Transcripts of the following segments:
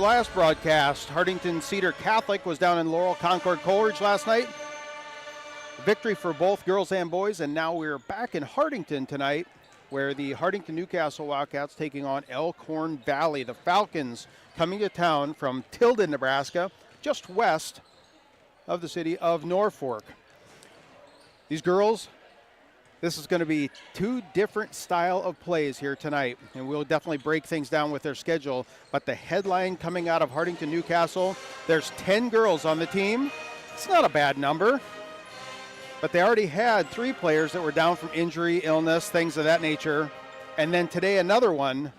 last broadcast, Hartington Cedar Catholic was down in Laurel Concord Coleridge last night. Victory for both girls and boys, and now we're back in Hartington tonight, where the Hartington-Newcastle Wildcats taking on Elkhorn Valley. The Falcons coming to town from Tilden, Nebraska, just west of the city of Norfolk. These girls, this is going to be two different style of plays here tonight, and we'll definitely break things down with their schedule. But the headline coming out of Hartington-Newcastle, there's 10 girls on the team. It's not a bad number, but they already had 3 players that were down from injury, illness, things of that nature. And then today another one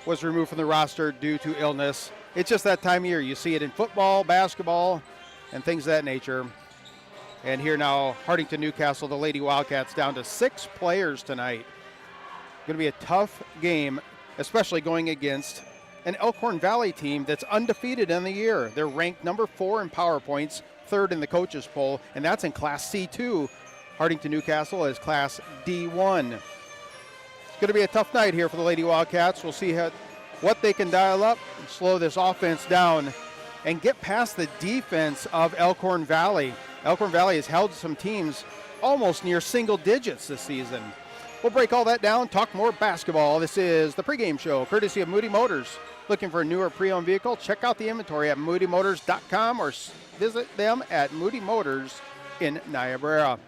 was removed from the roster due to illness. It's just that time of year. You see it in football, basketball, and things of that nature. And here now, Hartington-Newcastle, the Lady Wildcats, down to 6 players tonight. Going to be a tough game, especially going against an Elkhorn Valley team that's undefeated in the year. They're ranked number 4 in power points, 3rd in the coaches poll, and that's in Class C2. Hartington-Newcastle is Class D1. It's going to be a tough night here for the Lady Wildcats. We'll see what they can dial up and slow this offense down and get past the defense of Elkhorn Valley. Elkhorn Valley has held some teams almost near single digits this season. We'll break all that down, talk more basketball. This is the pregame show, courtesy of Moody Motors. Looking for a newer pre-owned vehicle? Check out the inventory at moodymotors.com or visit them at Moody Motors in Niobrara.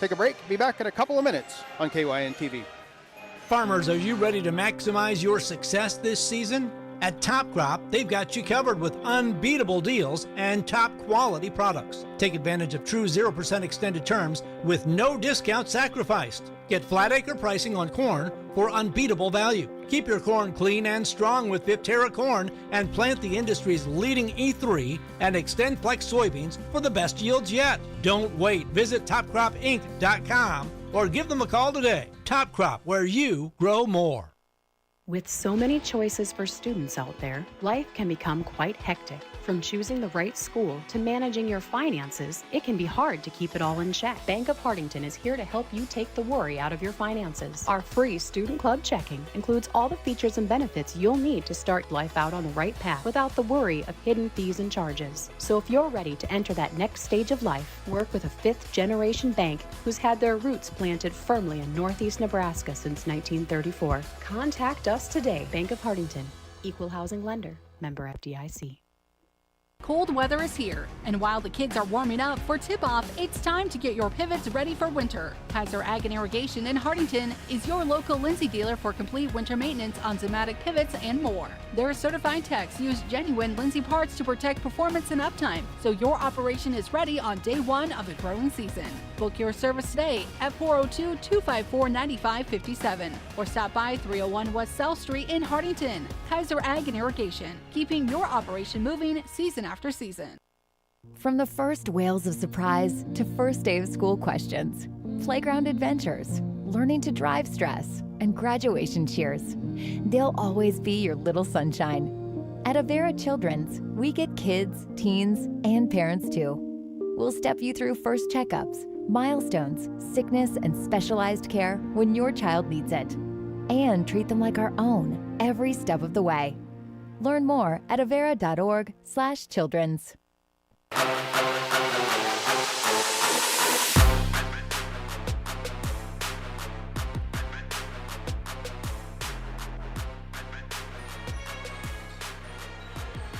Take a break. Be back in a couple of minutes on KYN TV. Farmers, are you ready to maximize your success this season? At Top Crop, they've got you covered with unbeatable deals and top quality products. Take advantage of true 0% extended terms with no discount sacrificed. Get flat acre pricing on corn for unbeatable value. Keep your corn clean and strong with Viptera corn and plant the industry's leading E3 and Extend Flex soybeans for the best yields yet. Don't wait. Visit topcropinc.com or give them a call today. Top Crop, where you grow more. With so many choices for students out there, life can become quite hectic. From choosing the right school to managing your finances, it can be hard to keep it all in check. Bank of Hartington is here to help you take the worry out of your finances. Our free Student Club checking includes all the features and benefits you'll need to start life out on the right path without the worry of hidden fees and charges. So if you're ready to enter that next stage of life, work with a 5th-generation bank who's had their roots planted firmly in Northeast Nebraska since 1934. Contact us today. Bank of Hartington, Equal Housing Lender, member FDIC. Cold weather is here, and while the kids are warming up for tip-off, it's time to get your pivots ready for winter. Kaiser Ag and Irrigation in Hartington is your local Lindsay dealer for complete winter maintenance on Zimmatic pivots and more. Their certified techs use genuine Lindsay parts to protect performance and uptime, so your operation is ready on day 1 of the growing season. Book your service today at 402-254-9557 or stop by 301 West South Street in Hartington. Kaiser Ag and Irrigation, keeping your operation moving season after season. From the first wails of surprise to first day of school questions, playground adventures, learning to drive stress, and graduation cheers, they'll always be your little sunshine. At Avera Children's, we get kids, teens, and parents too. We'll step you through first checkups, milestones, sickness, and specialized care when your child needs it, and treat them like our own every step of the way. Learn more at avera.org/children's.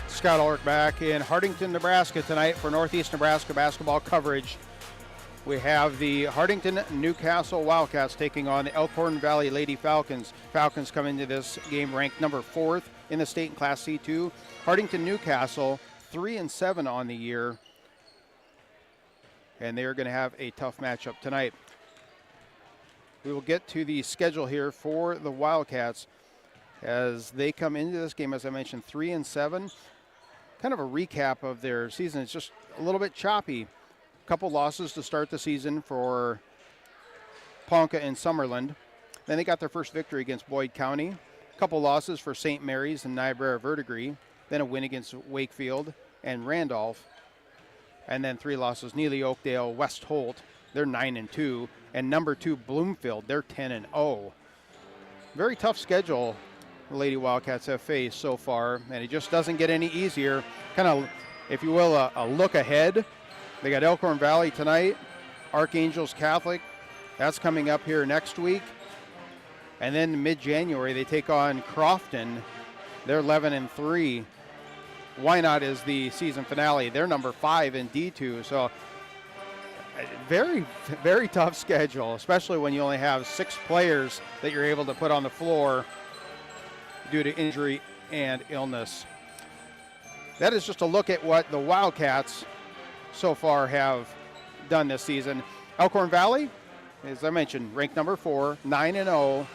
Scott Ulrich back in Hartington, Nebraska tonight for Northeast Nebraska basketball coverage. We have the Hartington-Newcastle Wildcats taking on the Elkhorn Valley Lady Falcons. Falcons come into this game ranked number 4th in the state in Class C2. Hartington-Newcastle 3-7 on the year, and they are going to have a tough matchup tonight. We will get to the schedule here for the Wildcats as they come into this game, as I mentioned, 3-7. Kind of a recap of their season. It's just a little bit choppy. Couple losses to start the season for Ponca and Summerland. Then they got their first victory against Boyd County. A couple losses for St. Mary's and Niobrara Verdigris. Then a win against Wakefield and Randolph. And then 3 losses, Neely Oakdale, West Holt. They're 9-2. And number 2, Bloomfield, they're 10-0. Very tough schedule the Lady Wildcats have faced so far, and it just doesn't get any easier. Kind of, if you will, a look ahead. They got Elkhorn Valley tonight, Archangels Catholic. That's coming up here next week. And then mid-January, they take on Crofton. They're 11-3. Wynot is the season finale. They're number 5 in D2. So very, very tough schedule, especially when you only have 6 players that you're able to put on the floor due to injury and illness. That is just a look at what the Wildcats so far have done this season. Elkhorn Valley, as I mentioned, ranked number 4, 9-0.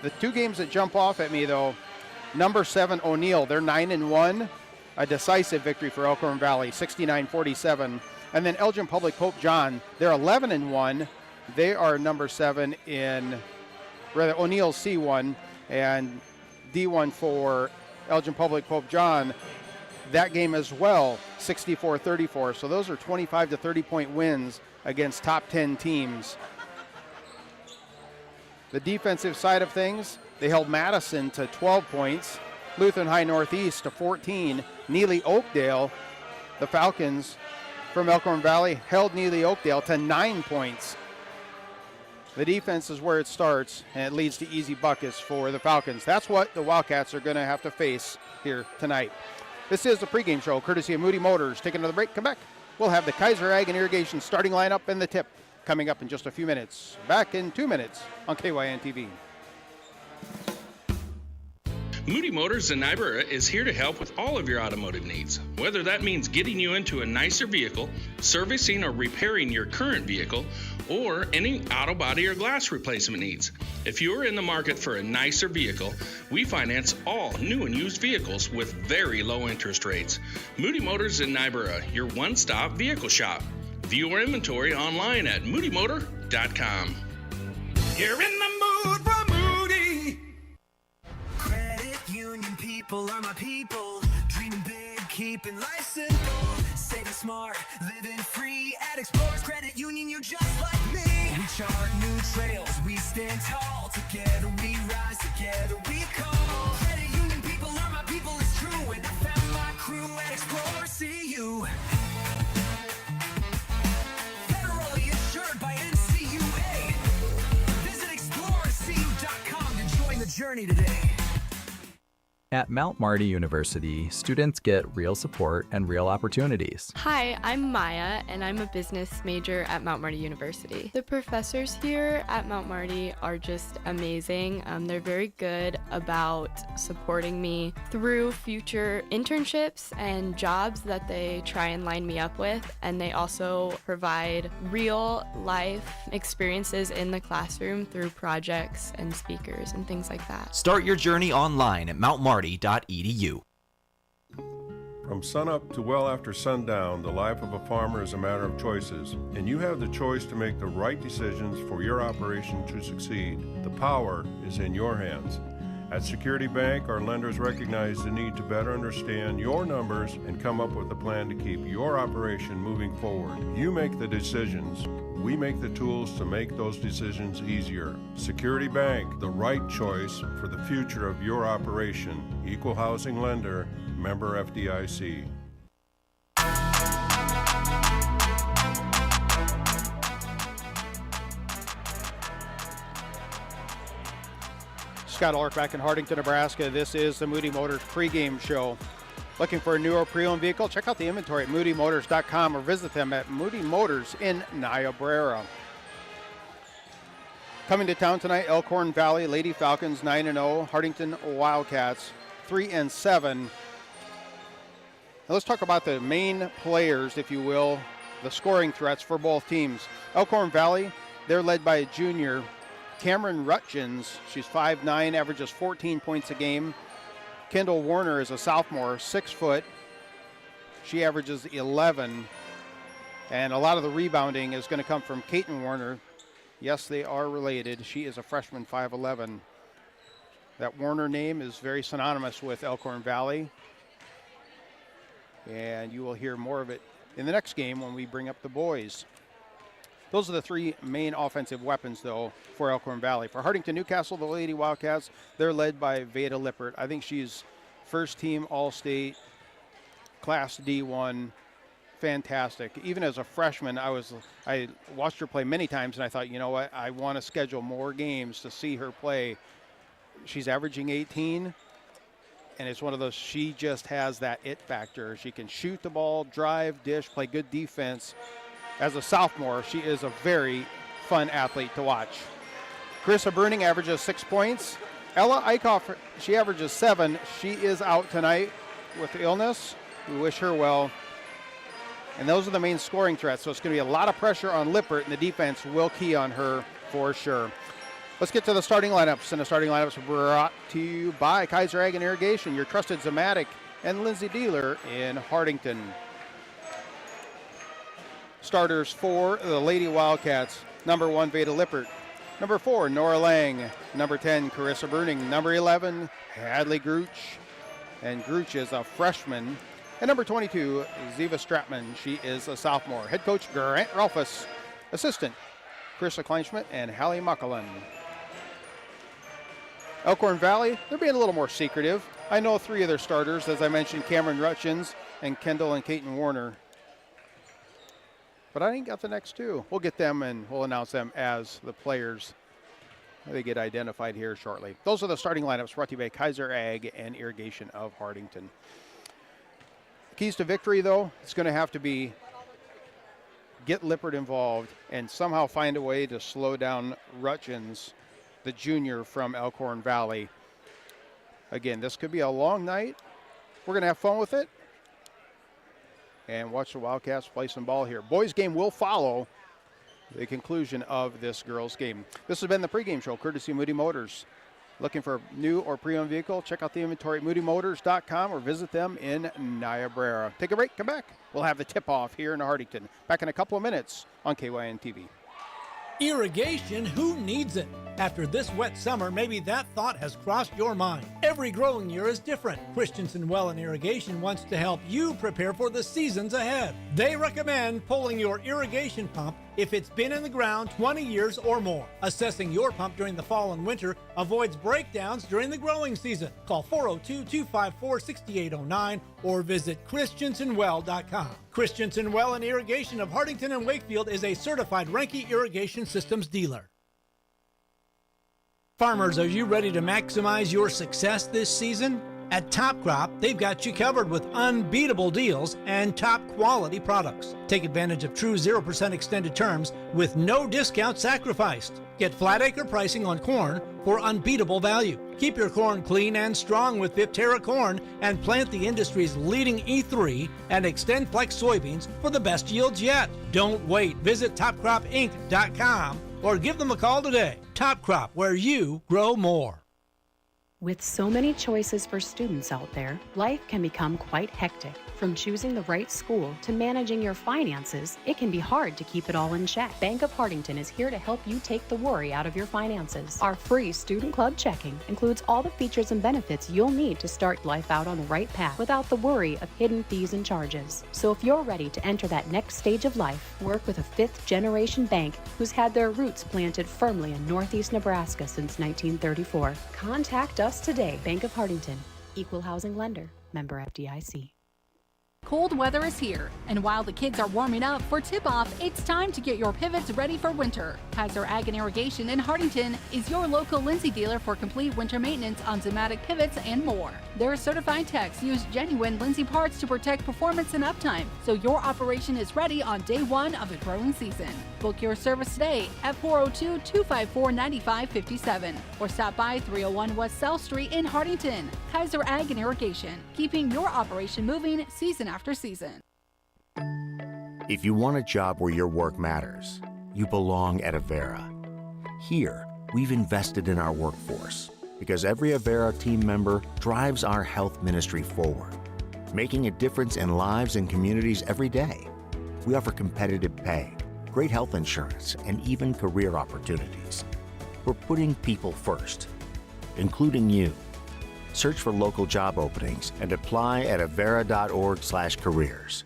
The 2 games that jump off at me, though, number 7, O'Neill, they're 9-1. A decisive victory for Elkhorn Valley, 69-47. And then Elgin Public Pope John, they're 11-1. They are number 7 in, rather, O'Neill's C1 and D1 for Elgin Public Pope John. That game as well, 64-34. So those are 25 to 30-point wins against top 10 teams. The defensive side of things, they held Madison to 12 points, Lutheran High Northeast to 14, Neely Oakdale, the Falcons from Elkhorn Valley, held Neely Oakdale to 9 points. The defense is where it starts, and it leads to easy buckets for the Falcons. That's what the Wildcats are going to have to face here tonight. This is the pregame show, courtesy of Moody Motors. Take another break, come back. We'll have the Kaiser Ag and Irrigation starting lineup and the tip coming up in just a few minutes. Back in 2 minutes on KYN TV. Moody Motors in Niobrara is here to help with all of your automotive needs. Whether that means getting you into a nicer vehicle, servicing or repairing your current vehicle, or any auto body or glass replacement needs. If you are in the market for a nicer vehicle, we finance all new and used vehicles with very low interest rates. Moody Motors in Niobrara, your one-stop vehicle shop. View our inventory online at moodymotor.com. You're in the mood for Moody. Credit union people are my people. Dreaming big, keeping life simple. Saving smart, living free. At Explorers Credit Union, you're just like me. We chart new trails, we stand tall. Together we rise, together we call. Credit union people are my people, it's true. And I found my crew at Explorers CU. Federally insured by NCUA. Visit ExplorerCU.com to join the journey today. At Mount Marty University, students get real support and real opportunities. Hi, I'm Maya, and I'm a business major at Mount Marty University. The professors here at Mount Marty are just amazing. They're very good about supporting me through future internships and jobs that they try and line me up with, and they also provide real life experiences in the classroom through projects and speakers and things like that. Start your journey online at mountmarty.edu. From sunup to well after sundown, the life of a farmer is a matter of choices, and you have the choice to make the right decisions for your operation to succeed. The power is in your hands. At Security Bank, our lenders recognize the need to better understand your numbers and come up with a plan to keep your operation moving forward. You make the decisions. We make the tools to make those decisions easier. Security Bank, the right choice for the future of your operation. Equal housing lender, member FDIC. Scott Ulrich back in Hartington, Nebraska. This is the Moody Motors pregame show. Looking for a new or pre-owned vehicle? Check out the inventory at moodymotors.com or visit them at Moody Motors in Niobrara. Coming to town tonight, Elkhorn Valley Lady Falcons 9-0, Hartington Wildcats 3-7. Now let's talk about the main players, if you will, the scoring threats for both teams. Elkhorn Valley, they're led by a junior, Cameron Rutjens. She's 5'9", averages 14 points a game. Kendall Warner is a sophomore, 6 foot. She averages 11. And a lot of the rebounding is going to come from Caton Warner. Yes, they are related. She is a freshman, 5'11". That Warner name is very synonymous with Elkhorn Valley. And you will hear more of it in the next game when we bring up the boys. Those are the three main offensive weapons, though, for Elkhorn Valley. For Hartington-Newcastle, the Lady Wildcats, they're led by Veda Lippert. I think she's first-team All-State, Class D1, fantastic. Even as a freshman, I watched her play many times, and I thought, you know what, I want to schedule more games to see her play. She's averaging 18, and it's one of those, she just has that it factor. She can shoot the ball, drive, dish, play good defense. As a sophomore, she is a very fun athlete to watch. Carissa Bruning averages 6 points. Ella Eichhoff, she averages 7. She is out tonight with illness. We wish her well. And those are the main scoring threats, so it's going to be a lot of pressure on Lippert, and the defense will key on her for sure. Let's get to the starting lineups, and the starting lineups are brought to you by Kaiser Ag and Irrigation, your trusted Zematic and Lindsay dealer in Hartington. Starters for the Lady Wildcats: number 1, Veda Lippert; number 4, Nora Lang; number 10, Carissa Bruning; number 11, Hadley Gruch, and Gruch is a freshman; and number 22, Ziva Stratman. She is a sophomore. Head coach Grant Rolfus. Assistant Krista Kleinschmidt and Hallie Muckelin. Elkhorn Valley, they're being a little more secretive. I know 3 of their starters, as I mentioned, Cameron Rutchins and Kendall and Caton Warner. But I ain't got the next 2. We'll get them, and we'll announce them as the players. They get identified here shortly. Those are the starting lineups brought to you by Kaiser Ag and Irrigation of Hartington. Keys to victory, though, it's going to have to be get Lippert involved and somehow find a way to slow down Rutchins, the junior from Elkhorn Valley. Again, this could be a long night. We're going to have fun with it and watch the Wildcats play some ball here. Boys game will follow the conclusion of this girls game. This has been the pregame show, courtesy Moody Motors. Looking for a new or pre-owned vehicle? Check out the inventory at moodymotors.com or visit them in Niobrara. Take a break, come back. We'll have the tip-off here in Hartington. Back in a couple of minutes on KYN TV. Irrigation, who needs it? After this wet summer, maybe that thought has crossed your mind. Every growing year is different. Christensen Well and Irrigation wants to help you prepare for the seasons ahead. They recommend pulling your irrigation pump if it's been in the ground 20 years or more. Assessing your pump during the fall and winter avoids breakdowns during the growing season. Call 402-254-6809 or visit christensenwell.com. Christensen Well and Irrigation of Hartington and Wakefield is a certified Renke Irrigation Systems dealer. Farmers, are you ready to maximize your success this season? At Top Crop, they've got you covered with unbeatable deals and top quality products. Take advantage of true 0% extended terms with no discount sacrificed. Get flat acre pricing on corn for unbeatable value. Keep your corn clean and strong with Viptera corn and plant the industry's leading E3 and Extend Flex soybeans for the best yields yet. Don't wait. Visit topcropinc.com or give them a call today. Top Crop, where you grow more. With so many choices for students out there, life can become quite hectic. From choosing the right school to managing your finances, it can be hard to keep it all in check. Bank of Hartington is here to help you take the worry out of your finances. Our free Student Club checking includes all the features and benefits you'll need to start life out on the right path without the worry of hidden fees and charges. So if you're ready to enter that next stage of life, work with a 5th-generation bank who's had their roots planted firmly in Northeast Nebraska since 1934. Contact us today. Bank of Hartington, Equal Housing Lender, member FDIC. Cold weather is here, and while the kids are warming up for tip-off, it's time to get your pivots ready for winter. Kaiser Ag and Irrigation in Hartington is your local Lindsay dealer for complete winter maintenance on Zematic pivots and more. Their certified techs use genuine Lindsay parts to protect performance and uptime, so your operation is ready on day 1 of the growing season. Book your service today at 402-254-9557 or stop by 301 West South Street in Hartington. Kaiser Ag and Irrigation, keeping your operation moving season after season. If you want a job where your work matters, you belong at Avera. Here, we've invested in our workforce because every Avera team member drives our health ministry forward, making a difference in lives and communities every day. We offer competitive pay, great health insurance, and even career opportunities. We're putting people first, including you. Search for local job openings and apply at avera.org/careers.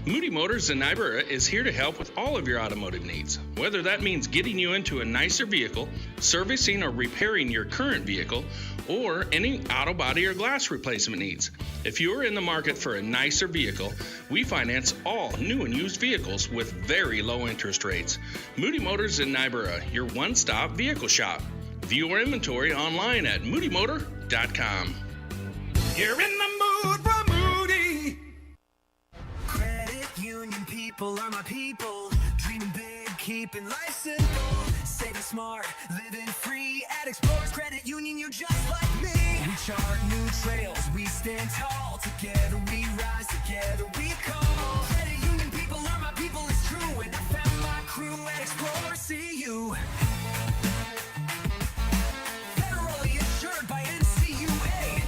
Moody Motors in Niobrara is here to help with all of your automotive needs, whether that means getting you into a nicer vehicle, servicing or repairing your current vehicle, or any auto body or glass replacement needs. If you are in the market for a nicer vehicle, we finance all new and used vehicles with very low interest rates. Moody Motors in Niobrara, your one-stop vehicle shop. View our inventory online at moodymotor.com. You're in the mood for Moody. Credit union people are my people. Dreaming big, keeping life simple. Saving smart, living free. At Explorers Credit Union, you're just like me. We chart new trails, we stand tall. Together we rise, together we call. Credit union people are my people, it's true. And I found my crew at Explorers CU. Federally insured by NCUA.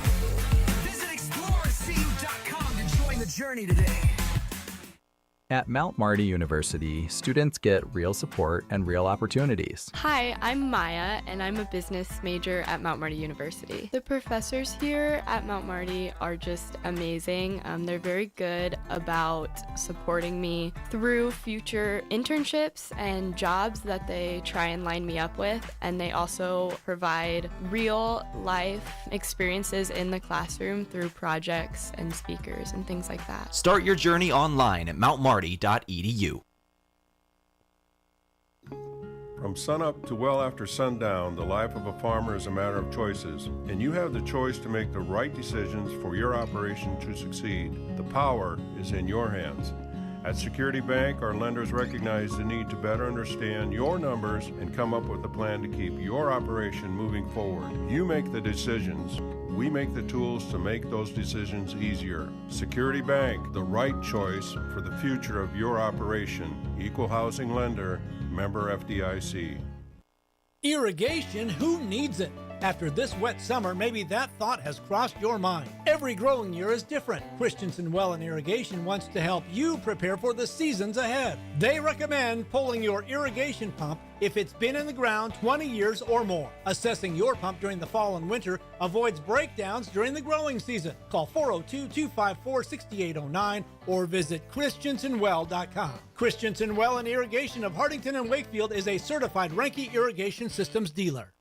Visit ExplorerCU.com to join the journey today. At Mount Marty University, students get real support and real opportunities. Hi, I'm Maya, and I'm a business major at Mount Marty University. The professors here at Mount Marty are just amazing. They're very good about supporting me through future internships and jobs that they try and line me up with, and they also provide real life experiences in the classroom through projects and speakers and things like that. Start your journey online at mountmarty.edu. From sunup to well after sundown, the life of a farmer is a matter of choices, and you have the choice to make the right decisions for your operation to succeed. The power is in your hands. At Security Bank, our lenders recognize the need to better understand your numbers and come up with a plan to keep your operation moving forward. You make the decisions. We make the tools to make those decisions easier. Security Bank, the right choice for the future of your operation. Equal housing lender, member FDIC. Irrigation, who needs it? After this wet summer, maybe that thought has crossed your mind. Every growing year is different. Christensen Well and Irrigation wants to help you prepare for the seasons ahead. They recommend pulling your irrigation pump if it's been in the ground 20 years or more. Assessing your pump during the fall and winter avoids breakdowns during the growing season. Call 402-254-6809 or visit christensenwell.com. Christensen Well and Irrigation of Hartington and Wakefield is a certified Renke Irrigation Systems dealer.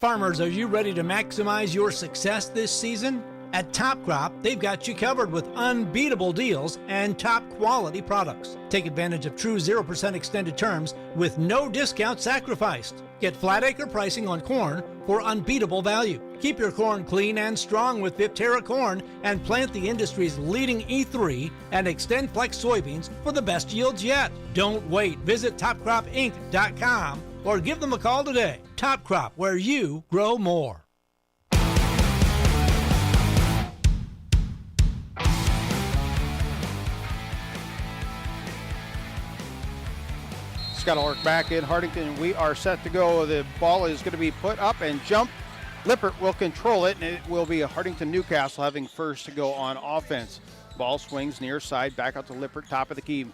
Farmers, are you ready to maximize your success this season? At Top Crop, they've got you covered with unbeatable deals and top quality products. Take advantage of true 0% extended terms with no discount sacrificed. Get flat acre pricing on corn for unbeatable value. Keep your corn clean and strong with Viptera corn and plant the industry's leading E3 and Extend Flex soybeans for the best yields yet. Don't wait. Visit topcropinc.com or give them a call today. Top Crop, where you grow more. Scott Ulrich back in Hartington. We are set to go. The ball is going to be put up and jump. Lippert will control it, and it will be Hartington-Newcastle having first to go on offense. Ball swings near side, back out to Lippert, top of the key.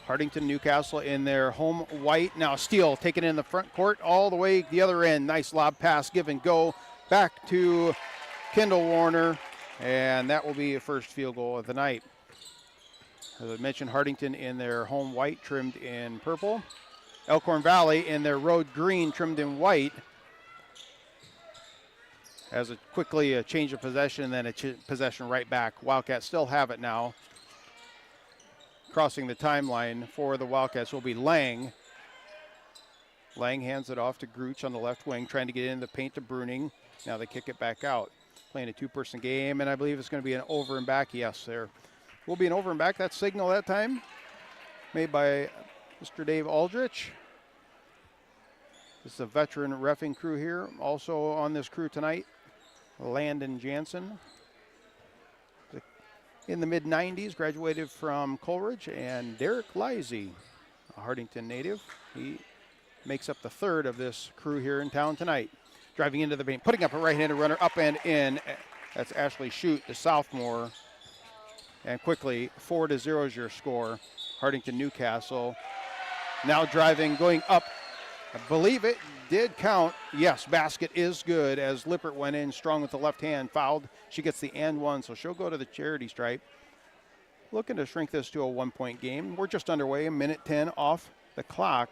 Hartington-Newcastle in their home white. Now Steele taking it in the front court all the way the other end. Nice lob pass, give and go. Back to Kendall Warner, and that will be a first field goal of the night. As I mentioned, Hartington in their home white, trimmed in purple. Elkhorn Valley in their road green, trimmed in white. As a quickly a change of possession, then a possession right back. Wildcats still have it now. Crossing the timeline for the Wildcats will be Lang. Lang hands it off to Gruch on the left wing, trying to get in the paint to Bruning. Now they kick it back out. Playing a two-person game, and I believe it's going to be an over and back. Yes, there will be an over and back. That signal that time made by Mr. Dave Ulrich. This is a veteran reffing crew here. Also on this crew tonight, Landon Jansen. In the mid-90s, graduated from Coleridge, and Derek Lisey, a Hartington native. He makes up the third of this crew here in town tonight. Driving into the paint, putting up a right-handed runner, up and in. That's Ashley Shute, the sophomore. And quickly, 4-0 is your score. Hartington-Newcastle now driving, going up. I believe it did count. Yes, basket is good as Lippert went in strong with the left hand, fouled. She gets the and one, so she'll go to the charity stripe. looking to shrink this to a 1-point game. We're just underway, a minute 10 off the clock,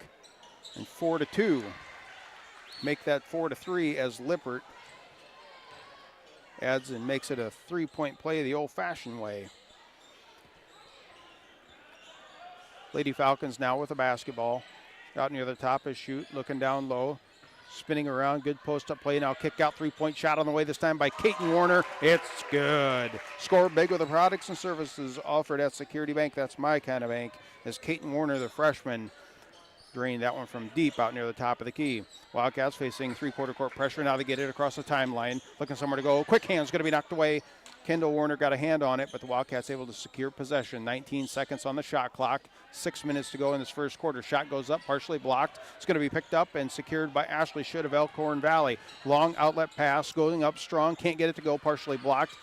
and 4-2. Make that 4-3 as Lippert adds and makes it a 3-point play the old-fashioned way. Lady Falcons now with the basketball. Out near the top is Shoot, looking down low. Spinning around, good post-up play. Now kick out, 3-point shot on the way this time by Caton Warner. It's good. Score big with the products and services offered at Security Bank. That's my kind of bank. As Caton Warner, the freshman, drained that one from deep out near the top of the key. Wildcats facing three-quarter court pressure. Now they get it across the timeline. Looking somewhere to go. Quick hand's going to be knocked away. Kendall Warner got a hand on it, but the Wildcats able to secure possession. 19 seconds on the shot clock. 6 minutes to go in this first quarter. Shot goes up, partially blocked. It's going to be picked up and secured by Ashley Schutt of Elkhorn Valley. Long outlet pass, going up strong. Can't get it to go, partially blocked.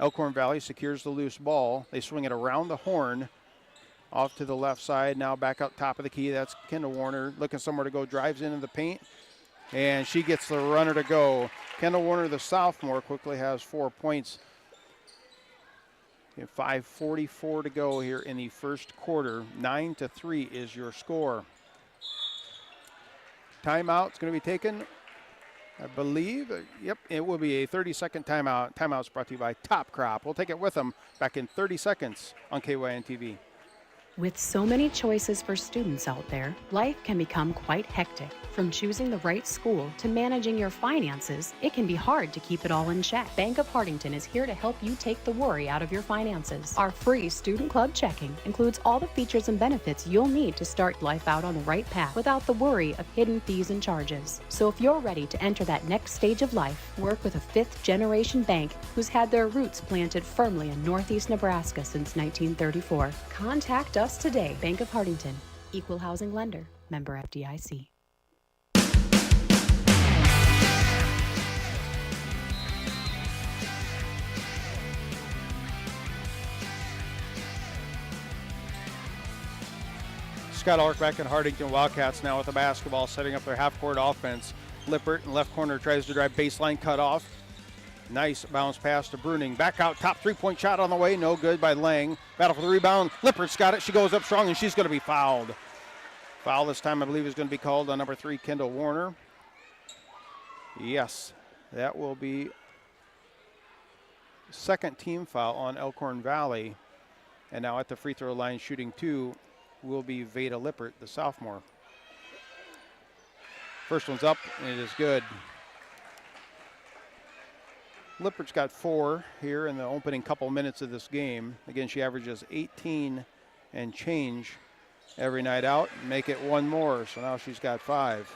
Elkhorn Valley secures the loose ball. They swing it around the horn. Off to the left side, now back up top of the key. That's Kendall Warner looking somewhere to go, drives into the paint, and she gets the runner to go. Kendall Warner, the sophomore, quickly has 4 points. 5:44 to go here in the first quarter. 9-3 is your score. Timeout's going to be taken, I believe. Yep, it will be a 30-second timeout. Timeout's brought to you by Top Crop. We'll take it with them back in 30 seconds on KYN TV. With so many choices for students out there, life can become quite hectic. From choosing the right school to managing your finances, it can be hard to keep it all in check. Bank of Hartington is here to help you take the worry out of your finances. Our free Student Club checking includes all the features and benefits you'll need to start life out on the right path without the worry of hidden fees and charges. So if you're ready to enter that next stage of life, work with a fifth-generation bank who's had their roots planted firmly in Northeast Nebraska since 1934. Contact us today. Bank of Hartington, Equal Housing Lender, member FDIC. Scott Ulrich back in Hartington. Wildcats now with the basketball, setting up their half-court offense. Lippert in left corner tries to drive baseline, cut off. Nice bounce pass to Bruning. Back out top, 3-point shot on the way. No good by Lang. Battle for the rebound. Lippert's got it. She goes up strong, and she's going to be fouled. Foul this time, I believe, is going to be called on number 3, Kendall Warner. Yes, that will be second team foul on Elkhorn Valley. And now at the free throw line, shooting 2, will be Veda Lippert, the sophomore. First one's up, and it is good. Lippert's got 4 here in the opening couple minutes of this game. Again, she averages 18 and change every night out. Make it 1 more, so now she's got 5.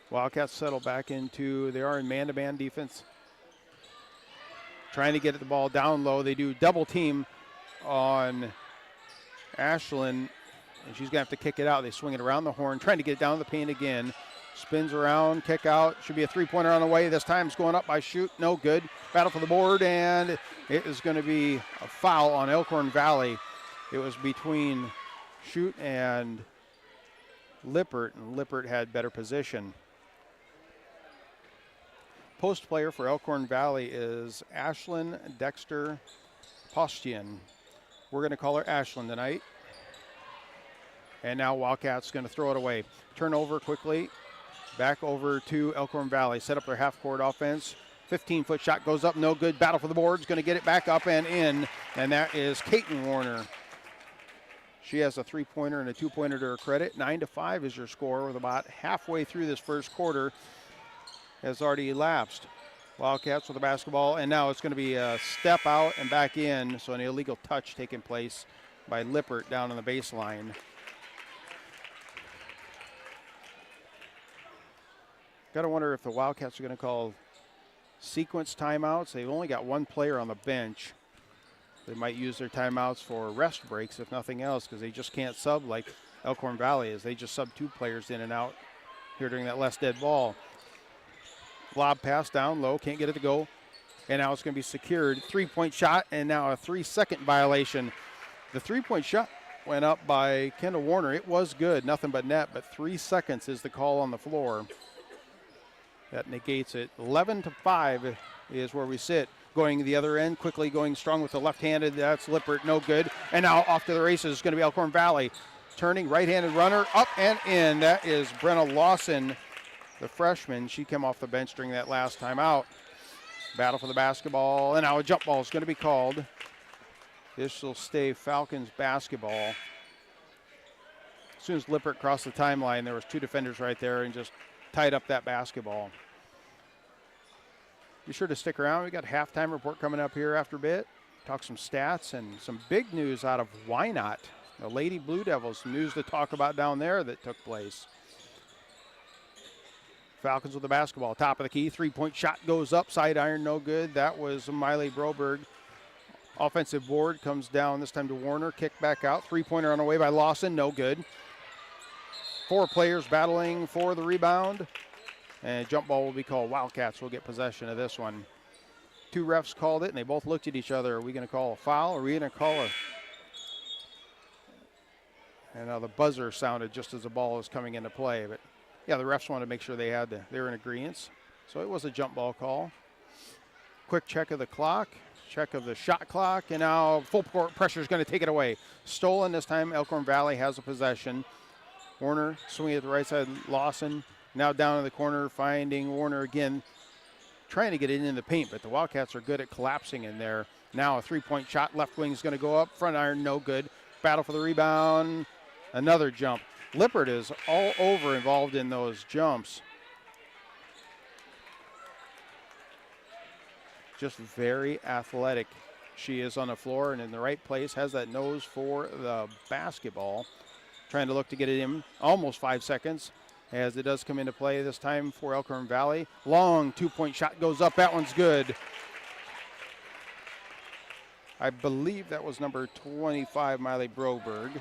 Wildcats settle back into, they are in man-to-man defense. Trying to get the ball down low. They do double team on Ashlyn, and she's going to have to kick it out. They swing it around the horn, trying to get it down to the paint again. Spins around, kick out. Should be a 3-pointer on the way. This time it's going up by Shoot. No good. Battle for the board, and it is going to be a foul on Elkhorn Valley. It was between Shoot and Lippert, and Lippert had better position. Post player for Elkhorn Valley is Ashlyn Dexter Postian. We're going to call her Ashlyn tonight. And now Wildcats going to throw it away. Turnover quickly. Back over to Elkhorn Valley. Set up their half-court offense. 15-foot shot goes up, no good. Battle for the boards. Going to get it back up and in. And that is Caton Warner. She has a 3-pointer and a 2-pointer to her credit. 9-5 is your score with about halfway through this first quarter. Has already elapsed. Wildcats with the basketball, and now it's going to be a step out and back in, so an illegal touch taking place by Lippert down on the baseline. Got to wonder if the Wildcats are going to call sequence timeouts. They've only got 1 player on the bench. They might use their timeouts for rest breaks, if nothing else, because they just can't sub like Elkhorn Valley is. They just sub 2 players in and out here during that less dead ball. Lob pass down low, can't get it to go. And now it's going to be secured. 3-point shot, and now a 3-second violation. The 3-point shot went up by Kendall Warner. It was good, nothing but net, but 3 seconds is the call on the floor. That negates it. 11-5 is where we sit. going the other end, quickly going strong with the left-handed. That's Lippert, no good. And now off to the races is going to be Elkhorn Valley. Turning, right-handed runner, up and in. That is Brenna Lawson, the freshman. She came off the bench during that last time out. Battle for the basketball, and now a jump ball is going to be called. This will stay Falcons basketball. As soon as Lippert crossed the timeline, there was 2 defenders right there and just tied up that basketball. Be sure to stick around. We got a halftime report coming up here after a bit. Talk some stats and some big news out of Wynot. The Lady Blue Devils, some news to talk about down there that took place. Falcons with the basketball, top of the key, 3-point shot goes up, side iron, no good. That was Miley Broberg. Offensive board comes down, this time to Warner, kick back out, 3-pointer on the way by Lawson, no good. 4 players battling for the rebound, and jump ball will be called. Wildcats will get possession of this one. 2 refs called it, and they both looked at each other. Are we going to call a foul, or are we going to call a... And now the buzzer sounded just as the ball was coming into play, but yeah, the refs wanted to make sure they were in agreement. So it was a jump ball call. Quick check of the clock, check of the shot clock, and now full court pressure is going to take it away. Stolen this time. Elkhorn Valley has a possession. Warner swinging at the right side. Lawson now down in the corner, finding Warner again, trying to get it in the paint, but the Wildcats are good at collapsing in there. Now a 3-point shot. Left wing is going to go up. Front iron, no good. Battle for the rebound. Another jump. Lippert is all over involved in those jumps. Just very athletic. She is on the floor and in the right place, has that nose for the basketball. Trying to look to get it in almost 5 seconds as it does come into play this time for Elkhorn Valley. Long 2-point shot goes up. That one's good. I believe that was number 25, Miley Broberg.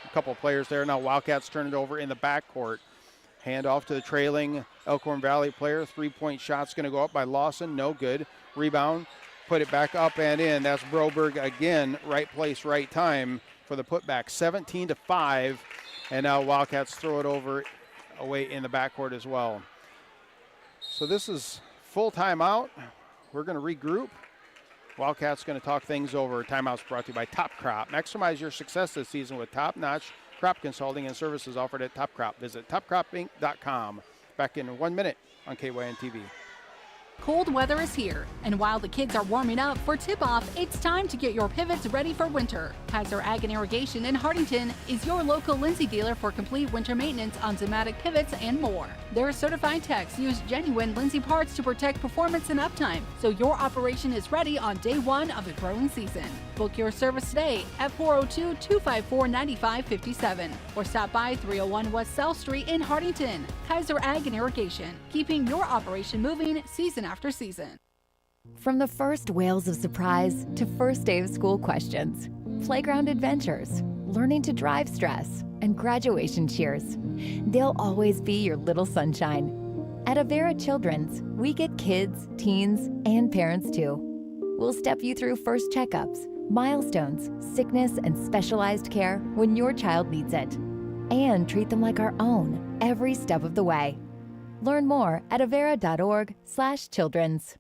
A couple of players there. Now Wildcats turn it over in the backcourt. Hand off to the trailing Elkhorn Valley player. 3-point shot's going to go up by Lawson. No good. Rebound. Put it back up and in. That's Broberg again. Right place, right time for the putback. 17-5. And now Wildcats throw it over away in the backcourt as well. So this is full timeout. We're going to regroup. Wildcats going to talk things over. Timeout's brought to you by Top Crop. Maximize your success this season with top-notch crop consulting and services offered at Top Crop. Visit topcropinc.com. Back in 1 minute on KYN TV. Cold weather is here, and while the kids are warming up for tip-off, it's time to get your pivots ready for winter. Kaiser Ag and Irrigation in Hartington is your local Lindsay dealer for complete winter maintenance on Zimmatic pivots and more. Their certified techs use genuine Lindsay parts to protect performance and uptime, so your operation is ready on day 1 of the growing season. Book your service today at 402-254-9557 or stop by 301 West South Street in Hartington. Kaiser Ag and Irrigation, keeping your operation moving season after season. From the first wails of surprise to first day of school questions, playground adventures, learning to drive stress, and graduation cheers, they'll always be your little sunshine. At Avera Children's, we get kids, teens, and parents too. We'll step you through first checkups, milestones, sickness, and specialized care when your child needs it, and treat them like our own every step of the way. Learn more at avera.org/children's.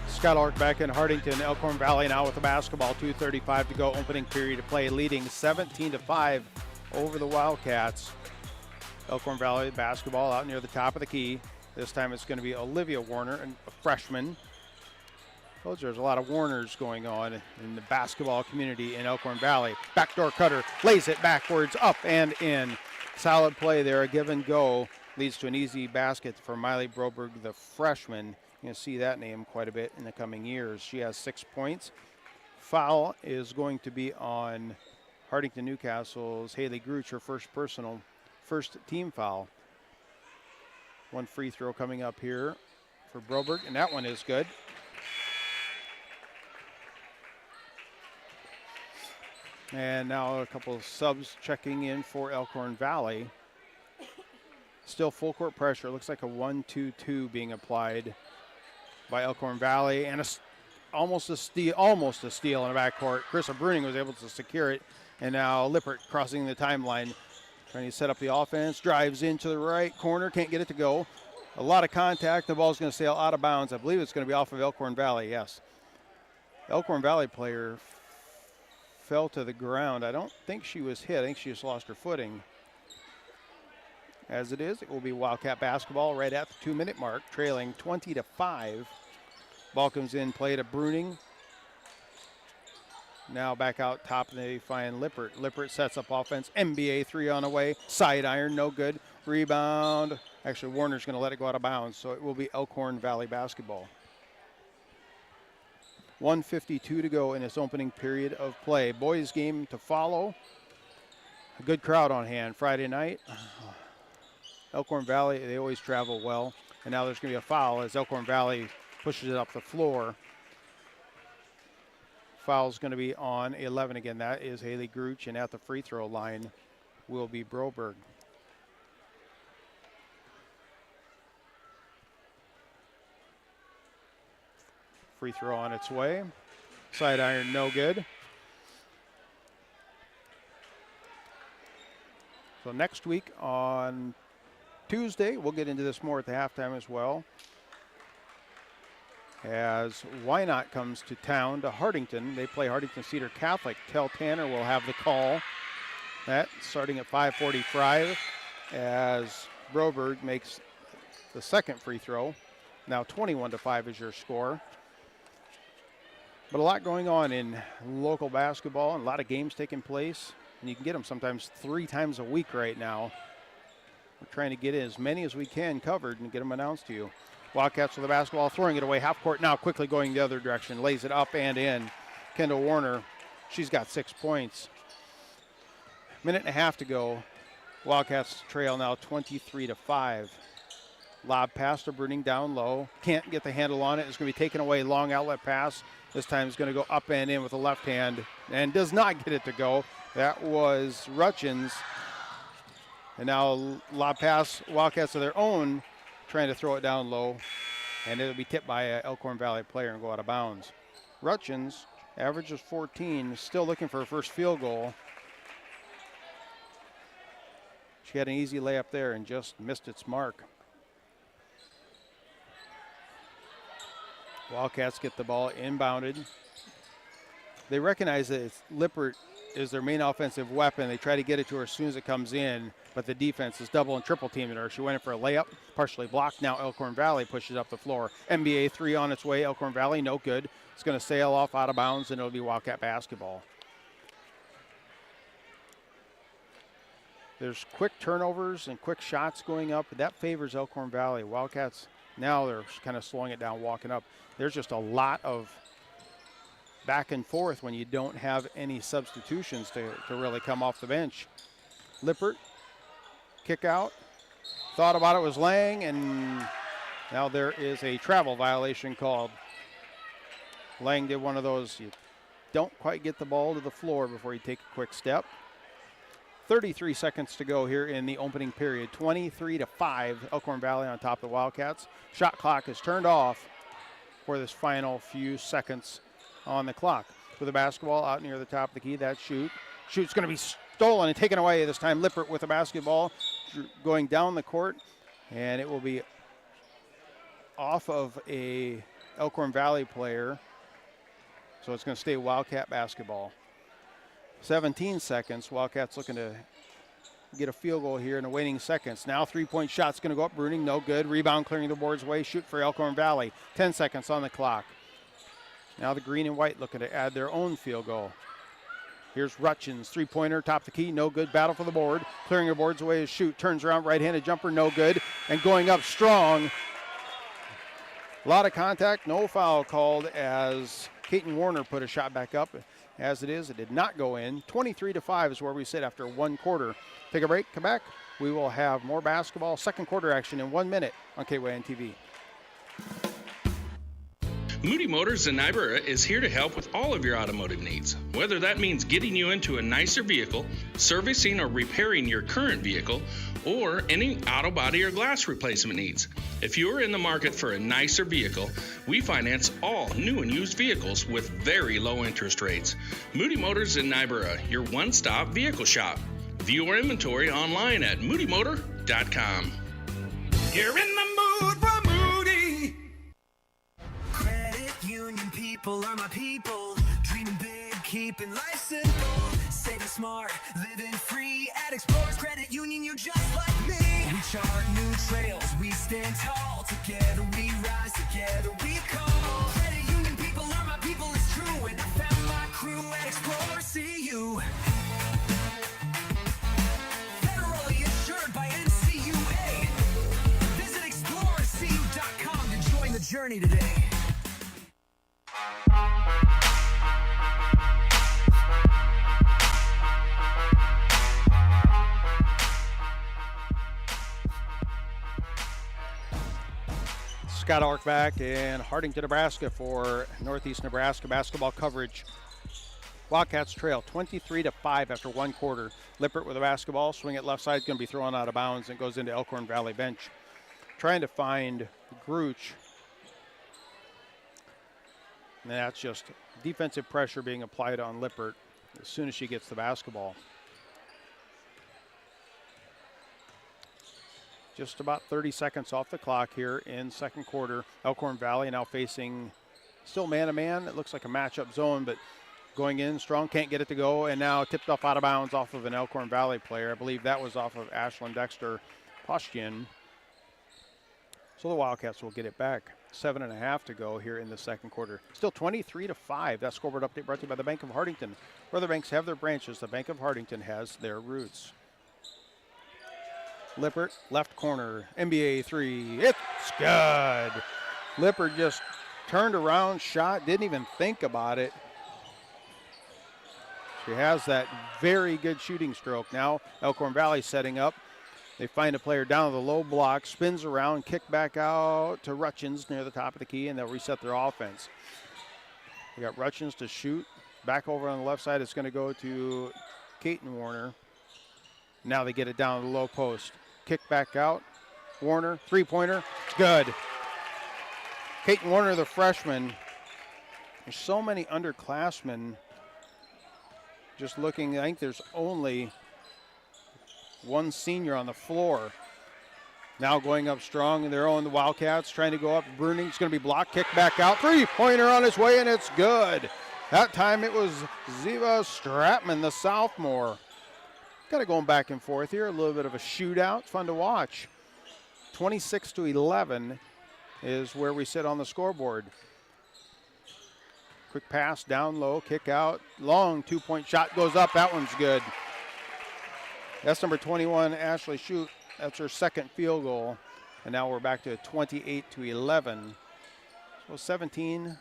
Scott Ulrich back in Hartington. Elkhorn Valley now with the basketball. 2:35 to go. Opening period of play, leading 17-5 over the Wildcats. Elkhorn Valley basketball out near the top of the key. This time it's going to be Olivia Warner, a freshman. Well, there's a lot of Warners going on in the basketball community in Elkhorn Valley. Backdoor cutter, lays it backwards, up and in. Solid play there, a give and go. Leads to an easy basket for Miley Broberg, the freshman. You're going to see that name quite a bit in the coming years. She has 6 points. Foul is going to be on Hartington-Newcastle's Haley Gruch, her first team foul. One free throw coming up here for Broberg, and that one is good. And now a couple of subs checking in for Elkhorn Valley. Still full court pressure. Looks like a 1-2-2 being applied by Elkhorn Valley, and almost a steal in the backcourt. Carissa Bruning was able to secure it, and now Lippert crossing the timeline. Trying to set up the offense, drives into the right corner, can't get it to go. A lot of contact, the ball's going to sail out of bounds. I believe it's going to be off of Elkhorn Valley, yes. Elkhorn Valley player fell to the ground. I don't think she was hit. I think she just lost her footing. As it is, it will be Wildcat basketball right at the 2-minute mark, trailing 20-5. Ball comes in, play to Bruning. Now back out top, and they find Lippert. Lippert sets up offense. NBA 3 on the way. Side iron, no good. Rebound. Actually, Warner's going to let it go out of bounds, so it will be Elkhorn Valley basketball. 1:52 to go in this opening period of play. Boys game to follow. A good crowd on hand Friday night. Elkhorn Valley, they always travel well. And now there's going to be a foul as Elkhorn Valley pushes it up the floor. Foul's going to be on 11 again. That is Haley Gruch, and at the free throw line will be Broberg. Free throw on its way. Side iron, no good. So next week on Tuesday, we'll get into this more at the halftime as well, as Wynot comes to town to Hartington. They play Hartington-Cedar Catholic. Tel Tanner will have the call. That starting at 5:45 as Broberg makes the second free throw. Now 21-5 is your score. But a lot going on in local basketball and a lot of games taking place. And you can get them sometimes 3 times a week right now. We're trying to get as many as we can covered and get them announced to you. Wildcats with the basketball, throwing it away half court now, quickly going the other direction. Lays it up and in. Kendall Warner, she's got 6 points. Minute and a half to go. Wildcats trail now 23-5. Lob pass to Bruning down low. Can't get the handle on it. It's going to be taken away. Long outlet pass. This time it's going to go up and in with the left hand and does not get it to go. That was Rutchins. And now lob pass, Wildcats of their own, trying to throw it down low. And it'll be tipped by an Elkhorn Valley player and go out of bounds. Rutchins, average is 14, still looking for her first field goal. She had an easy layup there and just missed its mark. Wildcats get the ball inbounded. They recognize that Lippert is their main offensive weapon. They try to get it to her as soon as it comes in, but the defense is double and triple teaming her. She went in for a layup, partially blocked. Now Elkhorn Valley pushes up the floor. NBA 3 on its way. Elkhorn Valley, no good. It's going to sail off out of bounds, and it'll be Wildcat basketball. There's quick turnovers and quick shots going up. That favors Elkhorn Valley. Wildcats, now they're kind of slowing it down, walking up. There's just a lot of back and forth when you don't have any substitutions to really come off the bench. Lippert, kick out. Thought about it, was Lang, and now there is a travel violation called. Lang did one of those, you don't quite get the ball to the floor before you take a quick step. 33 seconds to go here in the opening period. 23-5, Elkhorn Valley on top of the Wildcats. Shot clock is turned off for this final few seconds on the clock. With the basketball out near the top of the key, that shoot's going to be stolen and taken away this time. Lippert with the basketball going down the court, and it will be off of a Elkhorn Valley player. So it's going to stay Wildcat basketball. 17 seconds. Wildcats looking to get a field goal here in the waning seconds. Now 3-point shot's going to go up. Bruning, no good. Rebound clearing the board's way. Shoot for Elkhorn Valley. 10 seconds on the clock. Now the green and white looking to add their own field goal. Here's Rutchins, 3-pointer, top the key, no good. Battle for the board. Clearing the board's way is Shoot. Turns around, right-handed jumper, no good. And going up strong. A lot of contact, no foul called as Kaiten Warner put a shot back up. As it is, it did not go in. 23-5 is where we sit after one quarter. Take a break, come back. We will have more basketball, second quarter action in 1 minute on KYN TV. Moody Motors in Niobrara is here to help with all of your automotive needs. Whether that means getting you into a nicer vehicle, servicing or repairing your current vehicle, or any auto body or glass replacement needs. If you are in the market for a nicer vehicle, we finance all new and used vehicles with very low interest rates. Moody Motors in Niobrara, your one-stop vehicle shop. View our inventory online at moodymotor.com. You're in the mood for Moody. Credit union people are my people. Dreaming big, keeping life simple. Saving smart, living free. At Explorers Credit Union, you're just like me. We chart new trails, we stand tall. Together we rise, together we call. Credit union people are my people, it's true. And I found my crew at Explorers CU. Federally insured by NCUA. Visit explorerscu.com to join the journey today. Scott Ulrich back in Hartington, Nebraska for Northeast Nebraska basketball coverage. Wildcats trail 23-5 after one quarter. Lippert with the basketball, swing it left side, going to be thrown out of bounds and goes into Elkhorn Valley bench. Trying to find Gruch. And that's just defensive pressure being applied on Lippert as soon as she gets the basketball. Just about 30 seconds off the clock here in second quarter. Elkhorn Valley now facing still man-to-man. It looks like a matchup zone, but going in strong, can't get it to go, and now tipped off out of bounds off of an Elkhorn Valley player. I believe that was off of Ashlyn Dexter Postian. So the Wildcats will get it back. 7.5 to go here in the second quarter. Still 23-5. That scoreboard update brought to you by the Bank of Hartington. Where the banks have their branches, the Bank of Hartington has their roots. Lippert, left corner, NBA three, it's good. Lippert just turned around, shot, didn't even think about it. She has that very good shooting stroke. Now Elkhorn Valley setting up. They find a player down the low block, spins around, kick back out to Rutchins near the top of the key, and they'll reset their offense. We got Rutchins to shoot. Back over on the left side, it's going to go to Kaiten Warner. Now they get it down to the low post. Kick back out. Warner, three-pointer, it's good. Kaiten Warner, the freshman. There's so many underclassmen. Just looking, I think there's only one senior on the floor. Now going up strong in their own, the Wildcats trying to go up. Bruning's going to be blocked, kick back out. Three-pointer on his way, and it's good. That time it was Ziva Stratman, the sophomore. Kind of going back and forth here, a little bit of a shootout. Fun to watch. 26-11 is where we sit on the scoreboard. Quick pass down low, kick out, long two-point shot goes up. That one's good. That's number 21, Ashley Shute. That's her second field goal. And now we're back to 28-11. So 17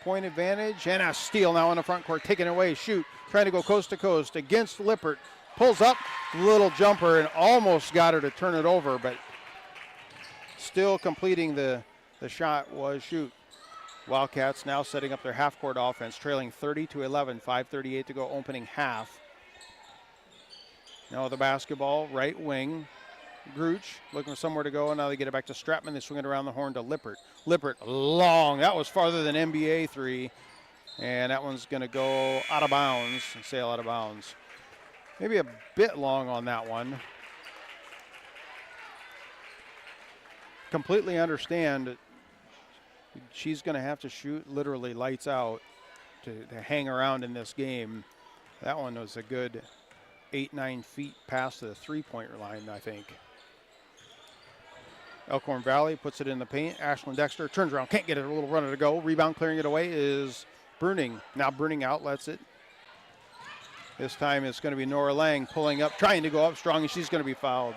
point advantage and a steal now in the front court, taking it away. Shute trying to go coast to coast against Lippert, pulls up, little jumper, and almost got her to turn it over, but still completing the shot was Shute. Wildcats now setting up their half-court offense, trailing 30-11, 5:38 to go opening half. Now the basketball, right wing. Gruch looking for somewhere to go, and now they get it back to Stratman. They swing it around the horn to Lippert. Lippert, long. That was farther than NBA three. And that one's going to go out of bounds, sail out of bounds. Maybe a bit long on that one. Completely understand she's going to have to shoot literally lights out to hang around in this game. That one was a good 8-9 feet past the three-point line, I think. Elkhorn Valley puts it in the paint. Ashlyn Dexter turns around, can't get it, a little runner to go. Rebound clearing it away is Bruning. Now Bruning outlets it. This time it's going to be Nora Lang pulling up, trying to go up strong, and she's going to be fouled.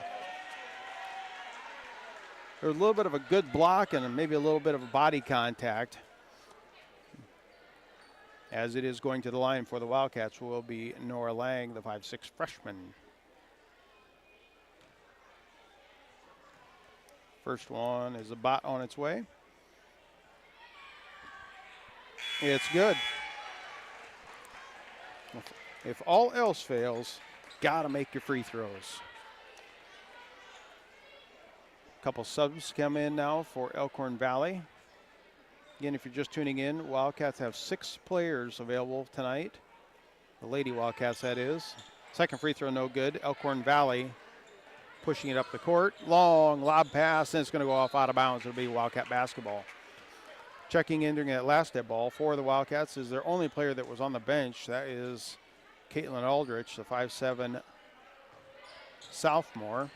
There's a little bit of a good block and maybe a little bit of a body contact. As it is going to the line for the Wildcats will be Nora Lang, the 5'6" freshman. First one is a bot on its way. It's good. If all else fails, gotta make your free throws. A couple subs come in now for Elkhorn Valley. Again, if you're just tuning in, Wildcats have 6 players available tonight. The Lady Wildcats, that is. Second free throw, no good. Elkhorn Valley pushing it up the court. Long lob pass, and it's going to go off out of bounds. It'll be Wildcat basketball. Checking in during that last dead ball for the Wildcats is their only player that was on the bench. That is Caitlin Ulrich, the 5'7" sophomore.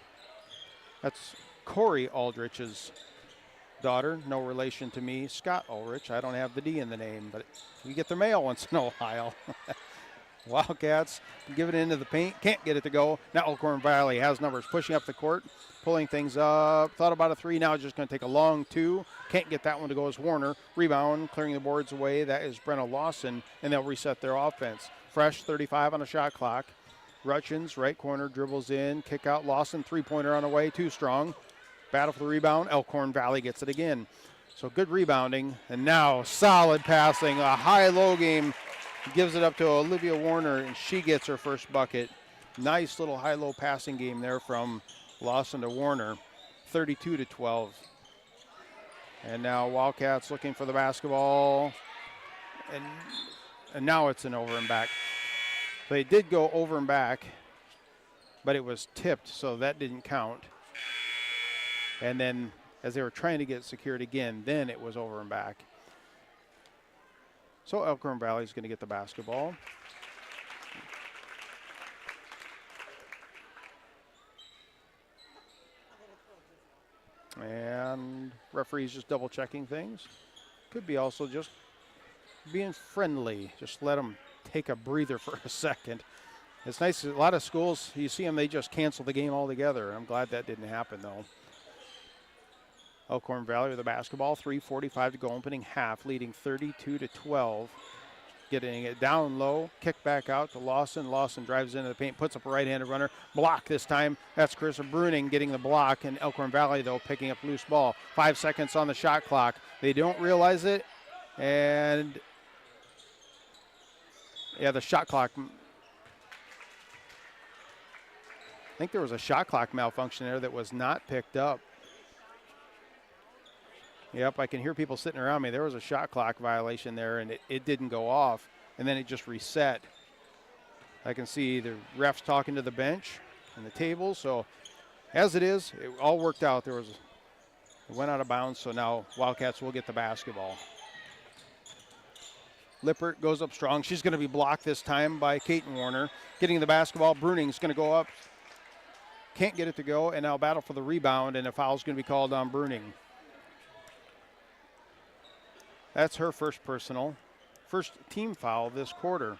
That's Corey Aldrich's daughter, no relation to me, Scott Ulrich. I don't have the D in the name, but we get the mail once in a while. Wildcats give it into the paint, can't get it to go. Now Elkhorn Valley has numbers, pushing up the court, pulling things up. Thought about a three, now just going to take a long two. Can't get that one to go as Warner. Rebound, clearing the boards away. That is Brenna Lawson, and they'll reset their offense. Fresh 35 on the shot clock. Rutchins, right corner, dribbles in, kick out. Lawson, three-pointer on the way, too strong. Battle for the rebound. Elkhorn Valley gets it again. So good rebounding, and now solid passing. A high-low game. Gives it up to Olivia Warner, and she gets her first bucket. Nice little high-low passing game there from Lawson to Warner, 32-12. And now Wildcats looking for the basketball, and now it's an over and back. They did go over and back, but it was tipped, so that didn't count. And then as they were trying to get it secured again, then it was over and back. So Elkhorn Valley is going to get the basketball. And referees just double checking things. Could be also just being friendly. Just let them take a breather for a second. It's nice. A lot of schools, you see them, they just cancel the game altogether. I'm glad that didn't happen, though. Elkhorn Valley with the basketball, 3:45 to go, opening half, leading 32-12. Getting it down low, kick back out to Lawson. Lawson drives into the paint, puts up a right-handed runner. Block this time. That's Carissa Bruning getting the block, and Elkhorn Valley, though, picking up loose ball. 5 seconds on the shot clock. They don't realize it, and yeah, the shot clock. I think there was a shot clock malfunction there that was not picked up. Yep, I can hear people sitting around me. There was a shot clock violation there, and it didn't go off, and then it just reset. I can see the refs talking to the bench and the table. So as it is, it all worked out. It went out of bounds, so now Wildcats will get the basketball. Lippert goes up strong. She's going to be blocked this time by Caton Warner. Getting the basketball, Bruning's going to go up. Can't get it to go, and now battle for the rebound, and a foul's going to be called on Bruning. That's her first team foul this quarter.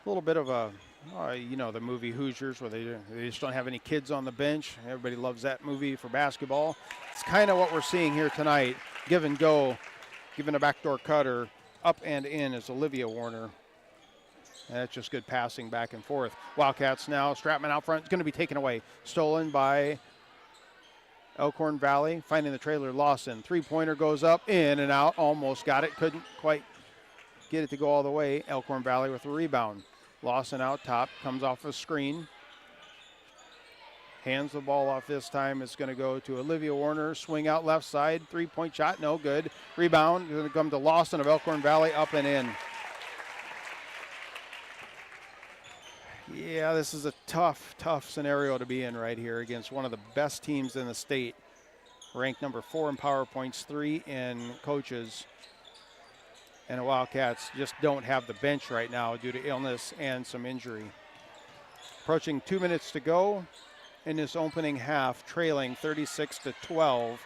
A little bit of a, the movie Hoosiers, where they just don't have any kids on the bench. Everybody loves that movie for basketball. It's kind of what we're seeing here tonight. Give and go, giving a backdoor cutter, up and in is Olivia Warner. And that's just good passing back and forth. Wildcats now, Stratman out front, going to be taken away. Stolen by Elkhorn Valley, finding the trailer. Lawson, three-pointer goes up, in and out, almost got it, couldn't quite get it to go all the way. Elkhorn Valley with the rebound. Lawson out top, comes off a screen. Hands the ball off this time. It's going to go to Olivia Warner, swing out left side, three-point shot, no good. Rebound, going to come to Lawson of Elkhorn Valley, up and in. Yeah, this is a tough scenario to be in right here against one of the best teams in the state. Ranked number 4 in power points, 3 in coaches. And the Wildcats just don't have the bench right now due to illness and some injury. Approaching 2 minutes to go in this opening half, trailing 36-12. Going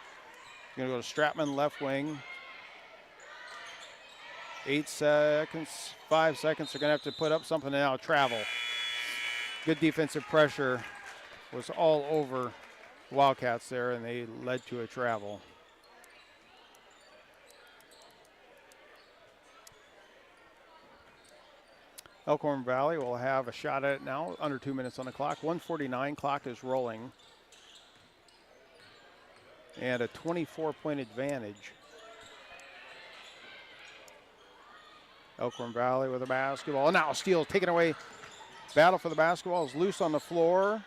to go to Stratman left wing. 8 seconds, 5 seconds. They're going to have to put up something and now travel. Good defensive pressure was all over Wildcats there, and they led to a travel. Elkhorn Valley will have a shot at it now, under 2 minutes on the clock. 1:49, clock is rolling. And a 24-point advantage. Elkhorn Valley with a basketball. Now steal taken away. Battle for the basketball is loose on the floor.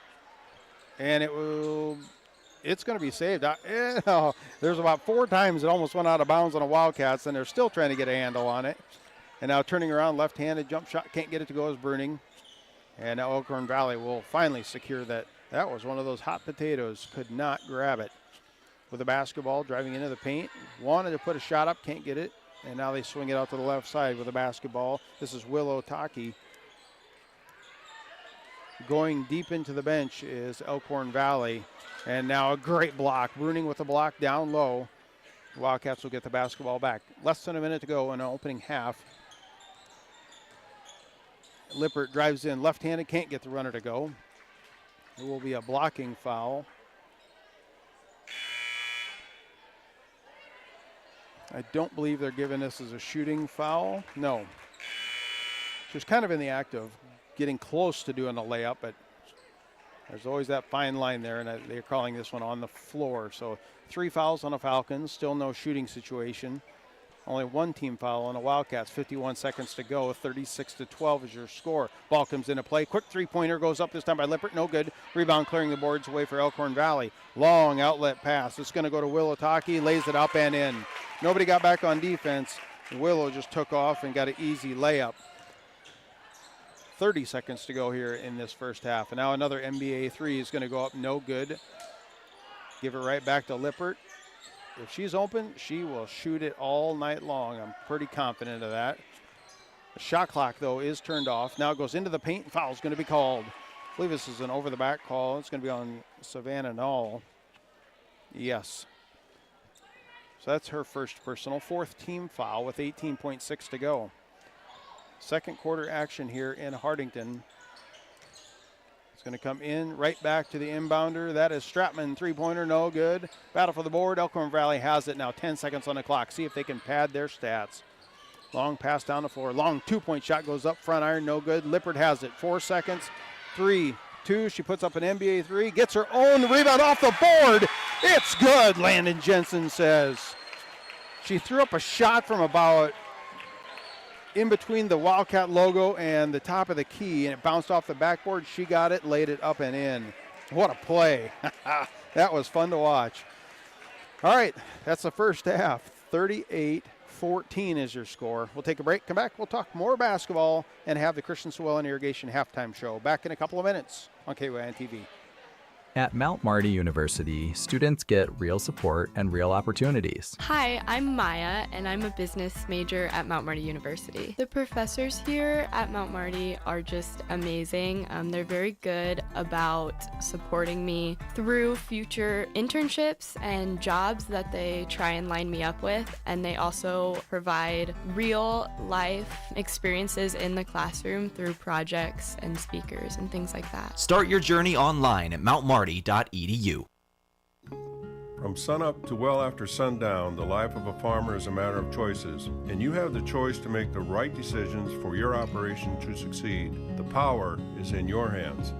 And it will it's going to be saved. There's about 4 times it almost went out of bounds on a Wildcats, and they're still trying to get a handle on it. And now turning around, left-handed jump shot, can't get it to go as Bruning. And now Elkhorn Valley will finally secure that. That was one of those hot potatoes, could not grab it. With the basketball, driving into the paint, wanted to put a shot up, can't get it. And now they swing it out to the left side with the basketball. This is Willow Taki. Going deep into the bench is Elkhorn Valley. And now a great block. Bruning with the block down low. Wildcats will get the basketball back. Less than a minute to go in the opening half. Lippert drives in left-handed, can't get the runner to go. It will be a blocking foul. I don't believe they're giving this as a shooting foul. No. She was kind of in the act of getting close to doing a layup, but there's always that fine line there, and they're calling this one on the floor. So 3 fouls on the Falcons, still no shooting situation. Only 1 team foul on the Wildcats, 51 seconds to go, 36-12 is your score. Ball comes into play, quick three-pointer goes up this time by Lippert, no good. Rebound clearing the boards away for Elkhorn Valley. Long outlet pass, it's gonna go to Willow Taki, lays it up and in. Nobody got back on defense. Willow just took off and got an easy layup. 30 seconds to go here in this first half. And now another NBA 3 is gonna go up, no good. Give it right back to Lippert. If she's open, she will shoot it all night long. I'm pretty confident of that. The shot clock, though, is turned off. Now it goes into the paint, and foul's going to be called. I believe this is an over-the-back call. It's going to be on Savannah Knoll. Yes. So that's her first personal. 4th team foul with 18.6 to go. Second quarter action here in Hartington. It's going to come in right back to the inbounder. That is Stratman, three-pointer, no good. Battle for the board. Elkhorn Valley has it now. 10 seconds on the clock. See if they can pad their stats. Long pass down the floor. Long two-point shot goes up front iron, no good. Lippert has it. 4 seconds. 3, 2. She puts up an NBA 3. Gets her own rebound off the board. It's good, Landon Jensen says. She threw up a shot from about in between the Wildcat logo and the top of the key, and it bounced off the backboard. She got it, laid it up and in. What a play. That was fun to watch. All right, that's the first half. 38-14 is your score. We'll take a break, come back, we'll talk more basketball and have the Christian Swell and Irrigation halftime show. Back in a couple of minutes on KYN TV. At Mount Marty University, students get real support and real opportunities. Hi, I'm Maya, and I'm a business major at Mount Marty University. The professors here at Mount Marty are just amazing. They're very good about supporting me through future internships and jobs that they try and line me up with, and they also provide real life experiences in the classroom through projects and speakers and things like that. Start your journey online at mountmarty.edu. From sunup to well after sundown, the life of a farmer is a matter of choices, and you have the choice to make the right decisions for your operation to succeed. The power is in your hands.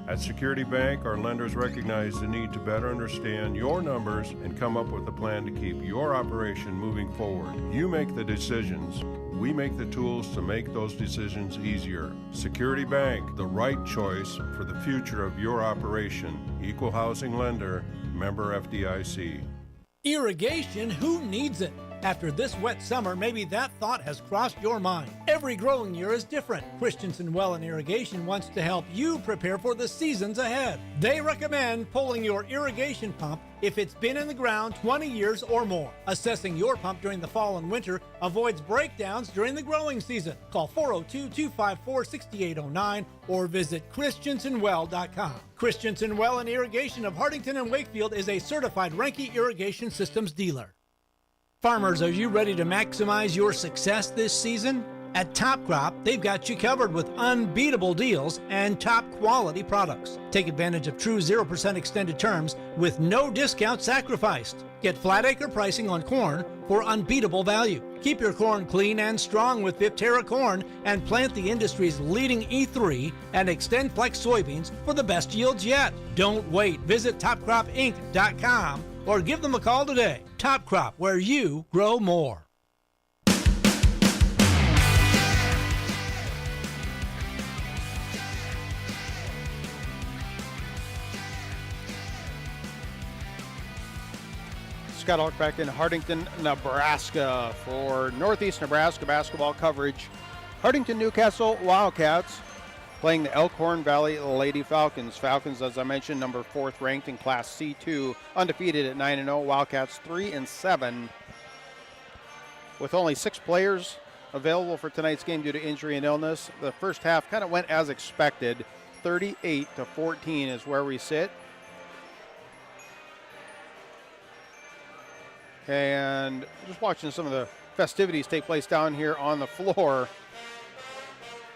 At Security Bank, our lenders recognize the need to better understand your numbers and come up with a plan to keep your operation moving forward. You make the decisions. We make the tools to make those decisions easier. Security Bank, the right choice for the future of your operation. Equal housing lender, member FDIC. Irrigation, who needs it? After this wet summer, maybe that thought has crossed your mind. Every growing year is different. Christensen Well and Irrigation wants to help you prepare for the seasons ahead. They recommend pulling your irrigation pump if it's been in the ground 20 years or more. Assessing your pump during the fall and winter avoids breakdowns during the growing season. Call 402-254-6809 or visit christensenwell.com. Christensen Well and Irrigation of Hartington and Wakefield is a certified Renke Irrigation Systems dealer. Farmers, are you ready to maximize your success this season? At Top Crop, they've got you covered with unbeatable deals and top quality products. Take advantage of true 0% extended terms with no discount sacrificed. Get flat acre pricing on corn for unbeatable value. Keep your corn clean and strong with Viptera corn and plant the industry's leading E3 and Extend Flex soybeans for the best yields yet. Don't wait. Visit topcropinc.com or give them a call today. Top Crop, where you grow more. Scott Ulrich back in Hartington, Nebraska for Northeast Nebraska basketball coverage. Hartington-Newcastle Wildcats playing the Elkhorn Valley Lady Falcons. Falcons, as I mentioned, number 4th ranked in Class C2, undefeated at 9-0. Wildcats 3-7. With only 6 players available for tonight's game due to injury and illness, the first half kind of went as expected. 38-14 is where we sit. And just watching some of the festivities take place down here on the floor.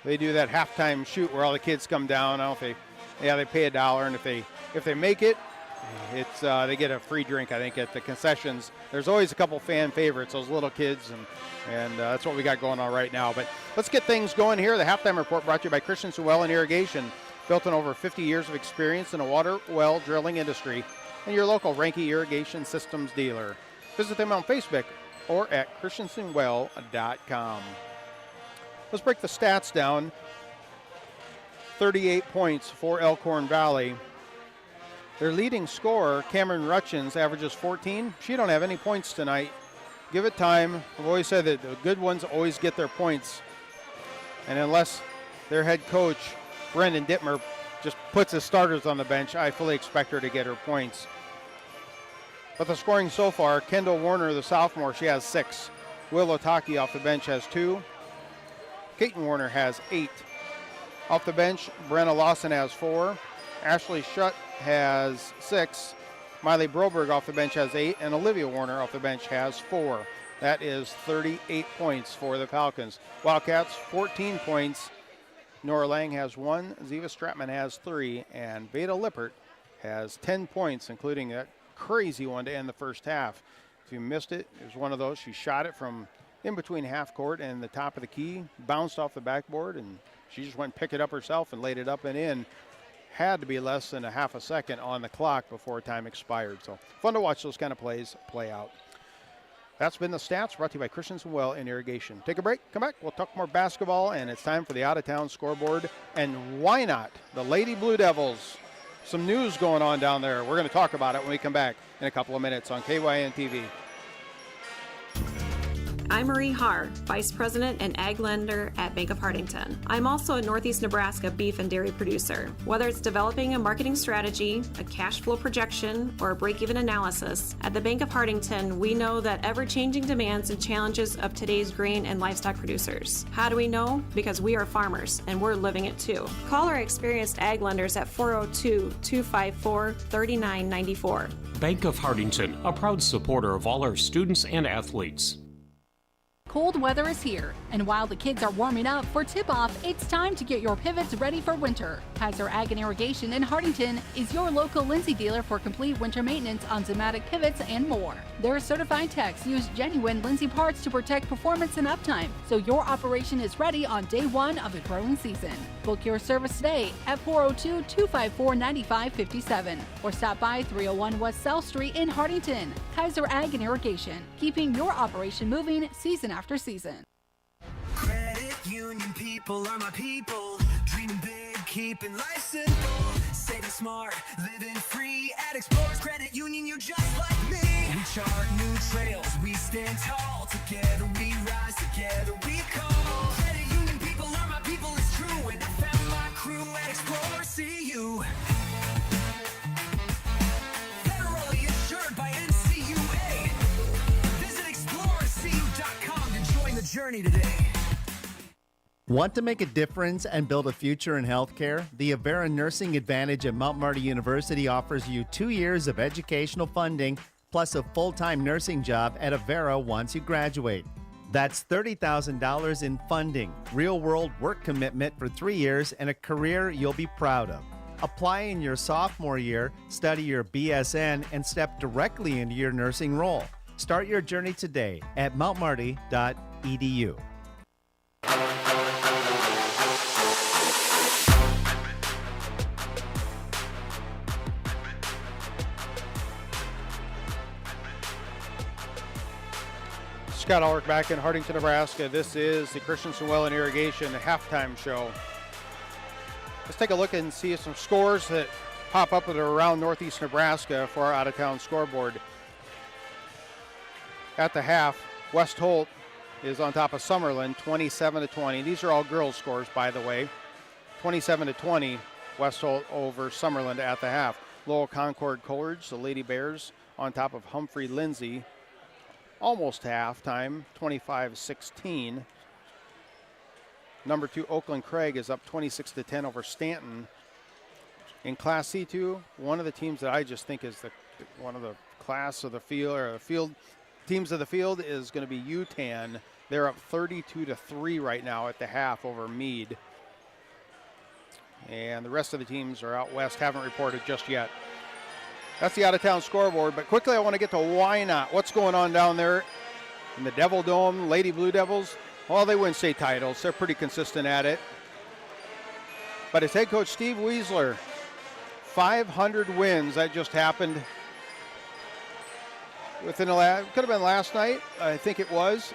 They do that halftime shoot where all the kids come down. I don't know if they pay $1, and if they make it, it's they get a free drink, I think, at the concessions. There's always a couple fan favorites, those little kids, and that's what we got going on right now. But let's get things going here. The halftime report brought to you by Christensen Well and Irrigation, built on over 50 years of experience in the water well drilling industry, and your local Ranke Irrigation Systems dealer. Visit them on Facebook or at christensenwell.com. Let's break the stats down. 38 points for Elkhorn Valley. Their leading scorer, Cameron Rutchins, averages 14. She don't have any points tonight. Give it time. I've always said that the good ones always get their points. And unless their head coach, Brendan Dittmer, just puts his starters on the bench, I fully expect her to get her points. But the scoring so far, Kendall Warner, the sophomore, she has 6. Will Otaki off the bench has 2. Kaiten Warner has 8. Off the bench, Brenna Lawson has 4. Ashley Schutt has 6. Miley Broberg off the bench has 8. And Olivia Warner off the bench has 4. That is 38 points for the Falcons. Wildcats, 14 points. Nora Lang has 1. Ziva Stratman has 3. And Veda Lippert has 10 points, including that crazy one to end the first half. If you missed it, it was one of those. She shot it from in between half court and the top of the key, bounced off the backboard, and she just went and picked it up herself and laid it up and in. Had to be less than a half a second on the clock before time expired. So fun to watch those kind of plays play out. That's been the stats brought to you by Christensen Well and Irrigation. Take a break, come back, we'll talk more basketball, and it's time for the out-of-town scoreboard. And why not? The Lady Blue Devils. Some news going on down there. We're going to talk about it when we come back in a couple of minutes on KYN TV. I'm Marie Haar, Vice President and Ag Lender at Bank of Hartington. I'm also a Northeast Nebraska beef and dairy producer. Whether it's developing a marketing strategy, a cash flow projection, or a break-even analysis, at the Bank of Hartington, we know that ever-changing demands and challenges of today's grain and livestock producers. How do we know? Because we are farmers, and we're living it too. Call our experienced ag lenders at 402-254-3994. Bank of Hartington, a proud supporter of all our students and athletes. Cold weather is here, and while the kids are warming up for tip-off, it's time to get your pivots ready for winter. Kaiser Ag and Irrigation in Hartington is your local Lindsay dealer for complete winter maintenance on Zimmatic pivots and more. Their certified techs use genuine Lindsay parts to protect performance and uptime, so your operation is ready on day 1 of the growing season. Book your service today at 402-254-9557 or stop by 301 West South Street in Hartington. Kaiser Ag and Irrigation, keeping your operation moving season after season. Credit union people are my people. Dreaming big, keeping life simple. Saving smart, living free. At Explorers Credit Union, you're just like me. We chart new trails, we stand tall. Together we rise, together we call. Credit union people are my people, it's true. And I found my crew at Explorers CU. Federally insured by NCUA. Visit explorerscu.com to join the journey today. Want to make a difference and build a future in healthcare? The Avera Nursing Advantage at Mount Marty University offers you 2 years of educational funding plus a full-time nursing job at Avera once you graduate. That's $30,000 in funding, real-world work commitment for 3 years, and a career you'll be proud of. Apply in your sophomore year, study your BSN, and step directly into your nursing role. Start your journey today at mountmarty.edu. Scott Ulrich back in Hartington, Nebraska. This is the Christensen Well and Irrigation halftime show. Let's take a look and see some scores that pop up that are around Northeast Nebraska for our out-of-town scoreboard. At the half, West Holt is on top of Summerlin, 27-20. These are all girls' scores, by the way. 27-20, West Holt over Summerlin at the half. Lowell Concord Coleridge, the Lady Bears, on top of Humphrey Lindsay, almost to halftime, 25-16. Number 2, Oakland Craig is up 26-10 over Stanton. In Class C2, one of the teams that I just think is one of the class of the field, or the field teams of the field, is going to be UTAN. They're up 32-3 right now at the half over Meade. And the rest of the teams are out west, haven't reported just yet. That's the out-of-town scoreboard, but quickly I want to get to Wynot. What's going on down there in the Devil Dome, Lady Blue Devils? Well, they win state titles. They're pretty consistent at it. But it's head coach Steve Weisler, 500 wins. That just happened within could have been last night. I think it was.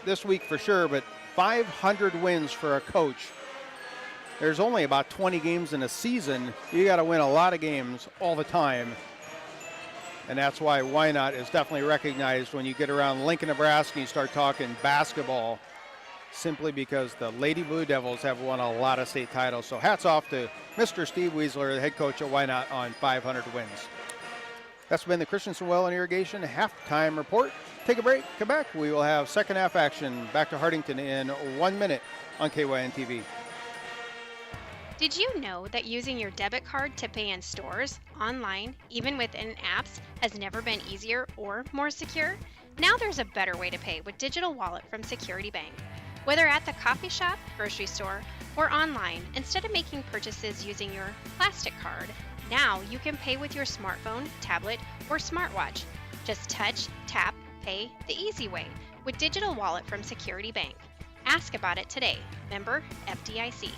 This week for sure, but 500 wins for a coach. There's only about 20 games in a season. You got to win a lot of games all the time. And that's why Wynot is definitely recognized when you get around Lincoln, Nebraska, and you start talking basketball, simply because the Lady Blue Devils have won a lot of state titles. So hats off to Mr. Steve Weisler, the head coach at Wynot, on 500 wins. That's been the Christensen Well and Irrigation halftime report. Take a break, come back. We will have second half action back to Hartington in 1 minute on KYN TV. Did you know that using your debit card to pay in stores, online, even within apps, has never been easier or more secure? Now there's a better way to pay with Digital Wallet from Security Bank. Whether at the coffee shop, grocery store, or online, instead of making purchases using your plastic card, now you can pay with your smartphone, tablet, or smartwatch. Just touch, tap, pay the easy way with Digital Wallet from Security Bank. Ask about it today. Member FDIC.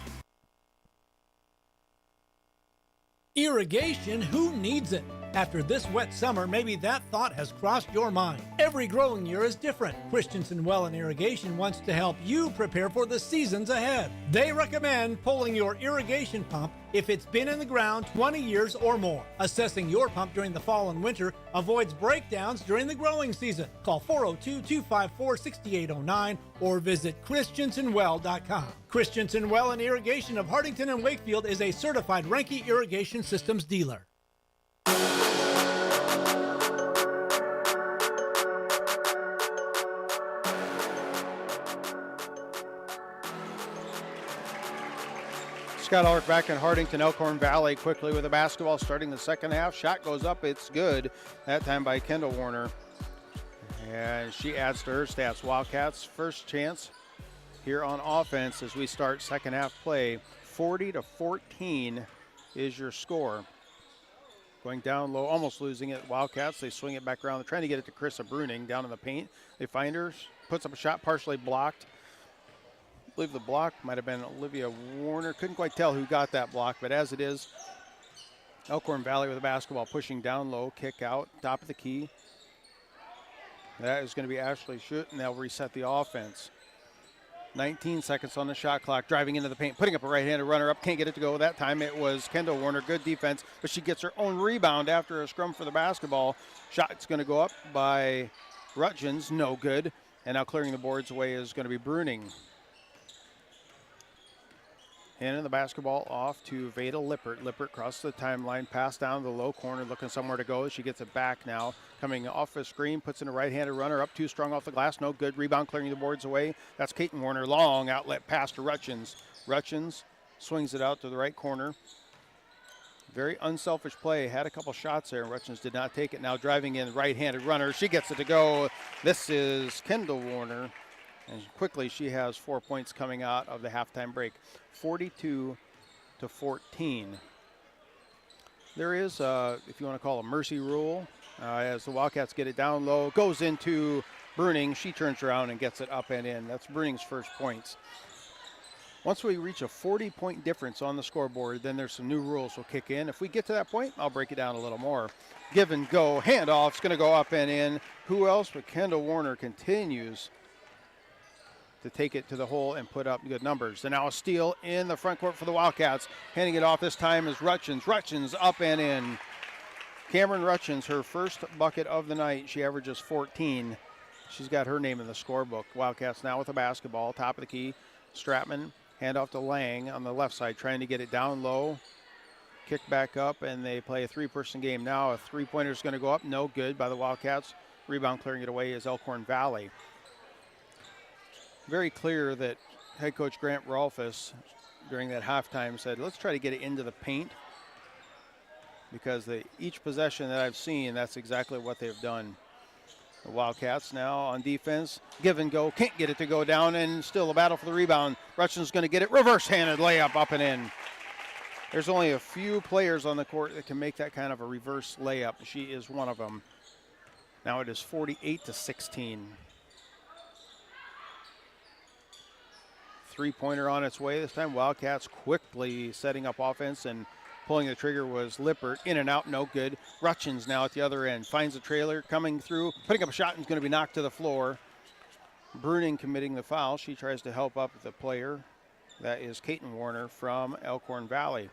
Irrigation, who needs it? After this wet summer, maybe that thought has crossed your mind. Every growing year is different. Christensen Well and Irrigation wants to help you prepare for the seasons ahead. They recommend pulling your irrigation pump if it's been in the ground 20 years or more. Assessing your pump during the fall and winter avoids breakdowns during the growing season. Call 402-254-6809 or visit christensenwell.com. Christensen Well and Irrigation of Hartington and Wakefield is a certified Renke Irrigation Systems dealer. Scott Ulrich back in Hartington, Elkhorn Valley, quickly with the basketball starting the second half. Shot goes up, it's good. That time by Kendall Warner. And she adds to her stats. Wildcats first chance here on offense as we start second half play. 40-14 is your score. Going down low, almost losing it. Wildcats, they swing it back around. They're trying to get it to Krista Bruning down in the paint. They find her, puts up a shot, partially blocked. I believe the block might have been Olivia Warner. Couldn't quite tell who got that block, but as it is, Elkhorn Valley with the basketball, pushing down low, kick out, top of the key. That is going to be Ashley Schutt, and they'll reset the offense. 19 seconds on the shot clock, driving into the paint, putting up a right-handed runner up. Can't get it to go that time. It was Kendall Warner. Good defense, but she gets her own rebound after a scrum for the basketball. Shot's going to go up by Rutgens, no good. And now clearing the boards away is going to be Bruning. Handing the basketball off to Veda Lippert. Lippert crosses the timeline, pass down to the low corner, looking somewhere to go. She gets it back now. Coming off the screen, puts in a right-handed runner, up too strong off the glass, no good. Rebound clearing the boards away. That's Kaiten Warner. Long outlet pass to Rutgens. Rutgens swings it out to the right corner. Very unselfish play. Had a couple shots there, and Rutgens did not take it. Now driving in, right-handed runner. She gets it to go. This is Kendall Warner. And quickly, she has 4 points coming out of the halftime break. 42-14. There is, if you want to call a mercy rule, as the Wildcats get it down low, goes into Bruning. She turns around and gets it up and in. That's Bruning's first points. Once we reach a 40-point difference on the scoreboard, then there's some new rules will kick in. If we get to that point, I'll break it down a little more. Give and go, handoff's going to go up and in. Who else but Kendall Warner continues to take it to the hole and put up good numbers. And now a steal in the front court for the Wildcats. Handing it off this time is Rutgens. Rutgens up and in. Cameron Rutchins, her first bucket of the night. She averages 14. She's got her name in the scorebook. Wildcats now with the basketball, top of the key. Stratman, handoff to Lang on the left side, trying to get it down low. Kick back up, and they play a three-person game now. A three-pointer is going to go up. No good by the Wildcats. Rebound clearing it away is Elkhorn Valley. Very clear that head coach Grant Rolfus during that halftime said, let's try to get it into the paint, because each possession that I've seen, that's exactly what they've done. The Wildcats now on defense. Give and go. Can't get it to go down, and still a battle for the rebound. Rutchin's going to get it. Reverse-handed layup up and in. There's only a few players on the court that can make that kind of a reverse layup. She is one of them. Now it is 48-16. Three-pointer on its way this time. Wildcats quickly setting up offense, and pulling the trigger was Lippert. In and out, no good. Rutchins now at the other end. Finds the trailer, coming through, putting up a shot, and is going to be knocked to the floor. Bruning committing the foul. She tries to help up the player. That is Caton Warner from Elkhorn Valley.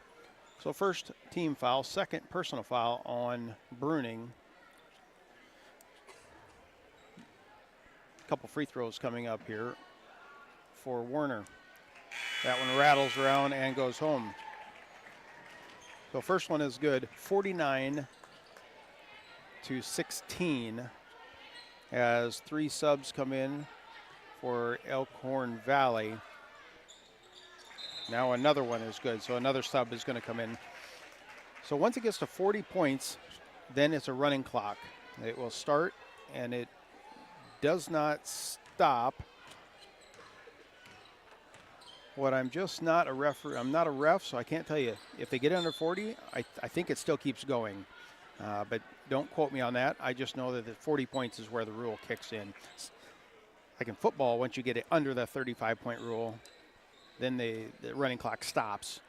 So first team foul, second personal foul on Bruning. A couple free throws coming up here for Warner. That one rattles around and goes home. So first one is good, 49-16, as three subs come in for Elkhorn Valley. Now another one is good, so another sub is going to come in. So once it gets to 40 points, then it's a running clock. It will start, and it does not stop. What I'm just not a referee. I'm not a ref, so I can't tell you. If they get under 40, I think it still keeps going. But don't quote me on that. I just know that the 40 points is where the rule kicks in. Like in football, once you get it under the 35-point rule, then the running clock stops.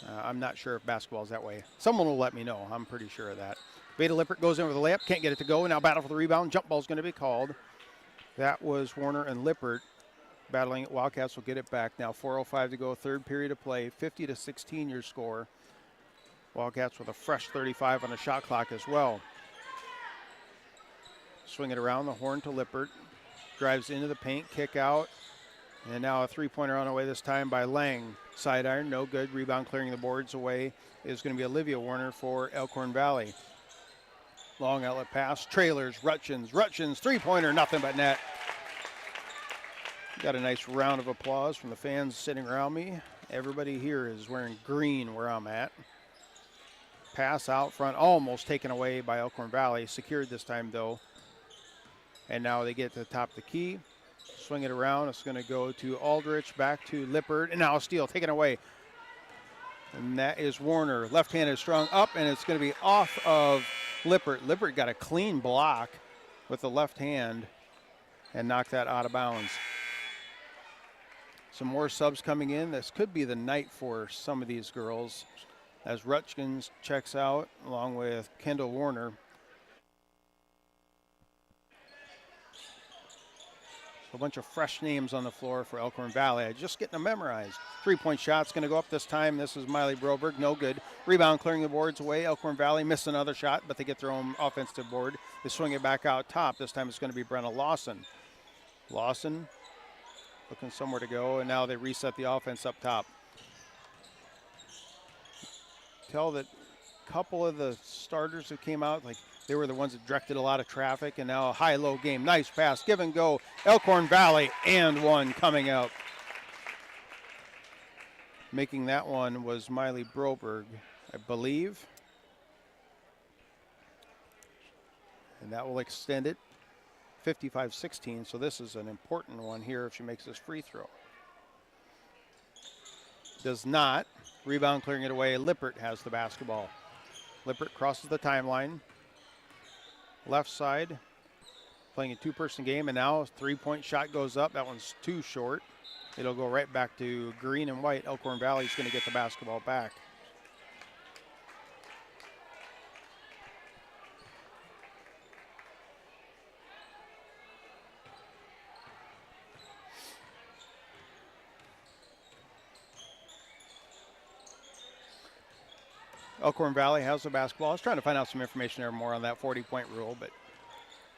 I'm not sure if basketball is that way. Someone will let me know. I'm pretty sure of that. Veda Lippert goes in with a layup. Can't get it to go. Now battle for the rebound. Jump ball is going to be called. That was Warner and Lippert battling it. Wildcats will get it back. Now 4:05 to go. Third period of play. 50-16 your score. Wildcats with a fresh 35 on the shot clock as well. Swing it around. The horn to Lippert. Drives into the paint. Kick out. And now a three-pointer on the way this time by Lang. Side iron, no good. Rebound clearing the boards away is going to be Olivia Warner for Elkhorn Valley. Long outlet pass. Trailers, Rutchins, three-pointer, nothing but net. Got a nice round of applause from the fans sitting around me. Everybody here is wearing green where I'm at. Pass out front, almost taken away by Elkhorn Valley. Secured this time, though. And now they get to the top of the key. Swing it around. It's going to go to Ulrich, back to Lippert, and now a steal taken away. And that is Warner. Left-handed strong up, and it's going to be off of Lippert. Lippert got a clean block with the left hand and knocked that out of bounds. Some more subs coming in. This could be the night for some of these girls, as Rutchins checks out along with Kendall Warner. A bunch of fresh names on the floor for Elkhorn Valley. Just getting them memorized. Three-point shot's going to go up this time. This is Miley Broberg. No good. Rebound clearing the boards away. Elkhorn Valley missed another shot, but they get their own offensive board. They swing it back out top. This time it's going to be Brenna Lawson. Lawson looking somewhere to go, and now they reset the offense up top. Tell that a couple of the starters who came out, like, they were the ones that directed a lot of traffic, and now a high-low game. Nice pass, give and go. Elkhorn Valley, and one coming out. Making that one was Miley Broberg, I believe. And that will extend it 55-16, so this is an important one here if she makes this free throw. Does not. Rebound clearing it away. Lippert has the basketball. Lippert crosses the timeline. Left side, playing a two-person game, and now a three-point shot goes up. That one's too short. It'll go right back to green and white. Elkhorn Valley's going to get the basketball back. Elkhorn Valley has the basketball. I was trying to find out some information there more on that 40-point rule, but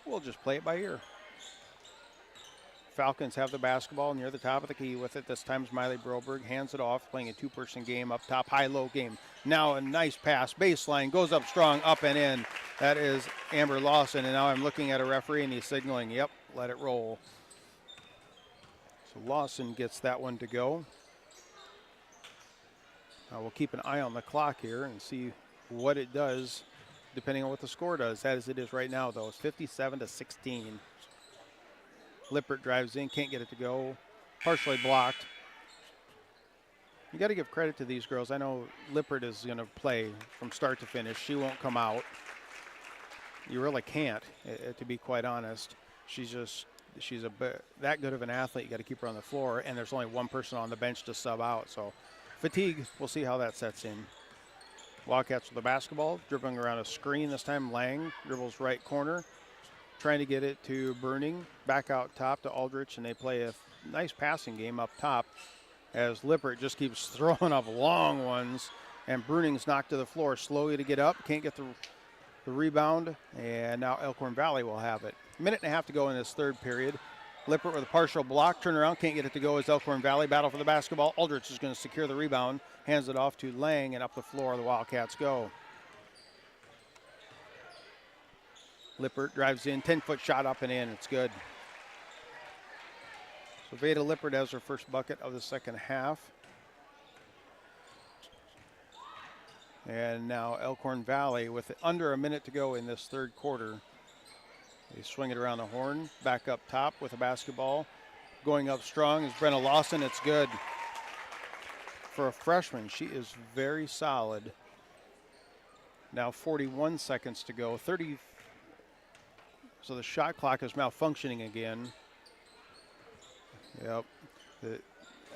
we'll just play it by ear. Falcons have the basketball near the top of the key with it. This time Miley Broberg hands it off, playing a two-person game up top, high-low game. Now a nice pass, baseline, goes up strong, up and in. That is Amber Lawson, and now I'm looking at a referee, and he's signaling, yep, let it roll. So Lawson gets that one to go. Now we'll keep an eye on the clock here and see what it does, depending on what the score does. As it is right now, though, it's 57-16. Lippert drives in, can't get it to go. Partially blocked. You got to give credit to these girls. I know Lippert is going to play from start to finish. She won't come out. You really can't, to be quite honest. She's that good of an athlete. You got to keep her on the floor, and there's only one person on the bench to sub out. So fatigue, we'll see how that sets in. Wildcats with the basketball, dribbling around a screen this time. Lang dribbles right corner, trying to get it to Burning, back out top to Ulrich, and they play a nice passing game up top as Lippert just keeps throwing up long ones, and Bruning's knocked to the floor slowly to get up, can't get the rebound, and now Elkhorn Valley will have it. Minute and a half to go in this third period. Lippert with a partial block, turn around, can't get it to go as Elkhorn Valley battle for the basketball. Ulrich is going to secure the rebound, hands it off to Lang, and up the floor the Wildcats go. Lippert drives in, 10-foot shot up and in. It's good. So Veda Lippert has her first bucket of the second half. And now Elkhorn Valley with under a minute to go in this third quarter. They swing it around the horn, back up top with a basketball. Going up strong is Brenna Lawson. It's good. For a freshman, she is very solid. Now 41 seconds to go. So the shot clock is malfunctioning again. Yep.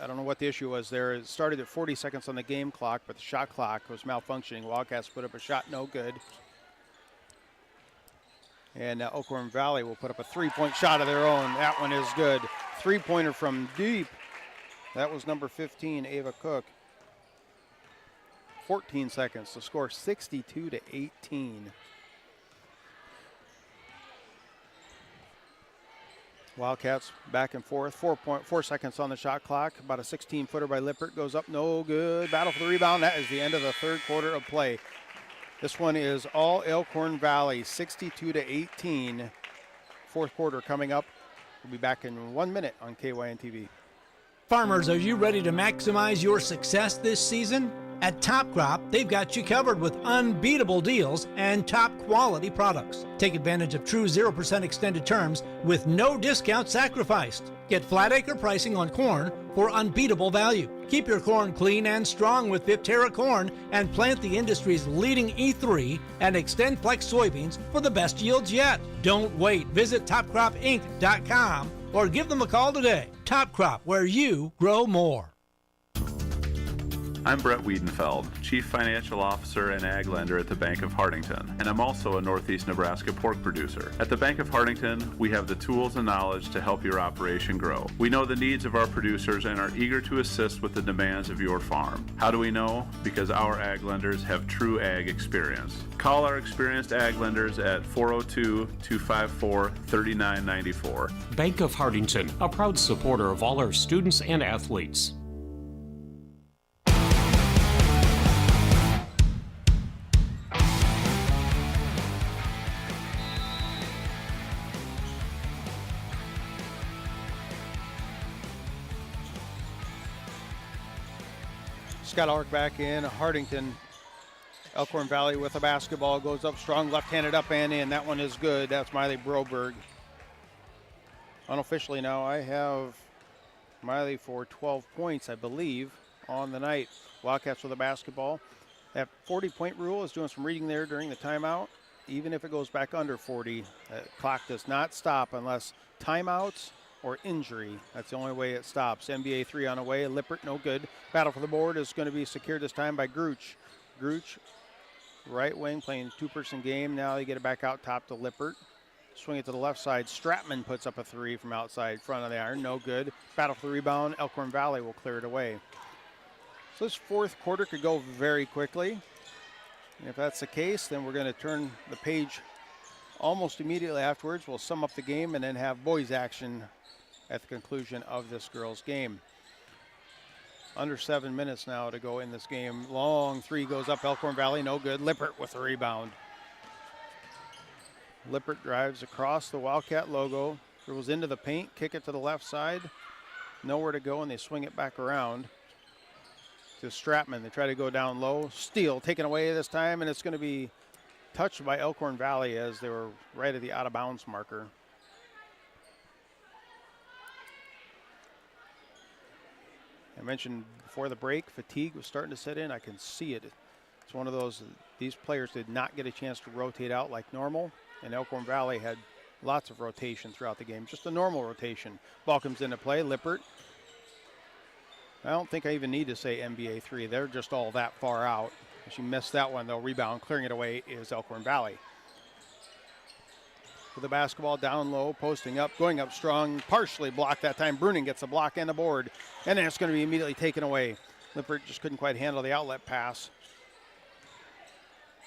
I don't know what the issue was there. It started at 40 seconds on the game clock, but the shot clock was malfunctioning. Wildcats put up a shot, no good. And now Elkhorn Valley will put up a three-point shot of their own. That one is good. Three-pointer from deep. That was number 15, Ava Cook. 14 seconds to score 62-18. Wildcats back and forth. 4 seconds on the shot clock. About a 16-footer by Lippert goes up, no good. Battle for the rebound. That is the end of the third quarter of play. This one is all Elkhorn Valley, 62-18. Fourth quarter coming up. We'll be back in 1 minute on KYN TV. Farmers, are you ready to maximize your success this season? At Top Crop, they've got you covered with unbeatable deals and top quality products. Take advantage of true 0% extended terms with no discount sacrificed. Get flat acre pricing on corn for unbeatable value. Keep your corn clean and strong with Viptera corn and plant the industry's leading E3 and Extend Flex soybeans for the best yields yet. Don't wait. Visit topcropinc.com or give them a call today. Top Crop, where you grow more. I'm Brett Wiedenfeld, Chief Financial Officer and Ag Lender at the Bank of Hartington, and I'm also a Northeast Nebraska pork producer. At the Bank of Hartington, we have the tools and knowledge to help your operation grow. We know the needs of our producers and are eager to assist with the demands of your farm. How do we know? Because our Ag Lenders have true Ag experience. Call our experienced Ag Lenders at 402-254-3994. Bank of Hartington, a proud supporter of all our students and athletes. Scott Ulrich back in. Hartington, Elkhorn Valley with a basketball, goes up strong, left-handed up and in. That one is good. That's Miley Broberg. Unofficially now, I have Miley for 12 points, I believe, on the night. Wildcats with a basketball. That 40-point rule is doing some reading there during the timeout. Even if it goes back under 40, the clock does not stop unless timeouts or injury. That's the only way it stops. NBA 3 on the way. Lippert, no good. Battle for the board is going to be secured this time by Gruch. Gruch, right wing, playing two-person game. Now they get it back out top to Lippert. Swing it to the left side. Stratman puts up a three from outside front of the iron. No good. Battle for the rebound. Elkhorn Valley will clear it away. So this fourth quarter could go very quickly. And if that's the case, then we're going to turn the page almost immediately afterwards. We'll sum up the game and then have boys action at the conclusion of this girls' game. Under 7 minutes now to go in this game. Long three goes up Elkhorn Valley, no good. Lippert with the rebound. Lippert drives across the Wildcat logo, dribbles into the paint, kick it to the left side. Nowhere to go, and they swing it back around to Stratman. They try to go down low. Steal taken away this time, and it's going to be touched by Elkhorn Valley as they were right at the out-of-bounds marker. I mentioned before the break, fatigue was starting to set in. I can see it. It's one of those, these players did not get a chance to rotate out like normal, and Elkhorn Valley had lots of rotation throughout the game, just a normal rotation. Ball comes into play, Lippert. I don't think I even need to say NBA 3. They're just all that far out. She missed that one, though. Rebound, clearing it away is Elkhorn Valley. With the basketball down low, posting up, going up strong, partially blocked that time. Bruning gets a block and a board, and then it's going to be immediately taken away. Lippert just couldn't quite handle the outlet pass.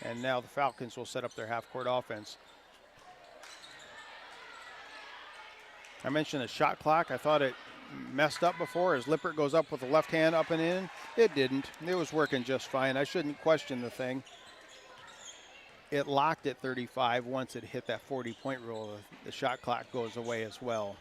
And now the Falcons will set up their half-court offense. I mentioned the shot clock. I thought it messed up before as Lippert goes up with the left hand up and in. It didn't. It was working just fine. I shouldn't question the thing. It locked at 35. Once it hit that 40-point rule, the shot clock goes away as well.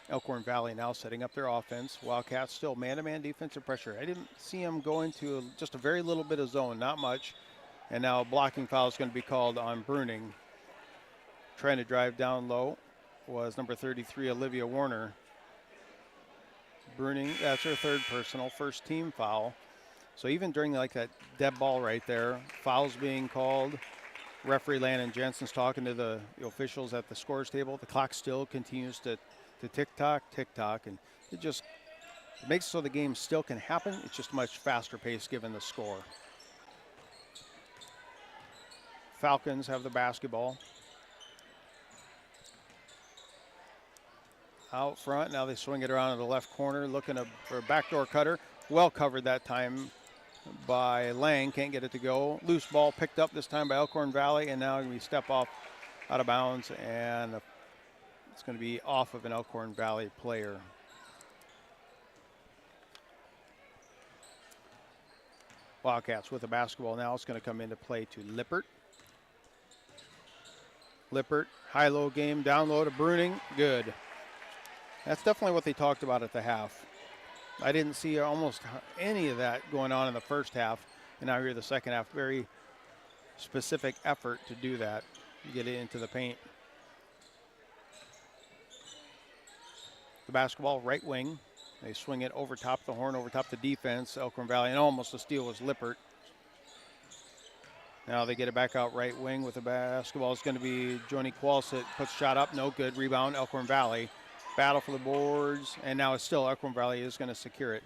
Elkhorn Valley now setting up their offense. Wildcats still man-to-man defensive pressure. I didn't see them go into just a very little bit of zone, not much. And now a blocking foul is going to be called on Bruning. Trying to drive down low was number 33, Olivia Warner. Bruning, that's her third personal, first team foul. So even during like that dead ball right there, fouls being called. Referee Landon Jensen's talking to the officials at the scores table. The clock still continues to tick-tock, and it makes it so the game still can happen. It's just much faster pace given the score. Falcons have the basketball. Out front, now they swing it around to the left corner, looking for a backdoor cutter. Well covered that time by Lang, can't get it to go. Loose ball picked up this time by Elkhorn Valley, and now we step off out of bounds, and it's going to be off of an Elkhorn Valley player. Wildcats with the basketball now. It's going to come into play to Lippert. Lippert, high-low game, down low to Bruning, good. That's definitely what they talked about at the half. I didn't see almost any of that going on in the first half, and now here the second half, very specific effort to do that, get it into the paint. The basketball, right wing. They swing it over top the horn, over top the defense, Elkhorn Valley, and almost a steal was Lippert. Now they get it back out right wing with the basketball. It's going to be Joni Qualsett, puts shot up, no good. Rebound, Elkhorn Valley. Battle for the boards, and now it's still Elkhorn Valley is going to secure it.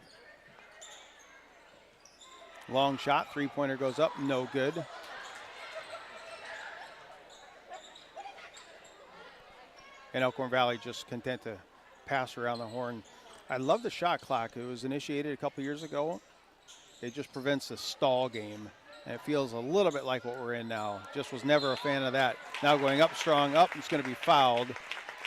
Long shot, three-pointer goes up, no good. And Elkhorn Valley just content to pass around the horn. I love the shot clock. It was initiated a couple years ago. It just prevents the stall game. And it feels a little bit like what we're in now. Just was never a fan of that. Now going up strong, up, it's going to be fouled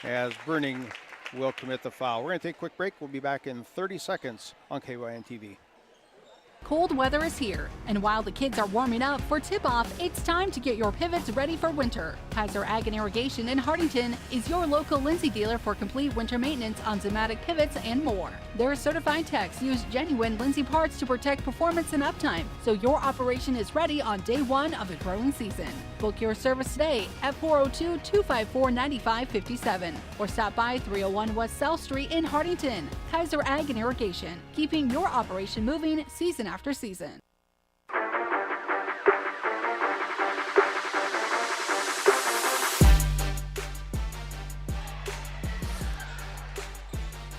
as Bruning will commit the foul. We're going to take a quick break. We'll be back in 30 seconds on KYN TV. Cold weather is here, and while the kids are warming up for tip-off, it's time to get your pivots ready for winter. Kaiser Ag and Irrigation in Hartington is your local Lindsay dealer for complete winter maintenance on Zimmatic pivots and more. Their certified techs use genuine Lindsay parts to protect performance and uptime, so your operation is ready on day one of the growing season. Book your service today at 402-254-9557 or stop by 301 West South Street in Hartington. Kaiser Ag and Irrigation, keeping your operation moving season after season.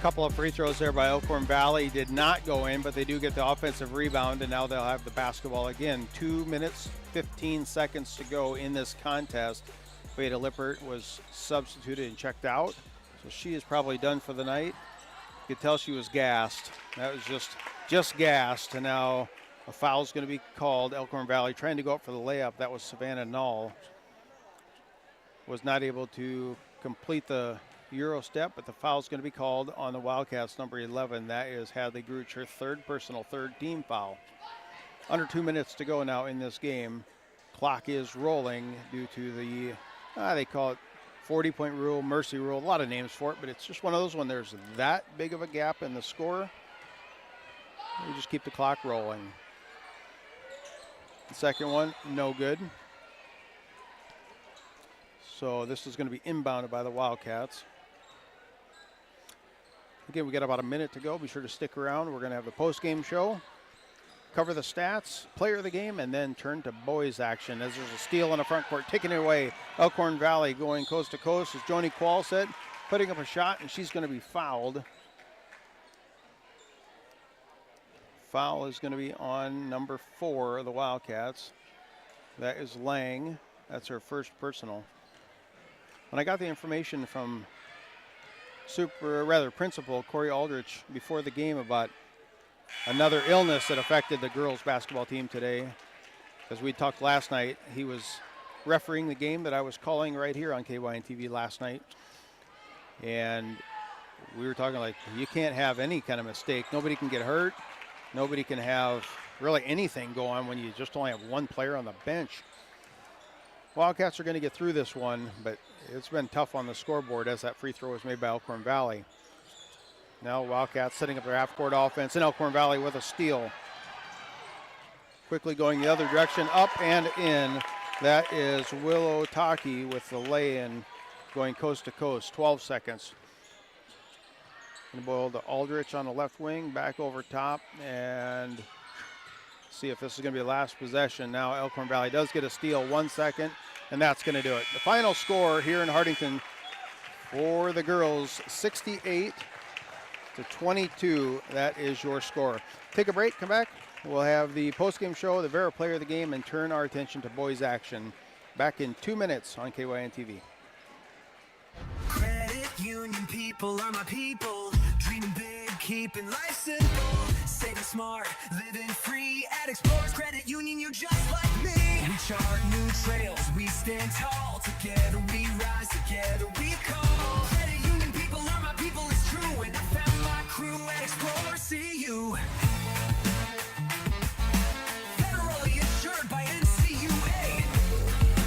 Couple of free throws there by Elkhorn Valley did not go in, but they do get the offensive rebound, and now they'll have the basketball again. 2 minutes, 15 seconds to go in this contest. Veda Lippert was substituted and checked out, so she is probably done for the night. You could tell she was gassed. That was just just gassed, and now a foul is going to be called. Elkhorn Valley trying to go up for the layup. That was Savannah Null. Was not able to complete the Euro step, but the foul is going to be called on the Wildcats, number 11. That is Hadley Gruch, her third personal, third team foul. Under 2 minutes to go now in this game. Clock is rolling due to the, they call it 40-point rule, mercy rule, a lot of names for it, but it's just one of those when there's that big of a gap in the score, you just keep the clock rolling. The second one, no good. So this is going to be inbounded by the Wildcats. Again, we got about a minute to go. Be sure to stick around. We're going to have the post-game show, cover the stats, player of the game, and then turn to boys action as there's a steal on the front court, taking it away. Elkhorn Valley going coast to coast, as Joni Quall said, putting up a shot, and she's going to be fouled. Foul is going to be on number 4 of the Wildcats. That is Lang. That's her first personal. When I got the information from Principal Corey Ulrich before the game about another illness that affected the girls basketball team today, as we talked last night, he was refereeing the game that I was calling right here on KYN-TV last night. And we were talking like, you can't have any kind of mistake. Nobody can get hurt. Nobody can have really anything go on when you just only have one player on the bench. Wildcats are going to get through this one, but it's been tough on the scoreboard as that free throw was made by Elkhorn Valley. Now Wildcats setting up their half-court offense, and Elkhorn Valley with a steal. Quickly going the other direction, up and in. That is Willow Taki with the lay-in going coast to coast, 12 seconds. Going to boil to Aldrich on the left wing, back over top, and see if this is going to be the last possession. Now Elkhorn Valley does get a steal, 1 second, and that's going to do it. The final score here in Hartington for the girls, 68-22. That is your score. Take a break, come back. We'll have the postgame show, the Vera player of the game, and turn our attention to boys action. Back in 2 minutes on KYN-TV. Credit union people are my people. Dreaming big, keeping life simple. Saving smart, living free. At Explorers Credit Union, you're just like me. We chart new trails, we stand tall. Together we rise, together we call. Credit union people are my people, it's true. And I found my crew at Explorers CU. Federally insured by NCUA.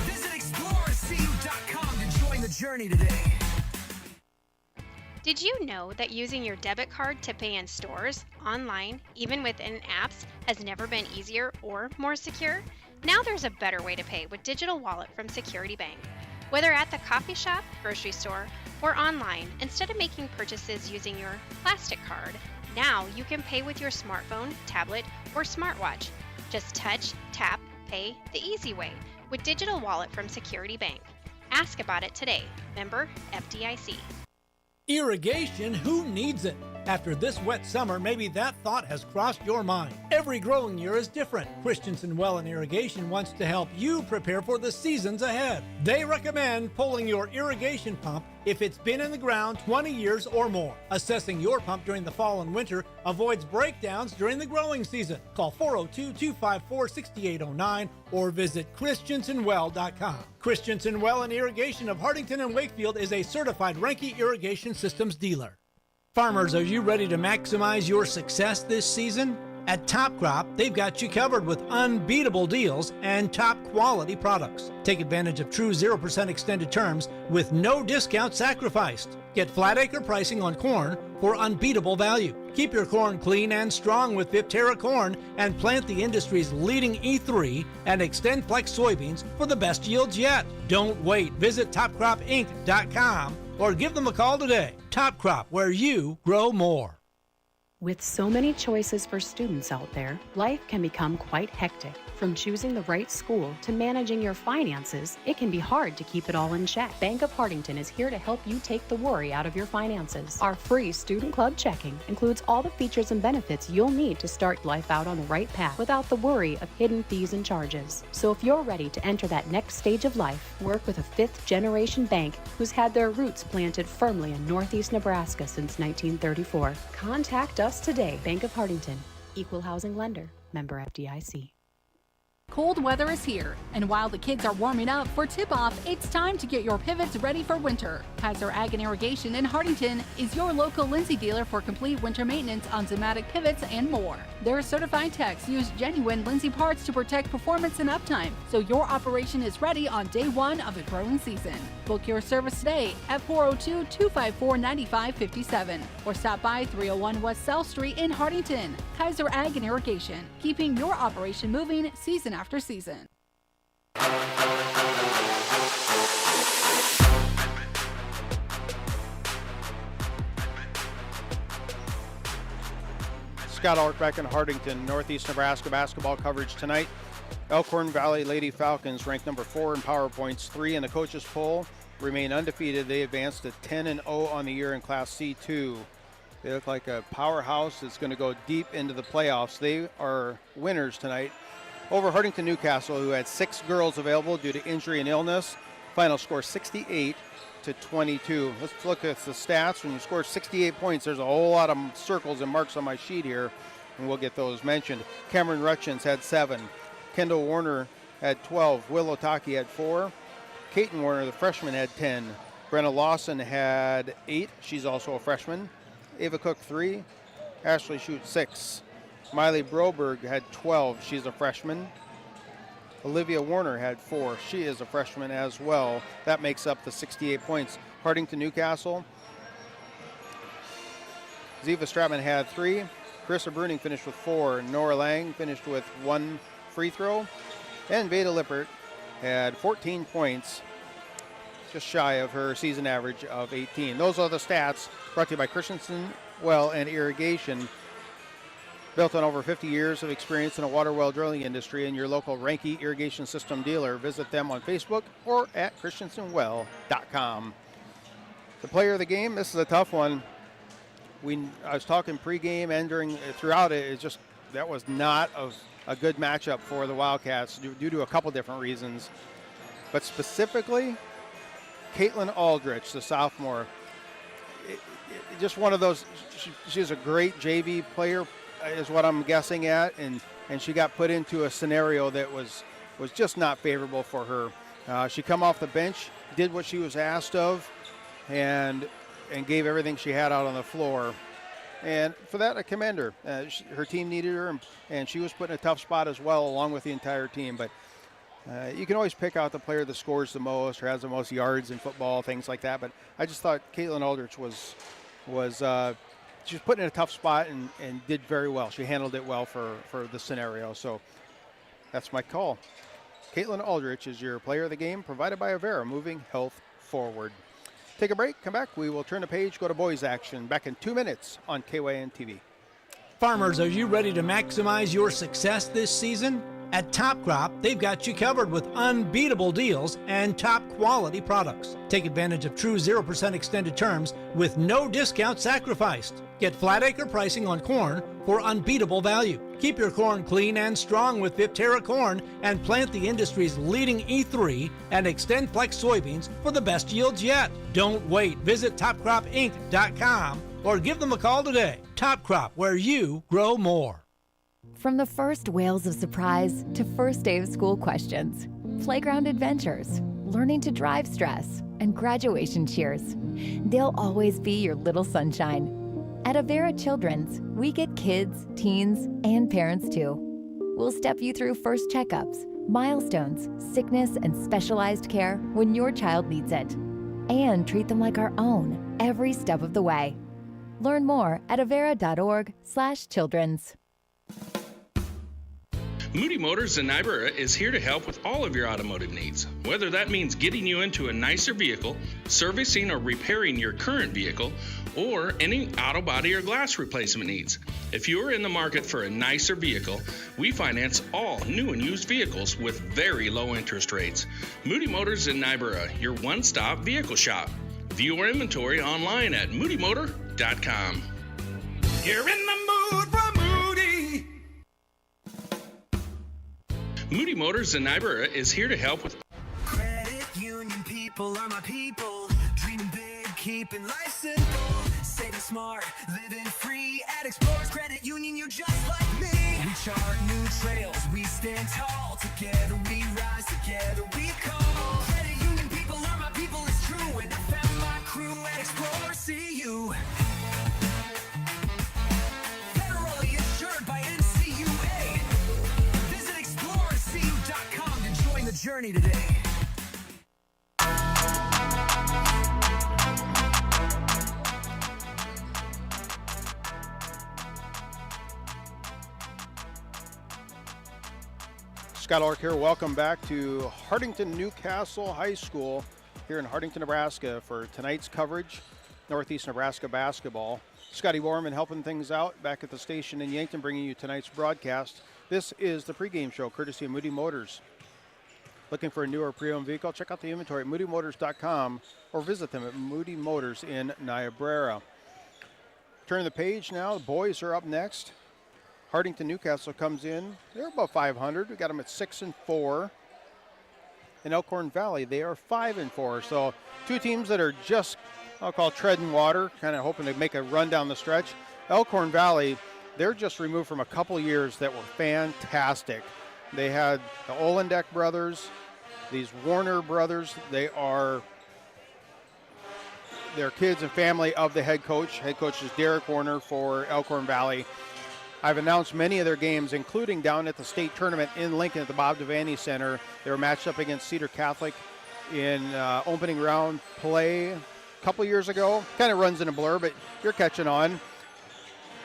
Visit explorerscu.com to join the journey today. Did you know that using your debit card to pay in stores, online, even within apps, has never been easier or more secure? Now there's a better way to pay with Digital Wallet from Security Bank. Whether at the coffee shop, grocery store, or online, instead of making purchases using your plastic card, now you can pay with your smartphone, tablet, or smartwatch. Just touch, tap, pay the easy way with Digital Wallet from Security Bank. Ask about it today. Member FDIC. Irrigation, who needs it? After this wet summer, maybe that thought has crossed your mind. Every growing year is different. Christensen Well and Irrigation wants to help you prepare for the seasons ahead. They recommend pulling your irrigation pump if it's been in the ground 20 years or more. Assessing your pump during the fall and winter avoids breakdowns during the growing season. Call 402-254-6809 or visit christensenwell.com. Christensen Well and Irrigation of Hartington and Wakefield is a certified Renke Irrigation Systems dealer. Farmers, are you ready to maximize your success this season? At Top Crop, they've got you covered with unbeatable deals and top quality products. Take advantage of true 0% extended terms with no discount sacrificed. Get flat acre pricing on corn for unbeatable value. Keep your corn clean and strong with Viptera corn and plant the industry's leading E3 and Extend Flex soybeans for the best yields yet. Don't wait. Visit topcropinc.com or give them a call today. Top Crop, where you grow more. With so many choices for students out there, life can become quite hectic. From choosing the right school to managing your finances, it can be hard to keep it all in check. Bank of Hartington is here to help you take the worry out of your finances. Our free Student Club checking includes all the features and benefits you'll need to start life out on the right path without the worry of hidden fees and charges. So if you're ready to enter that next stage of life, work with a fifth-generation bank who's had their roots planted firmly in Northeast Nebraska since 1934. Contact us today, Bank of Hartington. Equal housing lender. Member FDIC. Cold weather is here, and while the kids are warming up for tip-off, it's time to get your pivots ready for winter. Kaiser Ag and Irrigation in Hartington is your local Lindsay dealer for complete winter maintenance on Zimmatic pivots and more. Their certified techs use genuine Lindsay parts to protect performance and uptime, so your operation is ready on day one of the growing season. Book your service today at 402-254-9557 or stop by 301 West South Street in Hartington. Kaiser Ag and Irrigation, keeping your operation moving season after season. Scott Ulrich back in Hartington, Northeast Nebraska basketball coverage tonight. Elkhorn Valley Lady Falcons ranked number 4 in power points, 3 in the coaches poll, remain undefeated. They advanced to 10-0 on the year in Class C2. They look like a powerhouse that's going to go deep into the playoffs. They are winners tonight over Hartington-Newcastle, who had 6 girls available due to injury and illness. Final score 68-22. Let's look at the stats. When you score 68 points, there's a whole lot of circles and marks on my sheet here, and we'll get those mentioned. Cameron Rutchins had 7. Kendall Warner had 12. Will Otaki had 4. Kaiten Warner, the freshman, had 10. Brenna Lawson had 8. She's also a freshman. Ava Cook, 3. Ashley Shute, 6. Miley Broberg had 12. She's a freshman. Olivia Warner had 4. She is a freshman as well. That makes up the 68 points. Hartington-Newcastle. Ziva Stratman had 3. Carissa Bruning finished with 4. Nora Lang finished with 1 free throw. And Veda Lippert had 14 points, just shy of her season average of 18. Those are the stats brought to you by Christensen Well and Irrigation. Built on over 50 years of experience in the water well drilling industry, and your local Ranke irrigation system dealer. Visit them on Facebook or at christensenwell.com. The player of the game, this is a tough one. I was talking pregame and throughout it, that was not a good matchup for the Wildcats due to a couple different reasons. But specifically, Caitlin Aldrich, the sophomore, just one of those, she's a great JV player, is what I'm guessing at, and she got put into a scenario that was just not favorable for her. She come off the bench, did what she was asked of, and gave everything she had out on the floor. And for that, I commend her. Her team needed her, and she was put in a tough spot as well, along with the entire team. But you can always pick out the player that scores the most or has the most yards in football, things like that. But I just thought Caitlin Aldrich was she was put in a tough spot and did very well. She handled it well for the scenario. So that's my call. Caitlin Aldrich is your player of the game, provided by Avera, moving health forward. Take a break, come back. We will turn the page, go to boys action. Back in 2 minutes on KYN TV. Farmers, are you ready to maximize your success this season? At Top Crop, they've got you covered with unbeatable deals and top quality products. Take advantage of true 0% extended terms with no discount sacrificed. Get flat acre pricing on corn for unbeatable value. Keep your corn clean and strong with Viptera corn and plant the industry's leading E3 and Extend Flex soybeans for the best yields yet. Don't wait. Visit topcropinc.com or give them a call today. Top Crop, where you grow more. From the first wails of surprise to first day of school questions, playground adventures, learning to drive stress, and graduation cheers, they'll always be your little sunshine. At Avera Children's, we get kids, teens, and parents too. We'll step you through first checkups, milestones, sickness, and specialized care when your child needs it, and treat them like our own every step of the way. Learn more at avera.org/children's. Moody Motors in Niobrara is here to help with all of your automotive needs. Whether that means getting you into a nicer vehicle, servicing or repairing your current vehicle, or any auto body or glass replacement needs. If you are in the market for a nicer vehicle, we finance all new and used vehicles with very low interest rates. Moody Motors in Niobrara, your one-stop vehicle shop. View our inventory online at moodymotor.com. You're in the mood for Moody. Moody Motors in Niobrara is here to help with Credit union people are my people. Dreaming big, keeping life simple. Saving smart, living free. At Explorers Credit Union, you're just like me. We chart new trails, we stand tall. Together we rise, together we call. Credit Union people are my people, it's true. And I found my crew at Explorers CU. Federally insured by NCUA. Visit explorerscu.com to join the journey today. Scott Ulrich here. Welcome back to Hartington-Newcastle High School here in Hartington, Nebraska for tonight's coverage, Northeast Nebraska basketball. Scotty Borman helping things out back at the station in Yankton, bringing you tonight's broadcast. This is the pregame show courtesy of Moody Motors. Looking for a new or pre-owned vehicle? Check out the inventory at moodymotors.com or visit them at Moody Motors in Niobrara. Turn the page now. The boys are up next. Hartington-Newcastle comes in. They're about 500. We got them at 6-4. In Elkhorn Valley, they are 5-4. So two teams that are just, I'll call treading water, kind of hoping to make a run down the stretch. Elkhorn Valley, they're just removed from a couple years that were fantastic. They had the Olendek brothers, these Warner brothers. They're kids and family of the head coach. Head coach is Derek Warner for Elkhorn Valley. I've announced many of their games, including down at the state tournament in Lincoln at the Bob Devaney Center. They were matched up against Cedar Catholic in opening round play a couple years ago. Kind of runs in a blur, but you're catching on.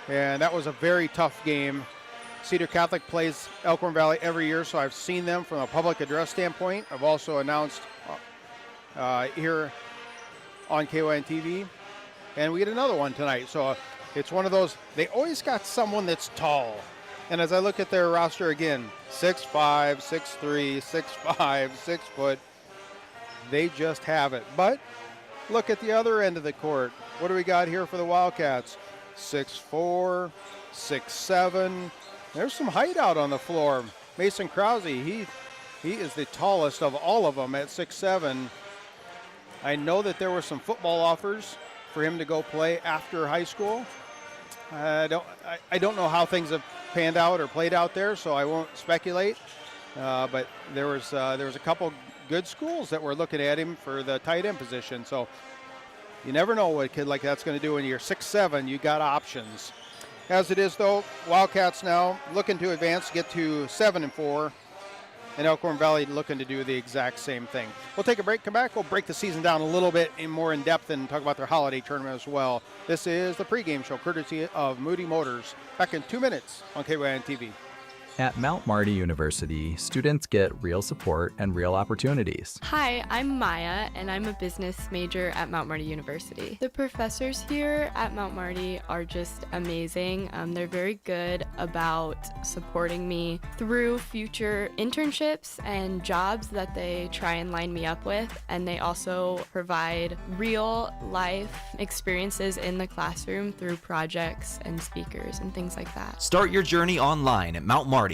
And that was a very tough game. Cedar Catholic plays Elkhorn Valley every year, so I've seen them from a public address standpoint. I've also announced here on KYN TV. And we get another one tonight. So it's one of those, they always got someone that's tall. And as I look at their roster again, 6'5", 6'3", 6'5", 6 foot, they just have it. But look at the other end of the court. What do we got here for the Wildcats? 6'4", 6'7". There's some height out on the floor. Mason Krause, he is the tallest of all of them at 6'7". I know that there were some football offers for him to go play after high school. I don't know how things have panned out or played out there, so I won't speculate. But there was a couple good schools that were looking at him for the tight end position. So you never know what a kid like that's going to do when you're 6'7". You got options. As it is, though, Wildcats now looking to advance, get to 7-4. And Elkhorn Valley looking to do the exact same thing. We'll take a break, come back. We'll break the season down a little bit more in depth and talk about their holiday tournament as well. This is the pregame show, courtesy of Moody Motors. Back in 2 minutes on KYN TV. At Mount Marty University, students get real support and real opportunities. Hi, I'm Maya, and I'm a business major at Mount Marty University. The professors here at Mount Marty are just amazing. They're very good about supporting me through future internships and jobs that they try and line me up with, and they also provide real life experiences in the classroom through projects and speakers and things like that. Start your journey online at mountmarty.edu.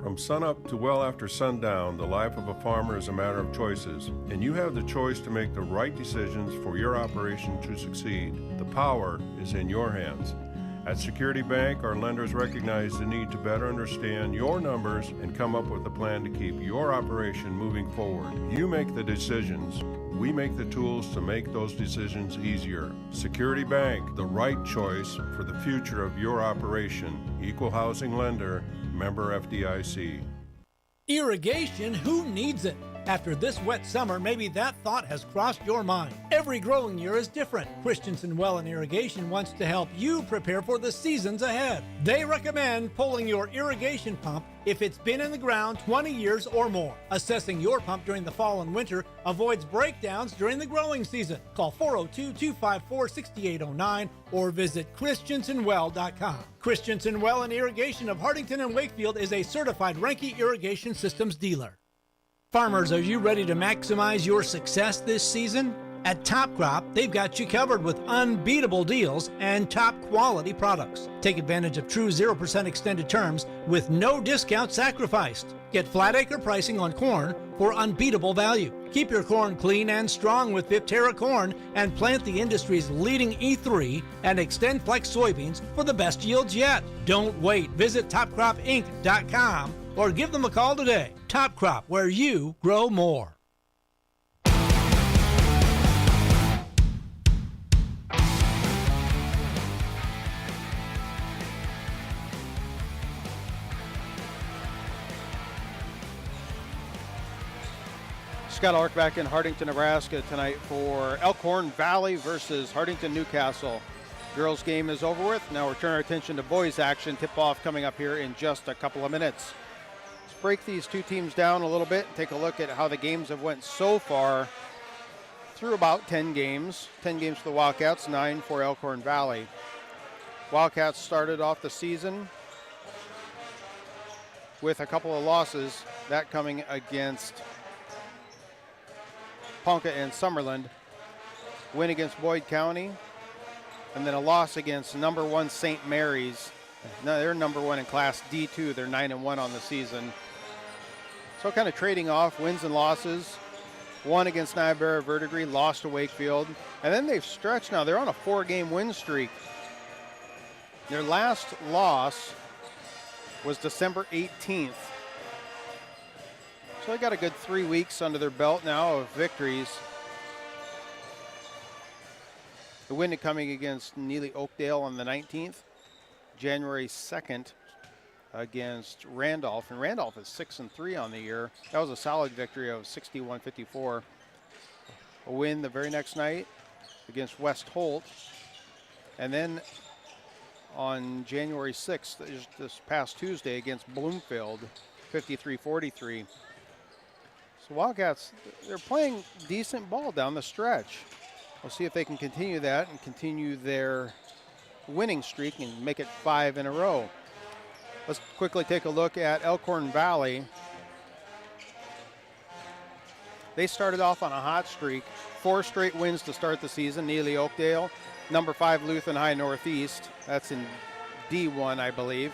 From sunup to well after sundown, the life of a farmer is a matter of choices, and you have the choice to make the right decisions for your operation to succeed. The power is in your hands. At Security Bank, our lenders recognize the need to better understand your numbers and come up with a plan to keep your operation moving forward. You make the decisions. We make the tools to make those decisions easier. Security Bank, the right choice for the future of your operation. Equal housing lender, member FDIC. Irrigation, who needs it? After this wet summer, maybe that thought has crossed your mind. Every growing year is different. Christensen Well and Irrigation wants to help you prepare for the seasons ahead. They recommend pulling your irrigation pump if it's been in the ground 20 years or more. Assessing your pump during the fall and winter avoids breakdowns during the growing season. Call 402-254-6809 or visit christensenwell.com. Christensen Well and Irrigation of Hartington and Wakefield is a certified Renke Irrigation Systems dealer. Farmers, are you ready to maximize your success this season? At Top Crop, they've got you covered with unbeatable deals and top quality products. Take advantage of true 0% extended terms with no discount sacrificed. Get flat acre pricing on corn for unbeatable value. Keep your corn clean and strong with Viptera corn and plant the industry's leading E3 and Extend Flex soybeans for the best yields yet. Don't wait. Visit topcropinc.com or give them a call today. Top Crop, where you grow more. Scott Ulrich back in Hartington, Nebraska tonight for Elkhorn Valley versus Hartington-Newcastle. Girls game is over with. Now we'll turn our attention to boys action. Tip-off coming up here in just a couple of minutes. Let's break these two teams down a little bit and take a look at how the games have went so far through about 10 games. 10 games for the Wildcats, 9 for Elkhorn Valley. Wildcats started off the season with a couple of losses, that coming against Ponca and Summerland, win against Boyd County, and then a loss against number 1 St. Mary's. No, they're number 1 in Class D2. They're 9-1 on the season. So kind of trading off wins and losses. Won against Niobrara Verdigris, lost to Wakefield, and then they've stretched now. They're on a 4-game win streak. Their last loss was December 18th. So they got a good 3 weeks under their belt now of victories. The win coming against Neely Oakdale on the 19th. January 2nd against Randolph. And Randolph is 6-3 on the year. That was a solid victory of 61-54. A win the very next night against West Holt. And then on January 6th, this past Tuesday, against Bloomfield, 53-43. So Wildcats, they're playing decent ball down the stretch. We'll see if they can continue that and continue their winning streak and make it 5 in a row. Let's quickly take a look at Elkhorn Valley. They started off on a hot streak, 4 straight wins to start the season. Neely Oakdale, number 5 Lutheran High Northeast, that's in D1, I believe.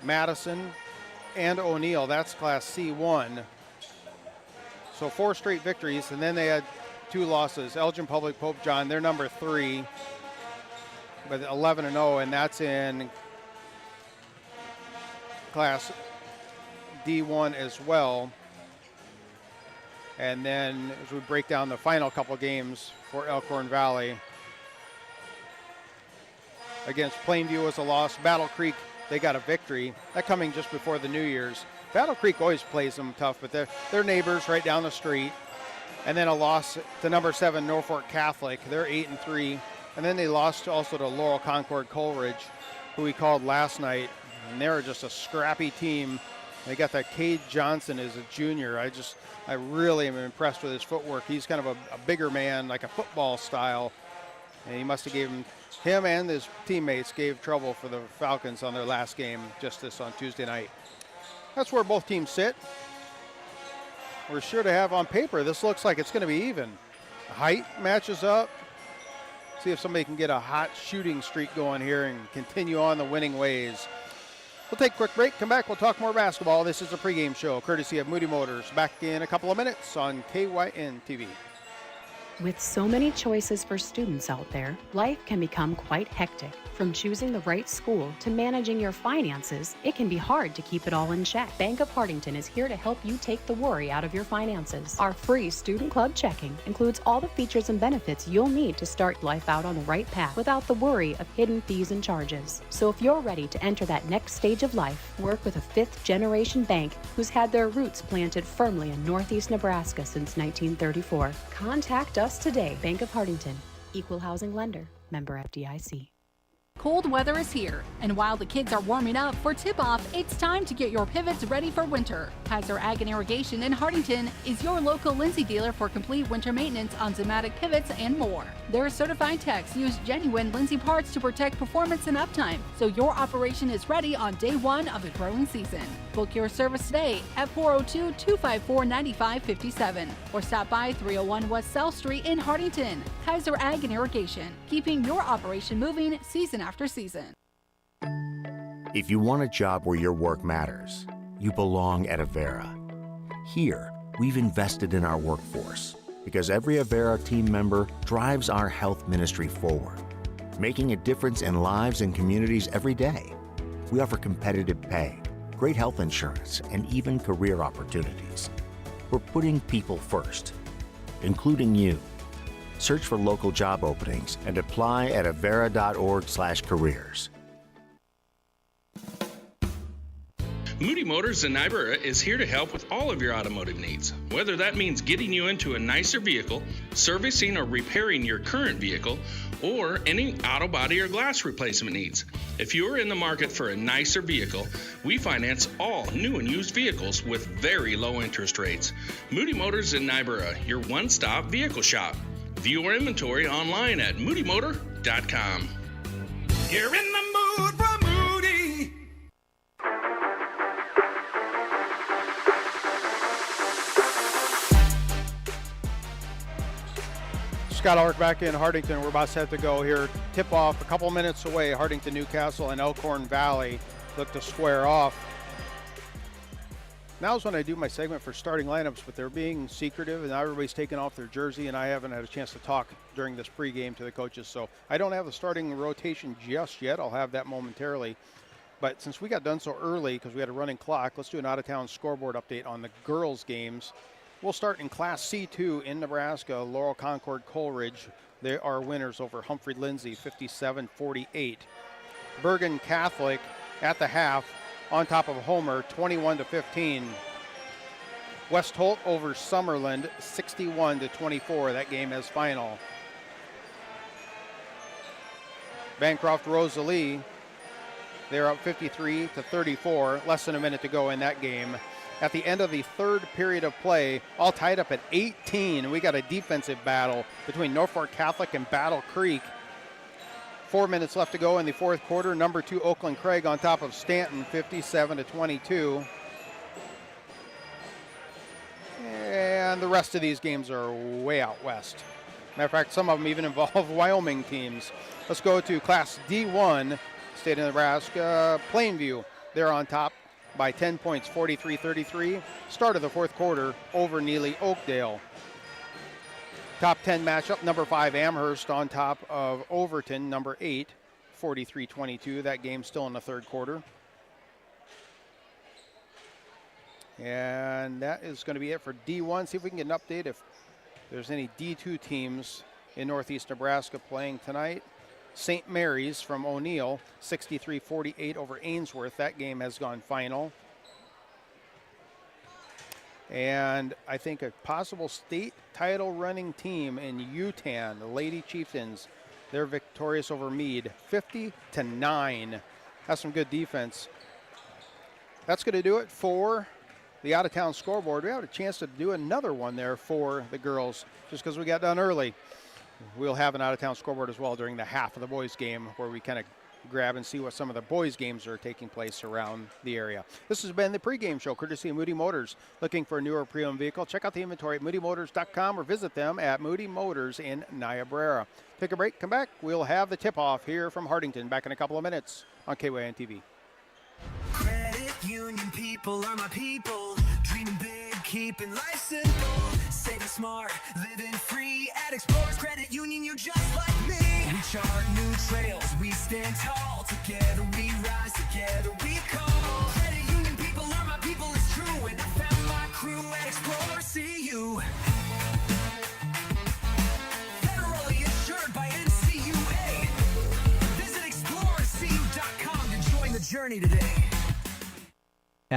Madison and O'Neill, that's Class C1. So 4 straight victories, and then they had 2 losses. Elgin Public Pope John, they're number 3, but 11-0, and that's in Class D1 as well. And then as we break down the final couple games for Elkhorn Valley, against Plainview was a loss. Battle Creek, they got a victory. That coming just before the New Year's. Battle Creek always plays them tough, but they're neighbors right down the street. And then a loss to number 7 Norfolk Catholic. They're 8-3. And then they lost also to Laurel Concord Coleridge, who we called last night. And they're just a scrappy team. They got that Cade Johnson as a junior. I really am impressed with his footwork. He's kind of a bigger man, like a football style. And he must have him and his teammates gave trouble for the Falcons on their last game just on Tuesday night. That's where both teams sit. We're sure to have on paper, this looks like it's going to be even. Height matches up. See if somebody can get a hot shooting streak going here and continue on the winning ways. We'll take a quick break, come back, we'll talk more basketball. This is a pregame show, courtesy of Moody Motors. Back in a couple of minutes on KYN TV. With so many choices for students out there, life can become quite hectic. From choosing the right school to managing your finances, it can be hard to keep it all in check. Bank of Hartington is here to help you take the worry out of your finances. Our free Student Club checking includes all the features and benefits you'll need to start life out on the right path without the worry of hidden fees and charges. So if you're ready to enter that next stage of life, work with a 5th-generation bank who's had their roots planted firmly in Northeast Nebraska since 1934. Contact us today. Bank of Hartington, Equal Housing Lender, member FDIC. Cold weather is here, and while the kids are warming up for tip-off, it's time to get your pivots ready for winter. Kaiser Ag and Irrigation in Hartington is your local Lindsay dealer for complete winter maintenance on Zimmatic pivots and more. Their certified techs use genuine Lindsay parts to protect performance and uptime, so your operation is ready on day one of the growing season. Book your service today at 402-254-9557 or stop by 301 West South Street in Hartington. Kaiser Ag and Irrigation, keeping your operation moving season after season. If you want a job where your work matters, you belong at Avera. Here, we've invested in our workforce because every Avera team member drives our health ministry forward, making a difference in lives and communities every day. We offer competitive pay, great health insurance, and even career opportunities. We're putting people first, including you. Search for local job openings and apply at avera.org/careers. Moody Motors in Niobrara is here to help with all of your automotive needs. Whether that means getting you into a nicer vehicle, servicing or repairing your current vehicle, or any auto body or glass replacement needs. If you are in the market for a nicer vehicle, we finance all new and used vehicles with very low interest rates. Moody Motors in Niobrara, your one-stop vehicle shop. View our inventory online at moodymotor.com. You're in the mood for Moody. Scott Ulrich back in Hartington. We're about set to go here. Tip off a couple minutes away. Hartington-Newcastle and Elkhorn Valley look to square off. Now's when I do my segment for starting lineups, but they're being secretive and now everybody's taking off their jersey and I haven't had a chance to talk during this pregame to the coaches. So I don't have the starting rotation just yet. I'll have that momentarily. But since we got done so early because we had a running clock, let's do an out-of-town scoreboard update on the girls' games. We'll start in Class C2 in Nebraska. Laurel Concord Coleridge, they are winners over Humphrey Lindsay, 57-48. Bergen Catholic at the half on top of Homer, 21-15. West Holt over Summerland, 61-24. That game is final. Bancroft Rosalie, they're up 53-34. Less than a minute to go in that game. At the end of the third period of play, all tied up at 18. We got a defensive battle between Norfolk Catholic and Battle Creek. 4 minutes left to go in the fourth quarter. Number 2 Oakland Craig on top of Stanton, 57-22. And the rest of these games are way out west. Matter of fact, some of them even involve Wyoming teams. Let's go to Class D1, State of Nebraska, Plainview. They're on top by 10 points, 43-33. Start of the fourth quarter over Neely Oakdale. Top 10 matchup, number 5 Amherst on top of Overton, number 8, 43-22. That game still in the third quarter. And that is going to be it for D1. See if we can get an update if there's any D2 teams in Northeast Nebraska playing tonight. St. Mary's from O'Neill, 63-48 over Ainsworth. That game has gone final. And I think a possible state title running team in Utan, the Lady Chieftains, they're victorious over Meade, 50-9. That's some good defense. That's going to do it for the out-of-town scoreboard. We have a chance to do another one there for the girls just because we got done early. We'll have an out-of-town scoreboard as well during the half of the boys' game where we kind of grab and see what some of the boys' games are taking place around the area. This has been the pregame show, courtesy of Moody Motors. Looking for a newer pre-owned vehicle? Check out the inventory at moodymotors.com or visit them at Moody Motors in Niobrara. Take a break, come back. We'll have the tip-off here from Hartington back in a couple of minutes on KYN TV. Credit union people are my people. Dreaming big, keeping life simple. Saving smart, living free. At Explorers Credit Union, you're just like me. We chart new trails, we stand tall. Together we rise, together we call. Credit union people are my people, it's true. And I found my crew at Explorers CU. Federally insured by NCUA. Visit explorerscu.com to join the journey today.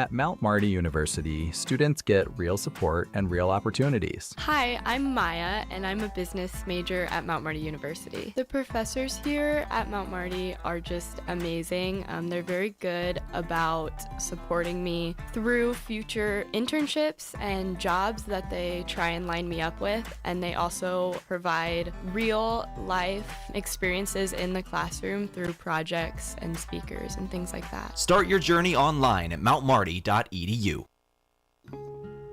At Mount Marty University, students get real support and real opportunities. Hi, I'm Maya, and I'm a business major at Mount Marty University. The professors here at Mount Marty are just amazing. They're very good about supporting me through future internships and jobs that they try and line me up with, and they also provide real life experiences in the classroom through projects and speakers and things like that. Start your journey online at mountmarty.edu.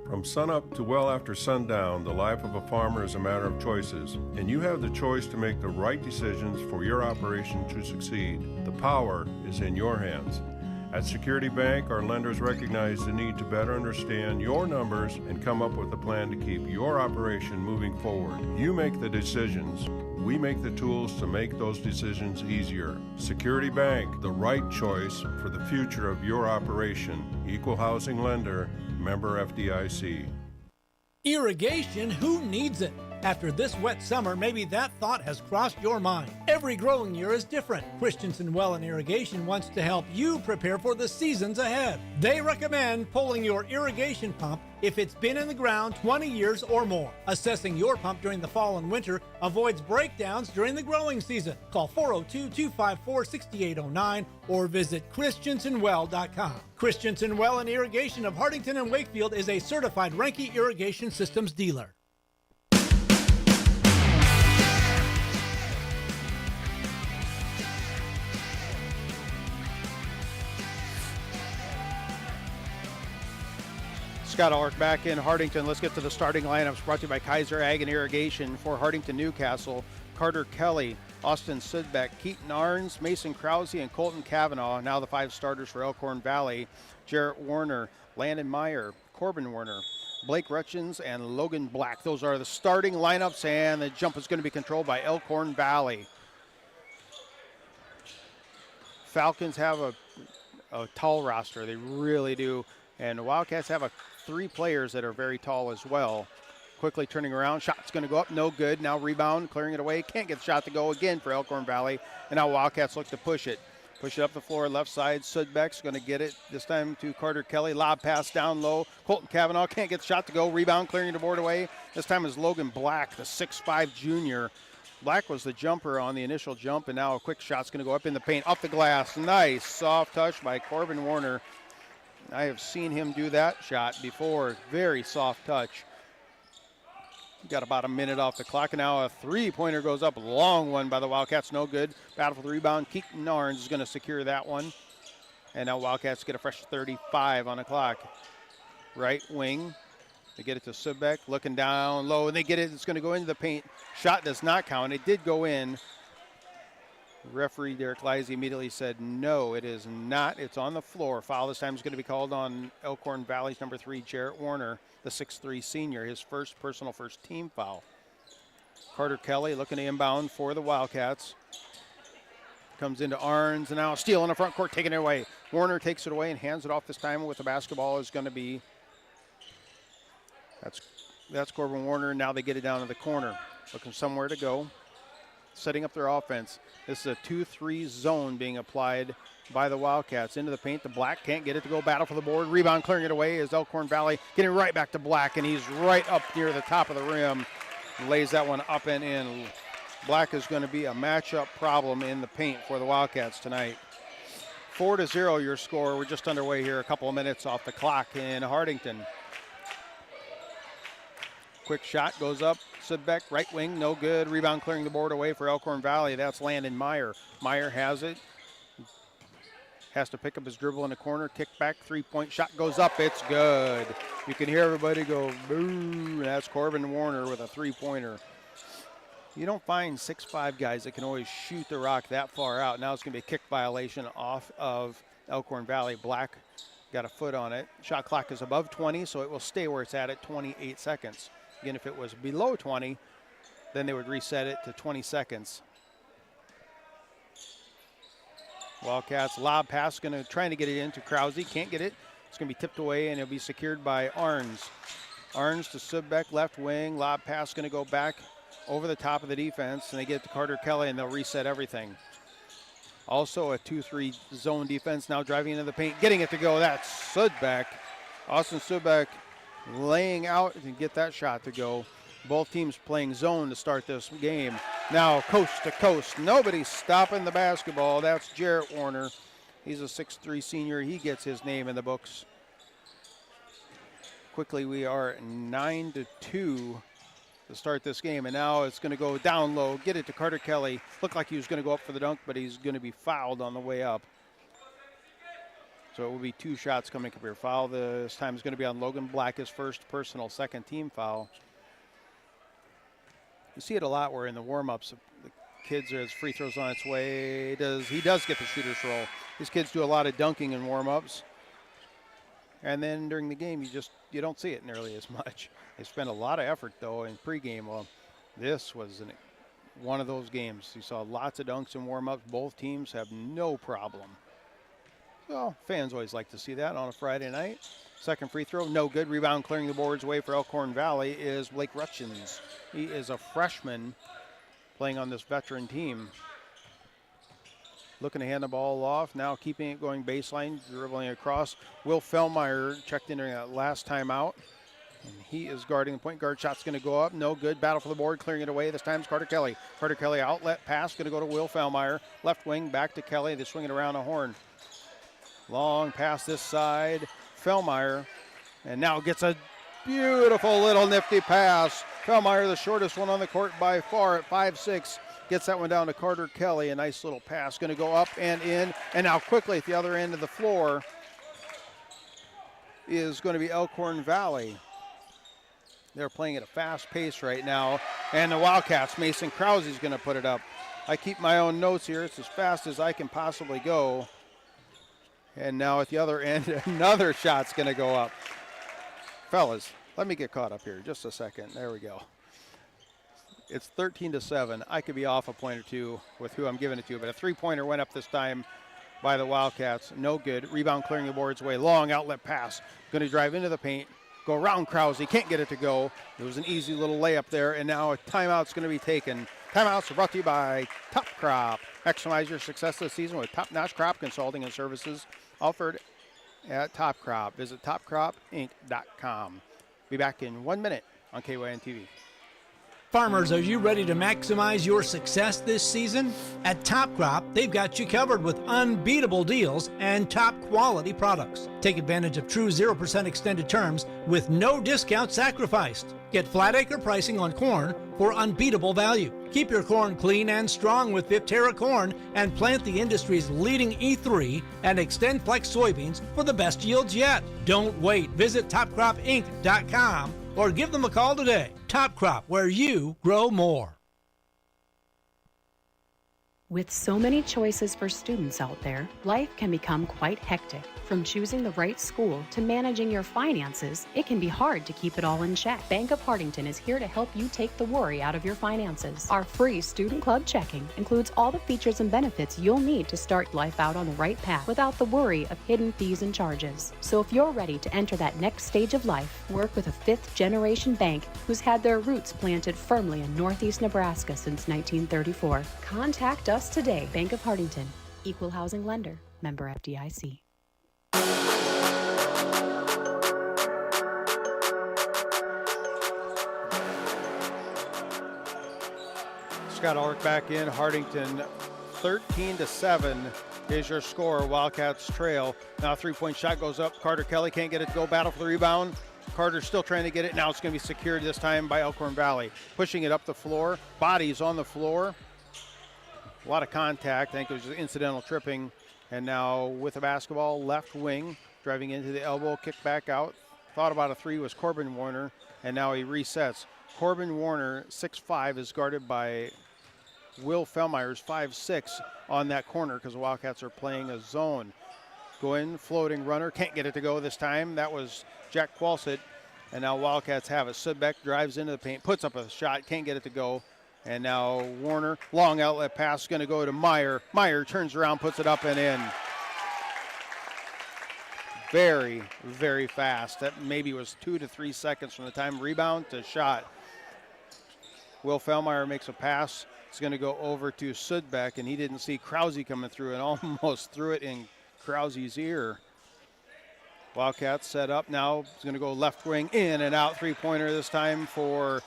From sunup to well after sundown, the life of a farmer is a matter of choices, and you have the choice to make the right decisions for your operation to succeed. The power is in your hands. At Security Bank, our lenders recognize the need to better understand your numbers and come up with a plan to keep your operation moving forward. You make the decisions. We make the tools to make those decisions easier. Security Bank, the right choice for the future of your operation. Equal housing lender, member FDIC. Irrigation, who needs it? After this wet summer, maybe that thought has crossed your mind. Every growing year is different. Christensen Well and Irrigation wants to help you prepare for the seasons ahead. They recommend pulling your irrigation pump if it's been in the ground 20 years or more. Assessing your pump during the fall and winter avoids breakdowns during the growing season. Call 402-254-6809 or visit christensenwell.com. Christensen Well and Irrigation of Hartington and Wakefield is a certified Renke Irrigation Systems dealer. Scott Ulrich back in Hartington. Let's get to the starting lineups brought to you by Kaiser Ag and Irrigation. For Hartington-Newcastle, Carter Kelly, Austin Sidbeck, Keaton Arns, Mason Krause, and Colton Kavanaugh. Now the 5 starters for Elkhorn Valley: Jarrett Warner, Landon Meyer, Corbin Warner, Blake Rutchins, and Logan Black. Those are the starting lineups, and the jump is going to be controlled by Elkhorn Valley. Falcons have a tall roster. They really do. And the Wildcats have 3 players that are very tall as well. Quickly turning around, shot's going to go up, no good. Now rebound, clearing it away. Can't get the shot to go again for Elkhorn Valley. And now Wildcats look to push it. Push it up the floor, left side. Sudbeck's going to get it this time to Carter Kelly. Lob pass down low. Colton Kavanaugh can't get the shot to go. Rebound, clearing the board away. This time is Logan Black, the 6'5 junior. Black was the jumper on the initial jump, and now a quick shot's going to go up in the paint, off the glass. Nice soft touch by Corbin Warner. I have seen him do that shot before. Very soft touch. Got about a minute off the clock, and now a 3-pointer goes up. Long one by the Wildcats, no good. Battle for the rebound. Keaton Arns is going to secure that one. And now Wildcats get a fresh 35 on the clock. Right wing. They get it to Subbeck, looking down low, and they get it. It's going to go into the paint. Shot does not count. It did go in. Referee Derek Lisey immediately said, no, it is not. It's on the floor. Foul this time is going to be called on Elkhorn Valley's number 3, Jarrett Warner, the 6'3 senior, his first team foul. Carter Kelly looking to inbound for the Wildcats. Comes into Arns, and now a steal in the front court, taking it away. Warner takes it away and hands it off this time with the basketball is going to be, that's Corbin Warner. Now they get it down to the corner, looking somewhere to go. Setting up their offense. This is a 2-3 zone being applied by the Wildcats. Into the paint, the Black can't get it to go. Battle for the board. Rebound, clearing it away is Elkhorn Valley. Getting right back to Black, and he's right up near the top of the rim. Lays that one up and in. Black is going to be a matchup problem in the paint for the Wildcats tonight. 4-0 your score. We're just underway here. A couple of minutes off the clock in Hartington. Quick shot goes up. Sidbeck, right wing, no good. Rebound clearing the board away for Elkhorn Valley. That's Landon Meyer. Meyer has it. Has to pick up his dribble in the corner. Kick back, 3-point shot goes up. It's good. You can hear everybody go, boo. That's Corbin Warner with a 3-pointer. You don't find 6'5 guys that can always shoot the rock that far out. Now it's going to be a kick violation off of Elkhorn Valley. Black got a foot on it. Shot clock is above 20, so it will stay where it's at 28 seconds. Again, if it was below 20, then they would reset it to 20 seconds. Wildcats lob pass, trying to get it into Krause. Can't get it. It's going to be tipped away, and it'll be secured by Arns. Arns to Subbeck, left wing. Lob pass going to go back over the top of the defense, and they get it to Carter Kelly, and they'll reset everything. Also a 2-3 zone defense, now driving into the paint, getting it to go. That's Sudbeck. Austin Sudbeck laying out to get that shot to go. Both teams playing zone to start this game. Now coast to coast. Nobody's stopping the basketball. That's Jarrett Warner. He's a 6'3 senior. He gets his name in the books. Quickly, we are 9-2 to start this game. And now it's going to go down low. Get it to Carter Kelly. Looked like he was going to go up for the dunk, but he's going to be fouled on the way up. So it will be 2 shots coming up here. Foul this time is going to be on Logan Black, his first personal second team foul. You see it a lot where in the warm-ups, the kids, as free throws on its way, he does get the shooter's roll. These kids do a lot of dunking in warm-ups. And then during the game, you don't see it nearly as much. They spend a lot of effort, though, in pregame. Well, this was one of those games. You saw lots of dunks in warm-ups. Both teams have no problem. So fans always like to see that on a Friday night. Second free throw, no good. Rebound clearing the boards away for Elkhorn Valley is Blake Rutchins. He is a freshman playing on this veteran team. Looking to hand the ball off, now keeping it going baseline, dribbling across. Will Fellmeyer checked in during that last time out. And he is guarding the point guard. Shot's going to go up, no good. Battle for the board, clearing it away. This time it's Carter Kelly. Carter Kelly outlet pass, going to go to Will Fellmeyer. Left wing, back to Kelly. They swing it around a horn. Long pass this side. Fellmeyer, and now gets a beautiful little nifty pass. Fellmeyer, the shortest one on the court by far at 5'6", gets that one down to Carter Kelly. A nice little pass, going to go up and in, and now quickly at the other end of the floor is going to be Elkhorn Valley. They're playing at a fast pace right now, and the Wildcats, Mason Krause is going to put it up. I keep my own notes here. It's as fast as I can possibly go. And now at the other end, another shot's going to go up. Fellas, let me get caught up here just a second. There we go. It's 13-7. I could be off a point or two with who I'm giving it to, but a three-pointer went up this time by the Wildcats. No good. Rebound clearing the boards away. Long outlet pass. Going to drive into the paint. Go around Krause. He can't get it to go. It was an easy little layup there, and now a timeout's going to be taken. Timeouts are brought to you by Top Crop. Maximize your success this season with top-notch crop consulting and services offered at Top Crop. Visit topcropinc.com. Be back in 1 minute on KYN TV. Farmers, are you ready to maximize your success this season? At Top Crop, they've got you covered with unbeatable deals and top quality products. Take advantage of true 0% extended terms with no discount sacrificed. Get flat acre pricing on corn for unbeatable value. Keep your corn clean and strong with Viptera corn and plant the industry's leading E3 and Extend Flex soybeans for the best yields yet. Don't wait. Visit topcropinc.com or give them a call today. Top Crop, where you grow more. With so many choices for students out there, life can become quite hectic. From choosing the right school to managing your finances, it can be hard to keep it all in check. Bank of Hartington is here to help you take the worry out of your finances. Our free Student Club checking includes all the features and benefits you'll need to start life out on the right path without the worry of hidden fees and charges. So if you're ready to enter that next stage of life, work with a fifth-generation bank who's had their roots planted firmly in Northeast Nebraska since 1934. Contact us today. Bank of Hartington, Equal Housing Lender, member FDIC. Scott Ulrich back in. Hartington 13-7 is your score. Wildcats trail. Now three-point shot goes up. Carter Kelly can't get it to go. Battle for the rebound. Carter's still trying to get it. Now it's going to be secured this time by Elkhorn Valley. Pushing it up the floor. Bodies on the floor. A lot of contact. I think it was just incidental tripping. And now with the basketball, left wing, driving into the elbow, kick back out. Thought about a three was Corbin Warner, and now he resets. Corbin Warner, 6'5", is guarded by Will Fellmeyer's 5'6" on that corner because the Wildcats are playing a zone. Go in, floating runner, can't get it to go this time. That was Jack Qualsett, and now Wildcats have it. Sudbeck drives into the paint, puts up a shot, can't get it to go. And now Warner, long outlet pass, going to go to Meyer. Meyer turns around, puts it up and in. Very, very fast. That maybe was 2 to 3 seconds from the time rebound to shot. Will Fellmeyer makes a pass. It's going to go over to Sudbeck, and he didn't see Krause coming through and almost threw it in Krause's ear. Wildcats set up now. It's going to go left wing, in and out. Three-pointer this time for,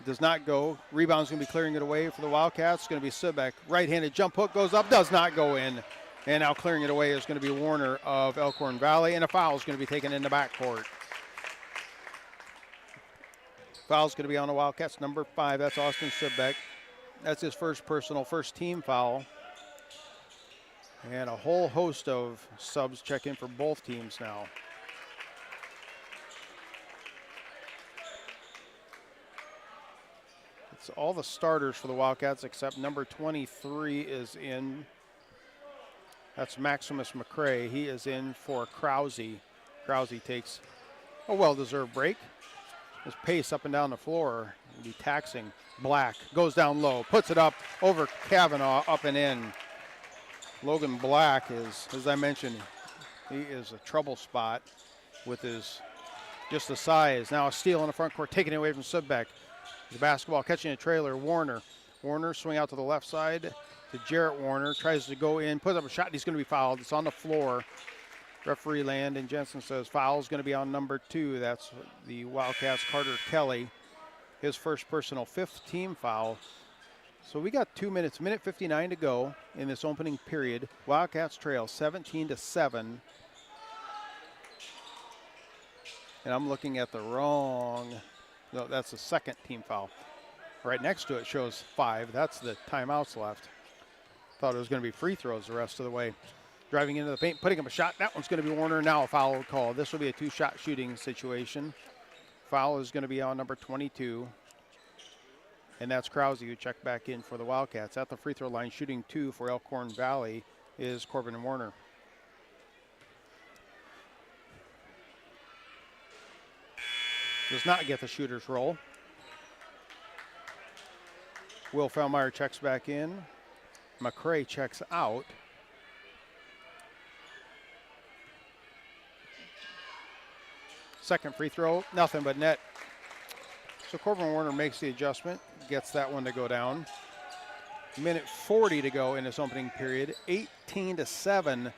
does not go. Rebound's going to be clearing it away for the Wildcats. It's going to be Sudbeck. Right-handed jump hook goes up, does not go in. And now clearing it away is going to be Warner of Elkhorn Valley, and a foul is going to be taken in the backcourt. Foul's going to be on the Wildcats, number 5. That's Austin Sudbeck. That's his first personal, first team foul. And a whole host of subs check in for both teams now. It's all the starters for the Wildcats except number 23 is in. That's Maximus McCrae. He is in for Krause. Krause takes a well-deserved break. His pace up and down the floor will be taxing. Black goes down low, puts it up over Kavanaugh, up and in. Logan Black is, as I mentioned, he is a trouble spot with his, just the size. Now a steal in the front court, taking it away from Sudbeck. The basketball catching a trailer, Warner. Warner swing out to the left side to Jarrett Warner, tries to go in, puts up a shot, and he's going to be fouled. It's on the floor. Referee Landon Jensen says foul is going to be on number 2. That's the Wildcats' Carter Kelly. His first personal, 5th team foul. So we got 2 minutes, minute 59 to go in this opening period. Wildcats trail 17-7. And I'm looking at the wrong, no, that's the second team foul. Right next to it shows 5. That's the timeouts left. Thought it was going to be free throws the rest of the way. Driving into the paint, putting up a shot. That one's going to be Warner. Now a foul call. This will be a 2-shot shooting situation. Foul is going to be on number 22. And that's Krause who checked back in for the Wildcats. At the free throw line, shooting 2 for Elkhorn Valley is Corbin Warner. Does not get the shooter's roll. Will Fellmeyer checks back in. McCrae checks out. Second free throw, nothing but net. So Corbin Warner makes the adjustment, gets that one to go down. Minute 40 to go in this opening period. 18-7.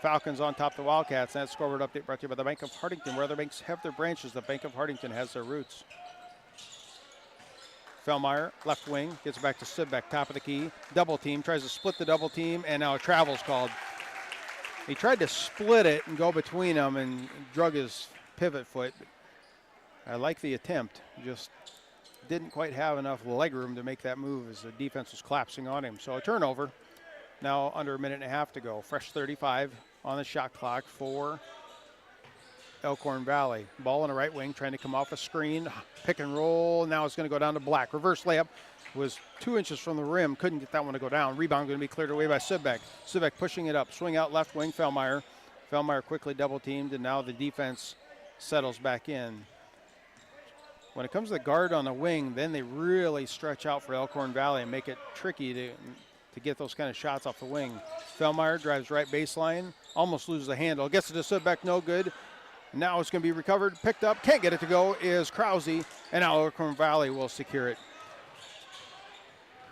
Falcons on top of the Wildcats. And that scoreboard update brought to you by the Bank of Hartington. Where other banks have their branches, the Bank of Hartington has their roots. Fellmeyer, left wing, gets back to Sudbeck, top of the key. Double team, tries to split the double team, and now a travel's called. He tried to split it and go between them and drug his pivot foot. I like the attempt, just didn't quite have enough leg room to make that move as the defense was collapsing on him. So a turnover, now under a minute and a half to go. Fresh 35 on the shot clock for Elkhorn Valley. Ball on the right wing, trying to come off a screen, pick and roll. Now it's going to go down to Black. Reverse layup was 2 inches from the rim, couldn't get that one to go down. Rebound going to be cleared away by Sudbeck. Sudbeck pushing it up, swing out left wing, Fellmeyer. Fellmeyer quickly double teamed, and now the defense settles back in. When it comes to the guard on the wing, then they really stretch out for Elkhorn Valley and make it tricky to get those kind of shots off the wing. Fellmeyer drives right baseline, almost loses the handle, gets it to Sudbeck, no good. Now it's going to be recovered, picked up, can't get it to go, is Krause, and now Elkhorn Valley will secure it.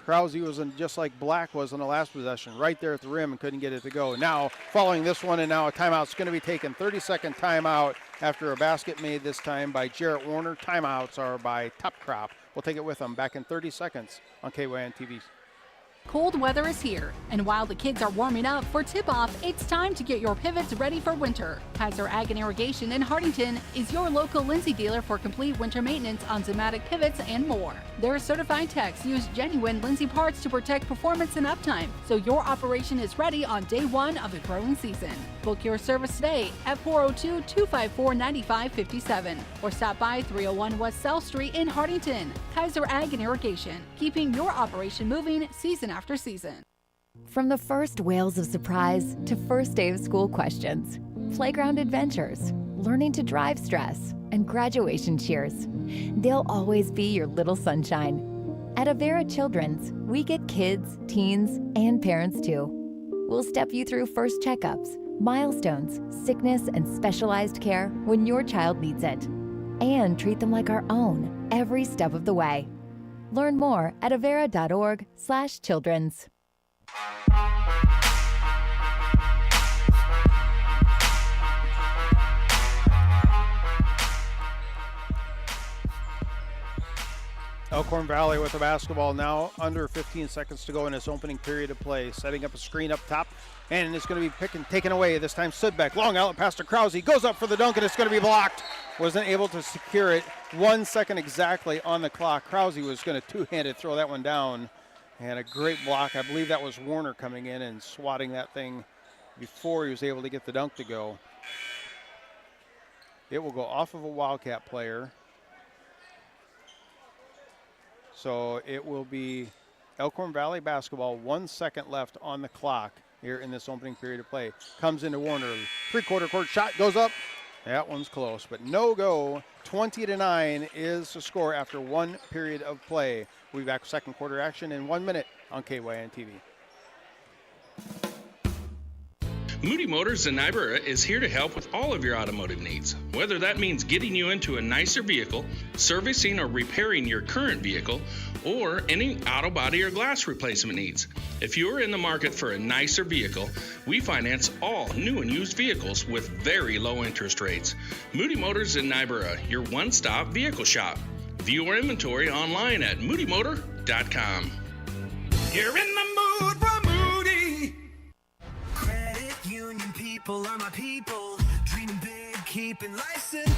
Krause was just like Black was on the last possession, right there at the rim and couldn't get it to go. Now following this one, and now a timeout's going to be taken. 30-second timeout after a basket made this time by Jarrett Warner. Timeouts are by Top Crop. We'll take it with them back in 30 seconds on KYN TV. Cold weather is here, and while the kids are warming up for tip-off, it's time to get your pivots ready for winter. Kaiser Ag and Irrigation in Hartington is your local Lindsay dealer for complete winter maintenance on Zimmatic pivots and more. Their certified techs use genuine Lindsay parts to protect performance and uptime, so your operation is ready on day 1 of the growing season. Book your service today at 402-254-9557 or stop by 301 West South Street in Hartington. Kaiser Ag and Irrigation, keeping your operation moving season after season. From the first wails of surprise to first day of school questions, playground adventures, learning to drive stress, and graduation cheers, they'll always be your little sunshine. At Avera Children's, we get kids, teens, and parents too. We'll step you through first checkups, milestones, sickness, and specialized care when your child needs it, and treat them like our own every step of the way. Learn more at avera.org/children's. Elkhorn Valley with the basketball now, under 15 seconds to go in its opening period of play. Setting up a screen up top, and it's going to be taken away. This time Sudbeck, long outlet pass to Krause. Goes up for the dunk, and it's going to be blocked. Wasn't able to secure it. 1 second exactly on the clock. Krause was going to two-handed throw that one down. And a great block. I believe that was Warner coming in and swatting that thing before he was able to get the dunk to go. It will go off of a Wildcat player. So it will be Elkhorn Valley basketball, 1 second left on the clock here in this opening period of play. Comes into Warner, three-quarter court shot, goes up. That one's close, but no go. 20-9 is the score after 1 period of play. We'll be back with second quarter action in 1 minute on KYN TV. Moody Motors in Niobrara is here to help with all of your automotive needs. Whether that means getting you into a nicer vehicle, servicing or repairing your current vehicle, or any auto body or glass replacement needs. If you are in the market for a nicer vehicle, we finance all new and used vehicles with very low interest rates. Moody Motors in Niobrara, your one-stop vehicle shop. View our inventory online at moodymotor.com. You're in the mood for Moody. Credit union people are my people. Dreaming big, keeping life simple.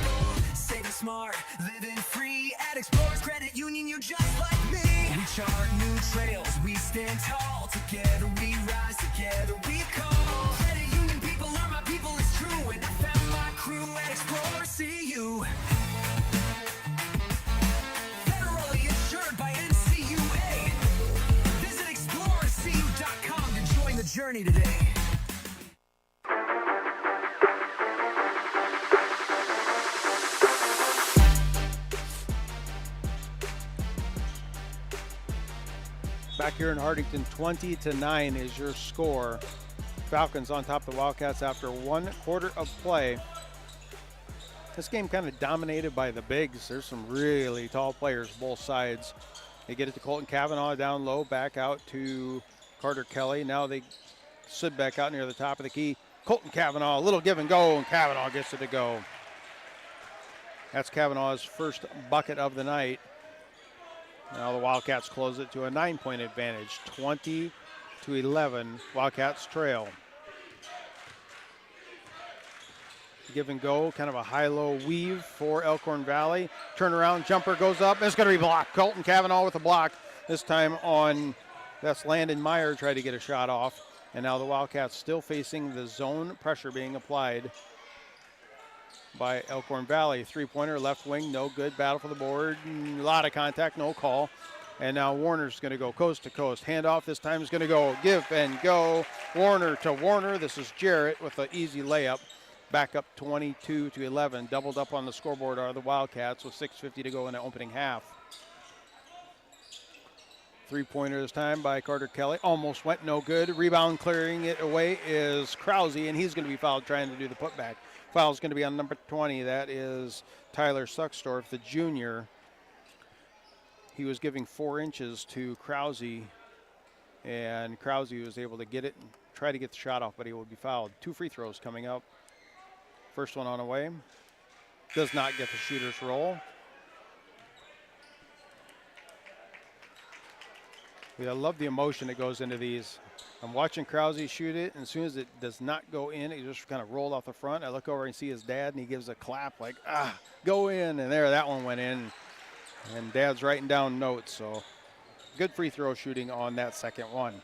Saving smart, living free. At Explorers Credit Union, you're just like me. We chart new trails, we stand tall. Together we rise, together we call. Credit union people are my people, it's true. And I found my crew at Explorers CU. Federally insured by NCUA. Visit ExplorerCU.com to join the journey today. Back here in Hartington, 20-9 is your score. Falcons on top of the Wildcats after 1 quarter of play. This game kind of dominated by the bigs. There's some really tall players both sides. They get it to Colton Cavanaugh down low, back out to Carter Kelly. Now they sit back out near the top of the key. Colton Cavanaugh, a little give and go, and Cavanaugh gets it to go. That's Cavanaugh's first bucket of the night. Now the Wildcats close it to a 9-point advantage, 20-11. Wildcats trail. Give and go, kind of a high-low weave for Elkhorn Valley. Turnaround jumper goes up. It's going to be blocked. Colton Cavanaugh with a block. This time on, that's Landon Meyer tried to get a shot off. And now the Wildcats still facing the zone pressure being applied by Elkhorn Valley. Three-pointer, left wing, no good. Battle for the board. A lot of contact, no call. And now Warner's going to go coast to coast. Handoff this time is going to go give and go. Warner to Warner. This is Jarrett with an easy layup. Back up 22-11. Doubled up on the scoreboard are the Wildcats with 6:50 to go in the opening half. Three-pointer this time by Carter Kelly. Almost went, no good. Rebound clearing it away is Krause, and he's going to be fouled trying to do the putback. Foul is going to be on number 20. That is Tyler Suckstorf, the junior. He was giving 4 inches to Krause, and Krause was able to get it and try to get the shot off, but he will be fouled. 2 free throws coming up. First one on the way. Does not get the shooter's roll. I love the emotion that goes into these. I'm watching Krause shoot it, and as soon as it does not go in, it just kind of rolled off the front. I look over and see his dad, and he gives a clap like, go in. And there, that one went in. And Dad's writing down notes, so good free throw shooting on that second one.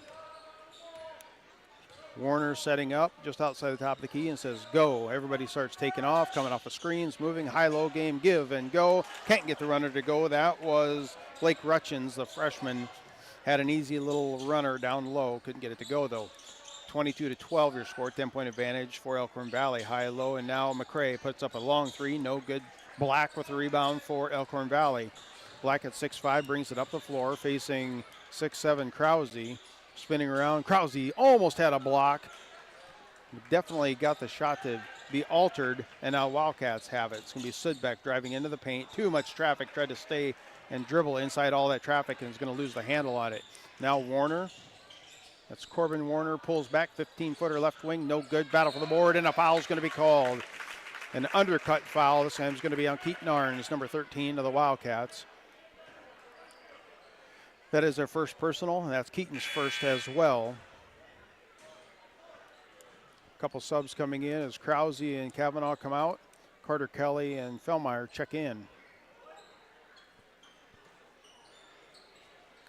Warner setting up just outside the top of the key and says, go. Everybody starts taking off, coming off the screens, moving, high-low game, give and go. Can't get the runner to go. That was Blake Rutchins, the freshman. Had an easy little runner down low. Couldn't get it to go, though. 22-12 your score. 10-point advantage for Elkhorn Valley. High-low, and now McCrae puts up a long three. No good. Black with the rebound for Elkhorn Valley. Black at 6'5", brings it up the floor, facing 6'7" Krause. Spinning around. Krause almost had a block. Definitely got the shot to be altered, and now Wildcats have it. It's going to be Sudbeck driving into the paint. Too much traffic, tried to stay and dribble inside all that traffic, and is going to lose the handle on it. Now Warner. That's Corbin Warner, pulls back, 15-footer left wing, no good. Battle for the board, and a foul is going to be called. An undercut foul. This time is going to be on Keaton Arns, number 13 of the Wildcats. That is their first personal, and that's Keaton's first as well. A couple subs coming in as Krause and Kavanaugh come out. Carter Kelly and Fellmeyer check in.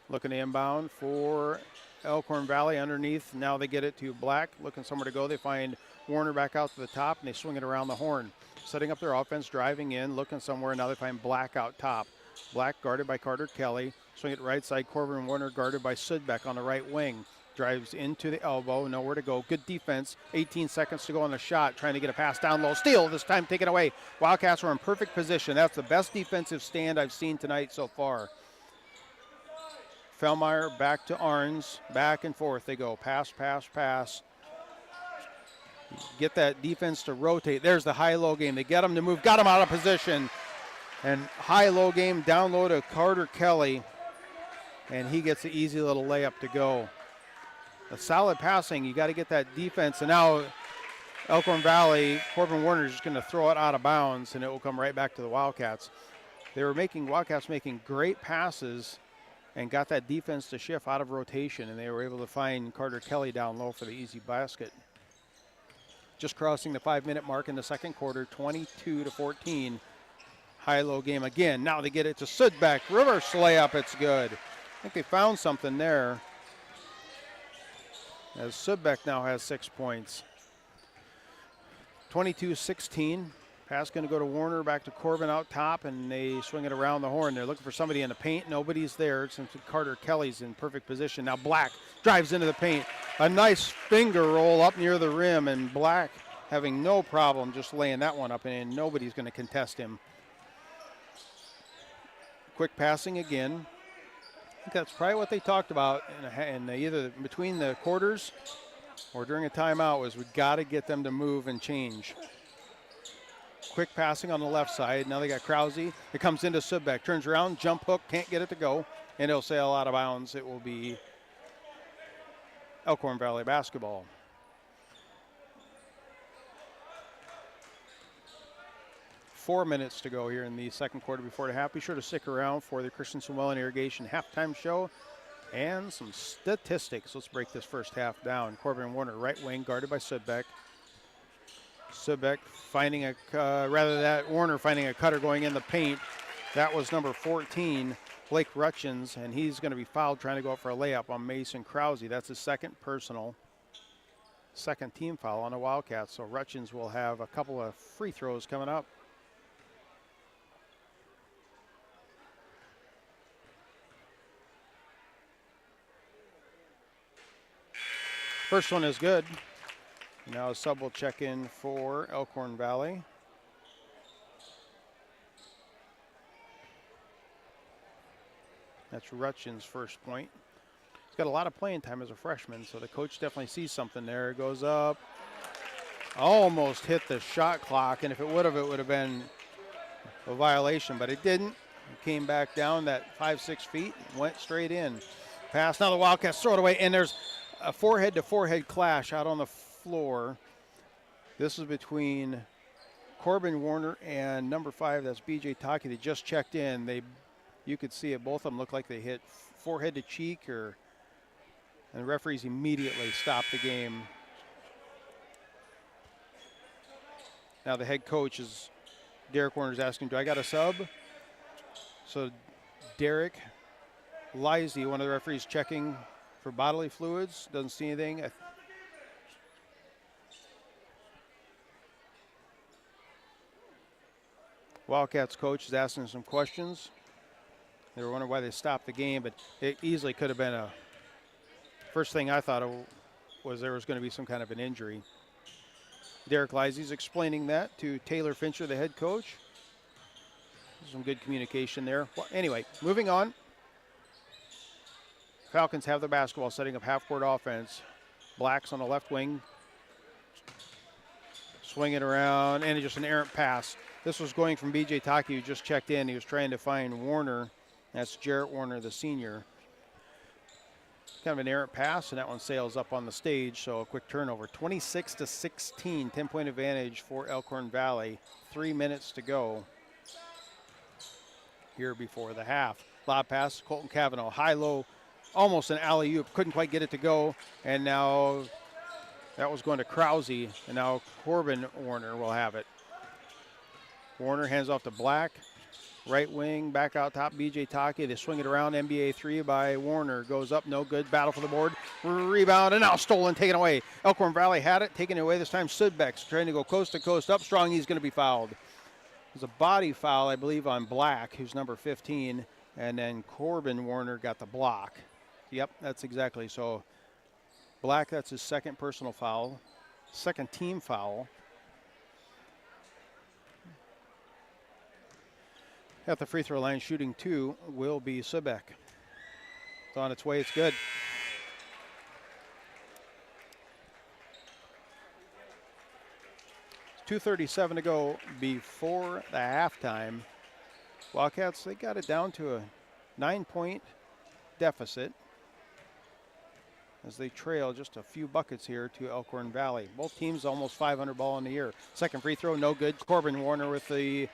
Looking to inbound for Elkhorn Valley underneath. Now they get it to Black, looking somewhere to go. They find Warner back out to the top, and they swing it around the horn. Setting up their offense, driving in, looking somewhere. Now they find Black out top. Black guarded by Carter Kelly. Swing it right side. Corbin Warner guarded by Sudbeck on the right wing. Drives into the elbow, nowhere to go. Good defense. 18 seconds to go on the shot. Trying to get a pass down low. Steal, this time taken away. Wildcats were in perfect position. That's the best defensive stand I've seen tonight so far. Fellmeyer back to Arns. Back and forth they go. Pass, pass, pass. Get that defense to rotate. There's the high-low game. They get them to move. Got them out of position. And high-low game down low to Carter Kelly. And he gets the easy little layup to go. A solid passing. You got to get that defense. And now Elkhorn Valley, Corbin Warner is just going to throw it out of bounds, and it will come right back to the Wildcats. Wildcats making great passes and got that defense to shift out of rotation, and they were able to find Carter Kelly down low for the easy basket. Just crossing the 5-minute mark in the second quarter, 22-14. High-low game again. Now they get it to Sudbeck. Reverse layup, it's good. I think they found something there, as Sudbeck now has 6 points. 22-16. Pass going to go to Warner, back to Corbin out top, and they swing it around the horn. They're looking for somebody in the paint. Nobody's there since Carter Kelly's in perfect position. Now Black drives into the paint. A nice finger roll up near the rim, and Black having no problem just laying that one up, and nobody's going to contest him. Quick passing again. I think that's probably what they talked about in either between the quarters or during a timeout, was we got to get them to move and change. Quick passing on the left side. Now they got Krause. It comes into Sudbeck. Turns around, jump hook, can't get it to go, and it'll sail out of bounds. It will be Elkhorn Valley basketball. Four minutes to go here in the second quarter before the half. Be sure to stick around for the Christensen Well and Irrigation halftime show and some statistics. Let's break this first half down. Corbin Warner, right wing, guarded by Sudbeck. Sudbeck finding Warner finding a cutter going in the paint. That was number 14, Blake Rutchins, and he's going to be fouled trying to go up for a layup on Mason Krause. That's his second personal, second team foul on the Wildcats. So Rutchins will have a couple of free throws coming up. First one is good. Now a sub will check in for Elkhorn Valley. That's Rutchins' first point. He's got a lot of playing time as a freshman, so the coach definitely sees something there. It goes up. Almost hit the shot clock, and if it would have been a violation, but it didn't. It came back down that 5-6 feet and went straight in. Pass. Now the Wildcats throw it away, and there's a forehead-to-forehead clash out on the floor. This is between Corbin Warner and number 5, that's BJ Taki. They just checked in. You could see it. Both of them look like they hit forehead to cheek, and the referees immediately stopped the game. Now the head coach Derek Warner is asking, do I got a sub? So Derek Lisey, one of the referees, checking for bodily fluids. Doesn't see anything. Wildcats coach is asking some questions. They were wondering why they stopped the game, but it easily could have been first thing I thought of was there was going to be some kind of an injury. Derek Lisey's explaining that to Taylor Fincher, the head coach. Some good communication there. Well, anyway, moving on. Falcons have the basketball, setting up half-court offense. Black's on the left wing. Swing it around, and just an errant pass. This was going from B.J. Taki, who just checked in. He was trying to find Warner. That's Jarrett Warner, the senior. Kind of an errant pass, and that one sails up on the stage, so a quick turnover. 26-16, 10-point advantage for Elkhorn Valley. 3 minutes to go here before the half. Lob pass, Colton Cavanaugh, high-low, almost an alley-oop. Couldn't quite get it to go, and now that was going to Krause, and now Corbin Warner will have it. Warner hands off to Black. Right wing, back out top, B.J. Taki. They swing it around, NBA 3 by Warner. Goes up, no good. Battle for the board. Rebound, and now stolen, taken away. Elkhorn Valley had it, taken it away. This time Sudbeck's trying to go coast to coast up. Strong, he's going to be fouled. There's a body foul, I believe, on Black, who's number 15. And then Corbin Warner got the block. Yep, that's exactly. So Black, that's his second personal foul. Second team foul. At the free throw line, shooting 2 will be Sudbeck. It's on its way, it's good. .237 to go before the halftime. Wildcats, they got it down to a 9-point deficit as they trail just a few buckets here to Elkhorn Valley. Both teams almost 500 ball in the year. Second free throw, no good. Corbin Warner with the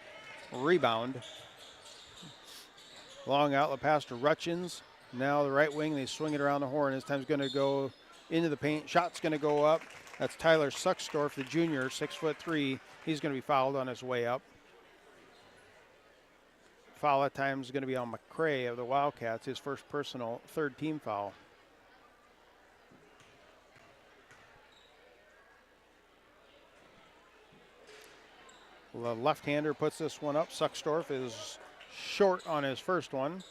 rebound. Long outlet pass to Rutchins. Now the right wing, they swing it around the horn. This time's going to go into the paint. Shot's going to go up. That's Tyler Suckstorf, the junior, 6'3". He's going to be fouled on his way up. Foul at time is going to be on McCray of the Wildcats, his first personal, third team foul. The left-hander puts this one up. Suckstorf is short on his first one.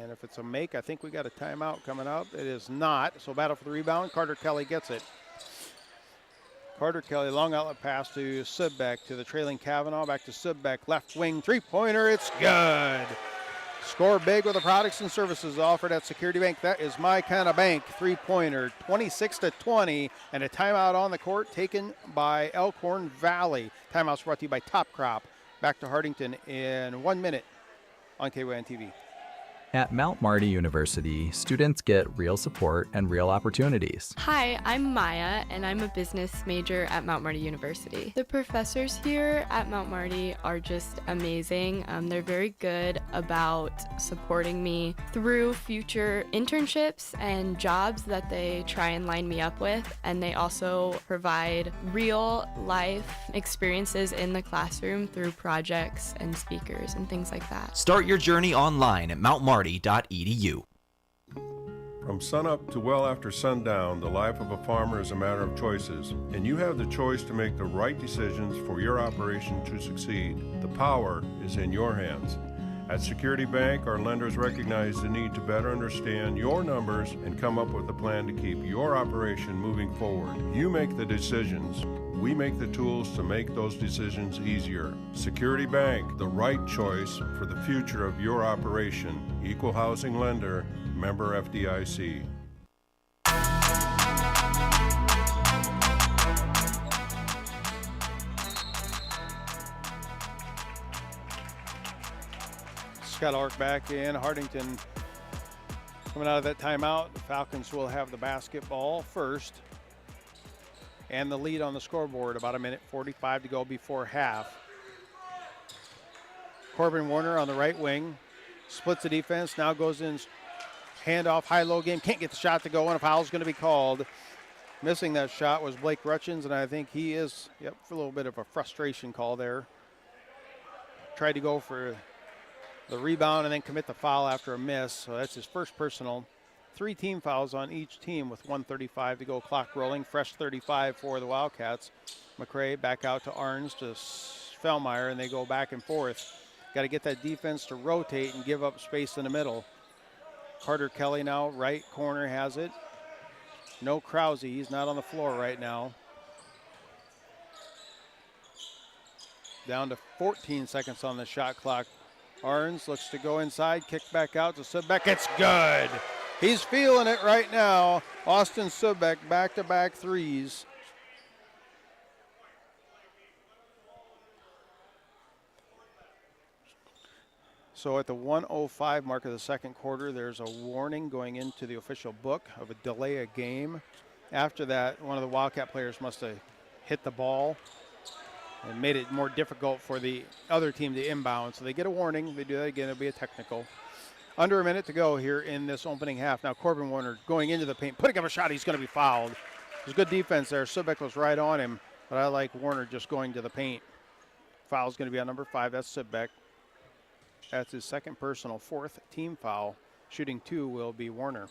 And if it's a make, I think we got a timeout coming up. It is not, so battle for the rebound. Carter Kelly gets it. Carter Kelly, long outlet pass to Sudbeck, to the trailing Cavanaugh, back to Sudbeck, left wing, three-pointer, it's good. Score big with the products and services offered at Security Bank. That is my kind of bank. Three-pointer, 26-20, and a timeout on the court taken by Elkhorn Valley. Timeout's brought to you by Top Crop. Back to Hartington in 1 minute on KYN TV. At Mount Marty University, students get real support and real opportunities. Hi, I'm Maya, and I'm a business major at Mount Marty University. The professors here at Mount Marty are just amazing. They're very good about supporting me through future internships and jobs that they try and line me up with, and they also provide real life experiences in the classroom through projects and speakers and things like that. Start your journey online at mountmarty.edu. From sunup to well after sundown, the life of a farmer is a matter of choices, and you have the choice to make the right decisions for your operation to succeed. The power is in your hands. At Security Bank, our lenders recognize the need to better understand your numbers and come up with a plan to keep your operation moving forward. You make the decisions. We make the tools to make those decisions easier. Security Bank, the right choice for the future of your operation. Equal housing lender, member FDIC. Scott Ulrich back in. Hartington coming out of that timeout. The Falcons will have the basketball first. And the lead on the scoreboard, about 1:45 to go before half. Corbin Warner on the right wing, splits the defense, now goes in handoff, high-low game, can't get the shot to go, and a foul's going to be called. Missing that shot was Blake Rutchins, and I think he is, for a little bit of a frustration call there. Tried to go for the rebound and then commit the foul after a miss, so that's his first personal. 3 team fouls on each team with 1:35 to go, clock rolling. Fresh 35 for the Wildcats. McCray back out to Arns to Fellmeyer, and they go back and forth. Got to get that defense to rotate and give up space in the middle. Carter Kelly now, right corner has it. No Krause, he's not on the floor right now. Down to 14 seconds on the shot clock. Arns looks to go inside, kick back out to Sudbeck. It's good. He's feeling it right now. Austin Subek, back-to-back threes. So at the 1:05 mark of the second quarter, there's a warning going into the official book of a delay of game. After that, one of the Wildcat players must have hit the ball and made it more difficult for the other team to inbound. So they get a warning. They do that again. It'll be a technical. Under a minute to go here in this opening half. Now Corbin Warner going into the paint, putting up a shot. He's going to be fouled. There's good defense there. Subek was right on him, but I like Warner just going to the paint. Foul's going to be on number 5. That's Subek. That's his second personal, 4th team foul. Shooting 2 will be Warner.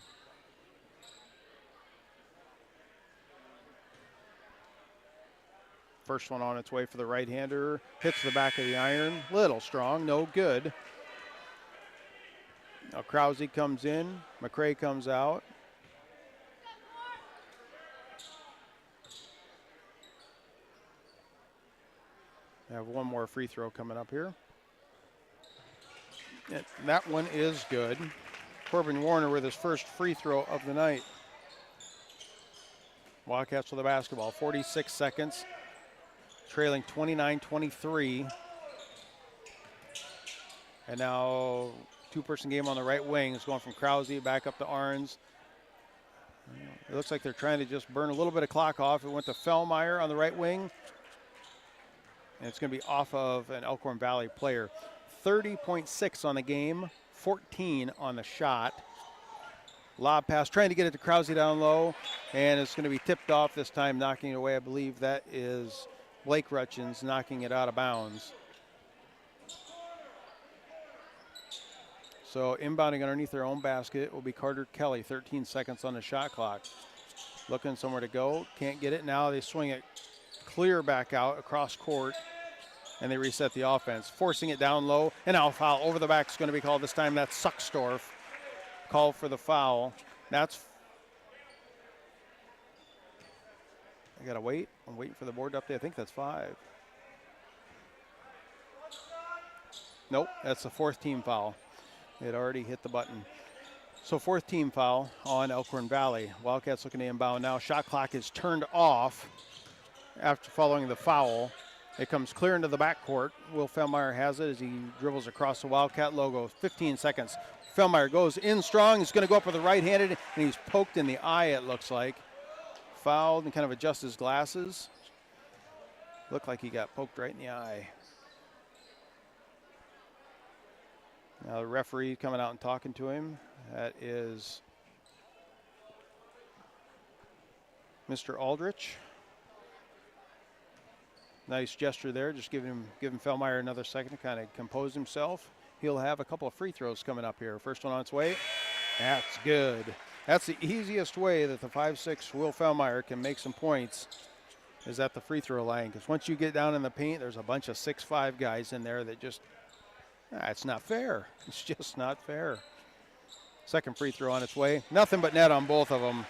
First one on its way for the right-hander. Hits the back of the iron. Little strong, no good. Now Krause comes in. McCray comes out. I have one more free throw coming up here. And that one is good. Corbin Warner with his first free throw of the night. Wildcats with the basketball, 46 seconds. Trailing 29-23. And now two-person game on the right wing. It's going from Krause back up to Arns. It looks like they're trying to just burn a little bit of clock off. It went to Fellmeyer on the right wing. And it's going to be off of an Elkhorn Valley player. 30.6 on the game, 14 on the shot. Lob pass, trying to get it to Krause down low. And it's going to be tipped off this time, knocking it away. I believe that is Blake Rutchins knocking it out of bounds. So inbounding underneath their own basket will be Carter Kelly, 13 seconds on the shot clock. Looking somewhere to go, can't get it. Now they swing it clear back out across court, and they reset the offense. Forcing it down low, and now a foul over the back is going to be called. This time that's Suckstorf. Call for the foul. That's, I gotta wait. I'm waiting for the board to update. I think that's 5. Nope, that's the 4th team foul. It already hit the button. So 4th team foul on Elkhorn Valley. Wildcats looking to inbound now. Shot clock is turned off after following the foul. It comes clear into the backcourt. Will Fellmeyer has it as he dribbles across the Wildcat logo. 15 seconds. Fellmeyer goes in strong. He's going to go up with the right-handed, and he's poked in the eye, it looks like. Fouled and kind of adjusts his glasses. Looked like he got poked right in the eye. Now the referee coming out and talking to him. That is Mr. Ulrich. Nice gesture there, just giving Fellmeyer another second to kind of compose himself. He'll have a couple of free throws coming up here. First one on its way. That's good. That's the easiest way that the 5'6" Will Fellmeyer can make some points, is at the free throw line. Because once you get down in the paint, there's a bunch of 6'5" guys in there that just, it's not fair. It's just not fair. Second free throw on its way. Nothing but net on both of them.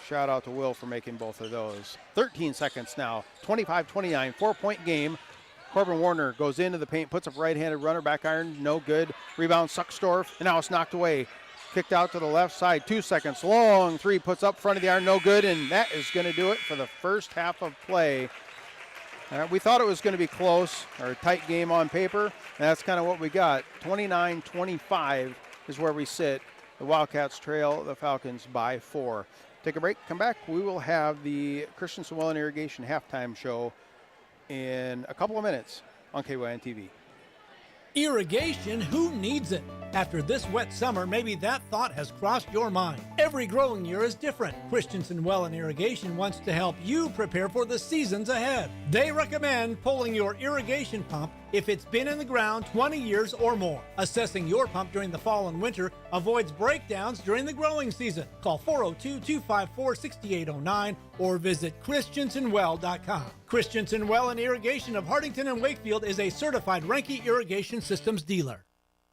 Shout out to Will for making both of those. 13 seconds now. 25-29, 4-point game. Corbin Warner goes into the paint, puts up right-handed runner, back iron, no good. Rebound, Suckstorf, and now it's knocked away. Kicked out to the left side, 2 seconds. Long three, puts up front of the iron, no good, and that is going to do it for the first half of play. We thought it was going to be close, or a tight game on paper, and that's kind of what we got. 29-25 is where we sit. The Wildcats trail the Falcons by 4. Take a break, come back. We will have the Christensen Well and Irrigation halftime show in a couple of minutes on KYN TV. Irrigation, who needs it? After this wet summer, maybe that thought has crossed your mind. Every growing year is different. Christensen Well and Irrigation wants to help you prepare for the seasons ahead. They recommend pulling your irrigation pump if it's been in the ground 20 years or more. Assessing your pump during the fall and winter avoids breakdowns during the growing season. Call 402-254-6809 or visit christensenwell.com. Christensen Well and Irrigation of Hartington and Wakefield is a certified Renke Irrigation Systems dealer.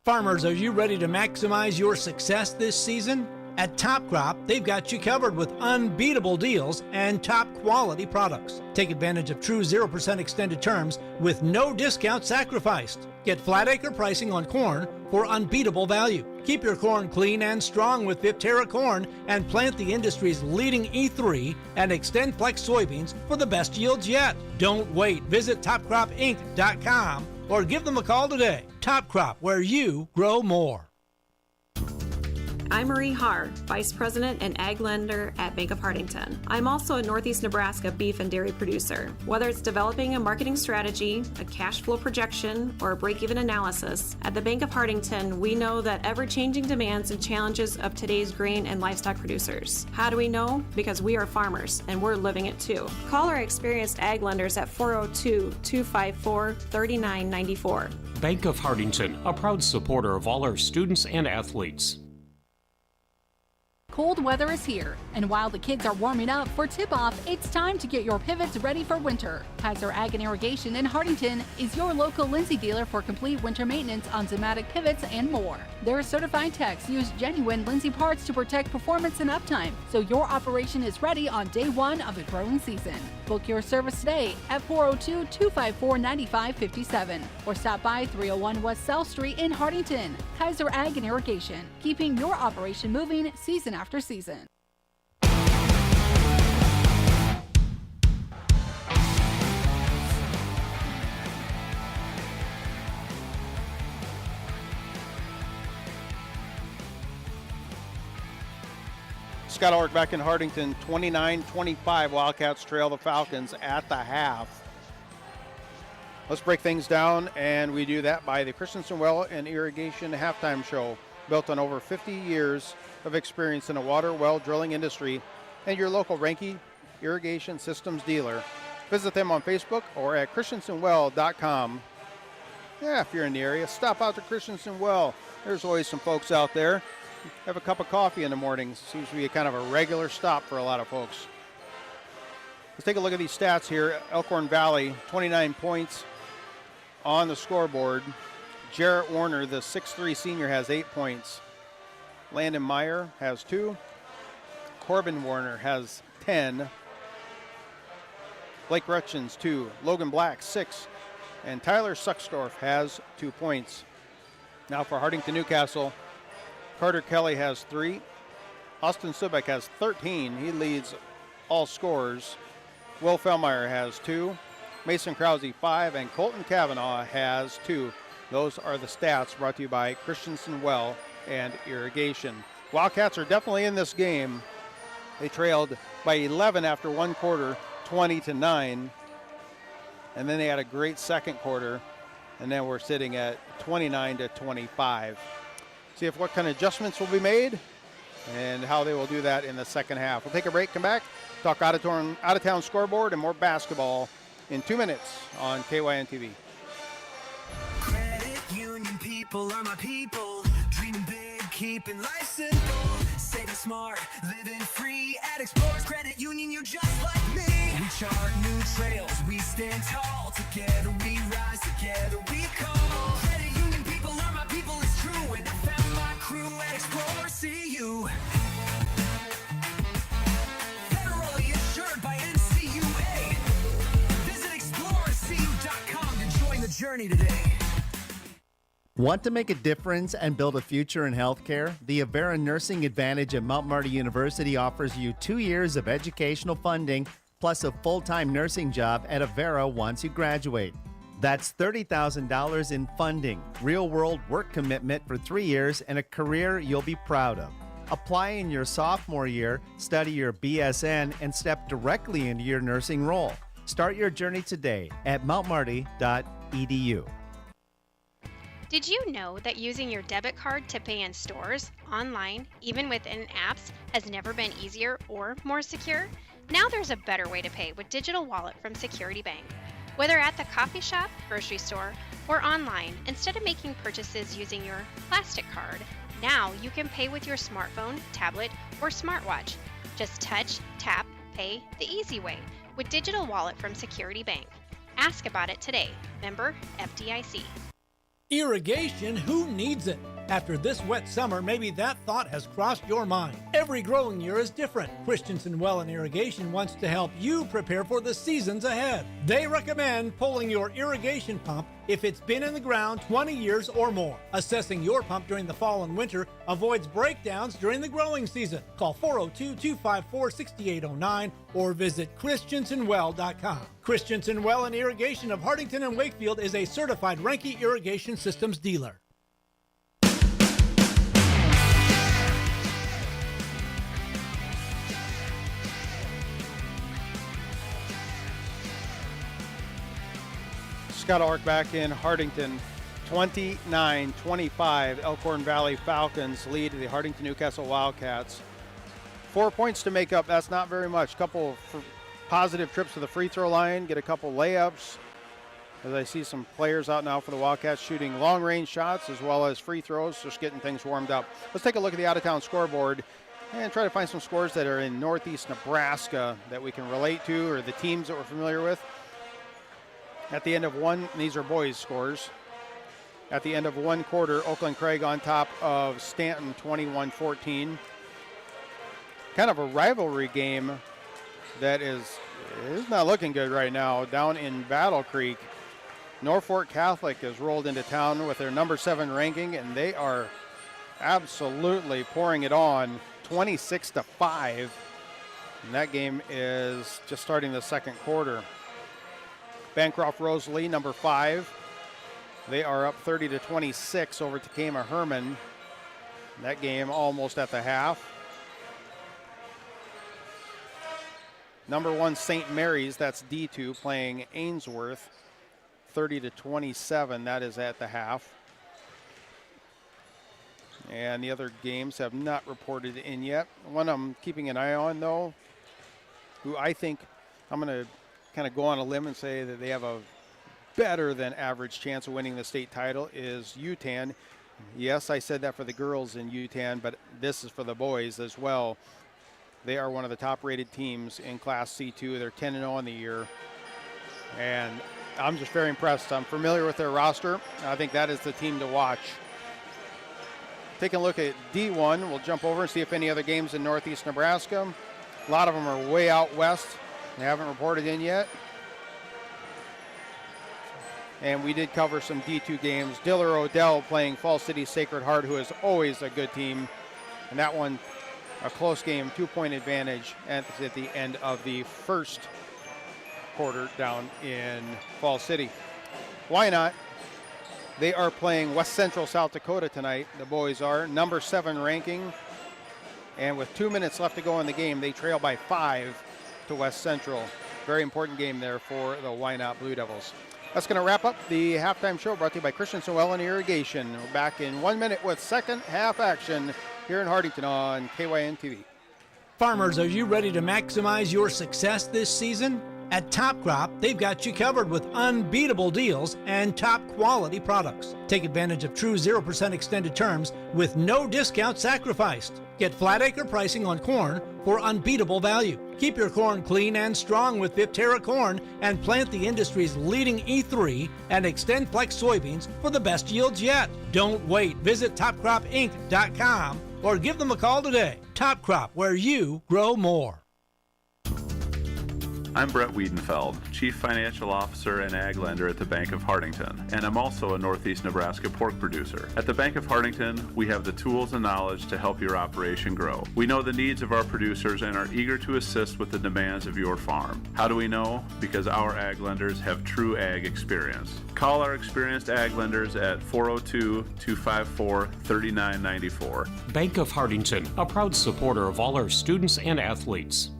Farmers, are you ready to maximize your success this season? At Top Crop, they've got you covered with unbeatable deals and top quality products. Take advantage of true 0% extended terms with no discount sacrificed. Get flat acre pricing on corn for unbeatable value. Keep your corn clean and strong with Viptera corn and plant the industry's leading E3 and Extend Flex soybeans for the best yields yet. Don't wait. Visit topcropinc.com or give them a call today. Top Crop, where you grow more. I'm Marie Haar, Vice President and Ag Lender at Bank of Hartington. I'm also a Northeast Nebraska beef and dairy producer. Whether it's developing a marketing strategy, a cash flow projection, or a break-even analysis, at the Bank of Hartington, we know that ever-changing demands and challenges of today's grain and livestock producers. How do we know? Because we are farmers, and we're living it too. Call our experienced ag lenders at 402-254-3994. Bank of Hartington, a proud supporter of all our students and athletes. Cold weather is here, and while the kids are warming up for tip-off, it's time to get your pivots ready for winter. Kaiser Ag and Irrigation in Hartington is your local Lindsay dealer for complete winter maintenance on Zimmatic pivots and more. Their certified techs use genuine Lindsay parts to protect performance and uptime, so your operation is ready on day one of the growing season. Book your service today at 402-254-9557 or stop by 301 West South Street in Hartington. Kaiser Ag and Irrigation, keeping your operation moving season after season. Scott Ulrich back in Hartington, 29-25. Wildcats trail the Falcons at the half. Let's break things down, and we do that by the Christensen Well and Irrigation Halftime Show, built on over 50 years of experience in the water well drilling industry, and your local Renke Irrigation Systems dealer. Visit them on Facebook or at christensenwell.com. Yeah, if you're in the area, stop out to Christensen Well. There's always some folks out there. Have a cup of coffee in the mornings. Seems to be a kind of a regular stop for a lot of folks. Let's take a look at these stats here. Elkhorn Valley, 29 points on the scoreboard. Jarrett Warner, the 6'3 senior, has 8 points. Landon Meyer has 2. Corbin Warner has 10. Blake Rutchins, 2. Logan Black, 6. And Tyler Sucksdorf has 2 points. Now for Hartington-Newcastle, Carter Kelly has 3. Austin Subek has 13. He leads all scorers. Will Fellmeyer has 2. Mason Krause, 5. And Colton Kavanaugh has 2. Those are the stats brought to you by Christensen Well and Irrigation. Wildcats are definitely in this game. They trailed by 11 after one quarter, 20-9. And then they had a great second quarter. And then we're sitting at 29-25. See if what kind of adjustments will be made and how they will do that in the second half. We'll take a break, come back, talk out-of-town scoreboard and more basketball in 2 minutes on KYN TV. Credit union people are my people. Dreaming big, keeping life simple. Saving smart, living free. At Explorers Credit Union, you're just like me. We chart new trails, we stand tall. Together we rise, together we call. Credit union people are my people, it's true. And I found my crew at Explorers CU. Federally insured by NCUA. Visit explorerscu.com to join the journey today. Want to make a difference and build a future in healthcare? The Avera Nursing Advantage at Mount Marty University offers you 2 years of educational funding plus a full-time nursing job at Avera once you graduate. That's $30,000 in funding, real-world work commitment for 3 years, and a career you'll be proud of. Apply in your sophomore year, study your BSN, and step directly into your nursing role. Start your journey today at mountmarty.edu. Did you know that using your debit card to pay in stores, online, even within apps, has never been easier or more secure? Now there's a better way to pay with Digital Wallet from Security Bank. Whether at the coffee shop, grocery store, or online, instead of making purchases using your plastic card, now you can pay with your smartphone, tablet, or smartwatch. Just touch, tap, pay the easy way with Digital Wallet from Security Bank. Ask about it today. Member FDIC. Irrigation, who needs it? After this wet summer, maybe that thought has crossed your mind. Every growing year is different. Christensen Well and Irrigation wants to help you prepare for the seasons ahead. They recommend pulling your irrigation pump if it's been in the ground 20 years or more. Assessing your pump during the fall and winter avoids breakdowns during the growing season. Call 402-254-6809 or visit christensenwell.com. Christensen Well and Irrigation of Hartington and Wakefield is a certified Renke Irrigation Systems dealer. Scott Ulrich back in Hartington. 29-25, Elkhorn Valley Falcons lead the Hartington-Newcastle Wildcats. 4 points to make up. That's not very much. Couple positive trips to the free throw line, get a couple layups. As I see some players out now for the Wildcats shooting long-range shots as well as free throws, just getting things warmed up. Let's take a look at the out-of-town scoreboard and try to find some scores that are in northeast Nebraska that we can relate to, or the teams that we're familiar with. At the end of one, these are boys' scores. At the end of one quarter, Oakland Craig on top of Stanton 21-14. Kind of a rivalry game that is not looking good right now. Down in Battle Creek, Norfolk Catholic has rolled into town with their number 7 ranking, and they are absolutely pouring it on, 26-5. And that game is just starting the second quarter. Bancroft Rosalie, number 5. They are up 30-26 over Takema Herman. That game almost at the half. Number 1, St. Mary's, that's D2, playing Ainsworth, 30-27. That is at the half. And the other games have not reported in yet. One I'm keeping an eye on, though, who I think I'm going to kind of go on a limb and say that they have a better than average chance of winning the state title, is UTAN. Yes, I said that for the girls in UTAN, but this is for the boys as well. They are one of the top rated teams in Class C2. They're 10-0 on the year. And I'm just very impressed. I'm familiar with their roster. I think that is the team to watch. Taking a look at D1, we'll jump over and see if any other games in northeast Nebraska. A lot of them are way out west. They haven't reported in yet. And we did cover some D2 games. Diller Odell playing Fall City Sacred Heart, who is always a good team. And that one, a close game, 2-point advantage at the end of the first quarter down in Fall City. Why not? They are playing West Central South Dakota tonight. The boys are number 7 ranking. And with 2 minutes left to go in the game, they trail by 5 to West Central. Very important game there for the Why Not Blue Devils. That's going to wrap up the halftime show brought to you by Christensen Well and Irrigation. We're back in 1 minute with second half action here in Hartington on KYN TV. Farmers, are you ready to maximize your success this season? At Top Crop, they've got you covered with unbeatable deals and top quality products. Take advantage of true 0% extended terms with no discount sacrificed. Get flat acre pricing on corn for unbeatable value. Keep your corn clean and strong with Viptera corn and plant the industry's leading E3 and Extend Flex soybeans for the best yields yet. Don't wait. Visit topcropinc.com or give them a call today. Top Crop, where you grow more. I'm Brett Wiedenfeld, Chief Financial Officer and Ag Lender at the Bank of Hartington, and I'm also a Northeast Nebraska pork producer. At the Bank of Hartington, we have the tools and knowledge to help your operation grow. We know the needs of our producers and are eager to assist with the demands of your farm. How do we know? Because our Ag Lenders have true Ag experience. Call our experienced Ag Lenders at 402-254-3994. Bank of Hartington, a proud supporter of all our students and athletes.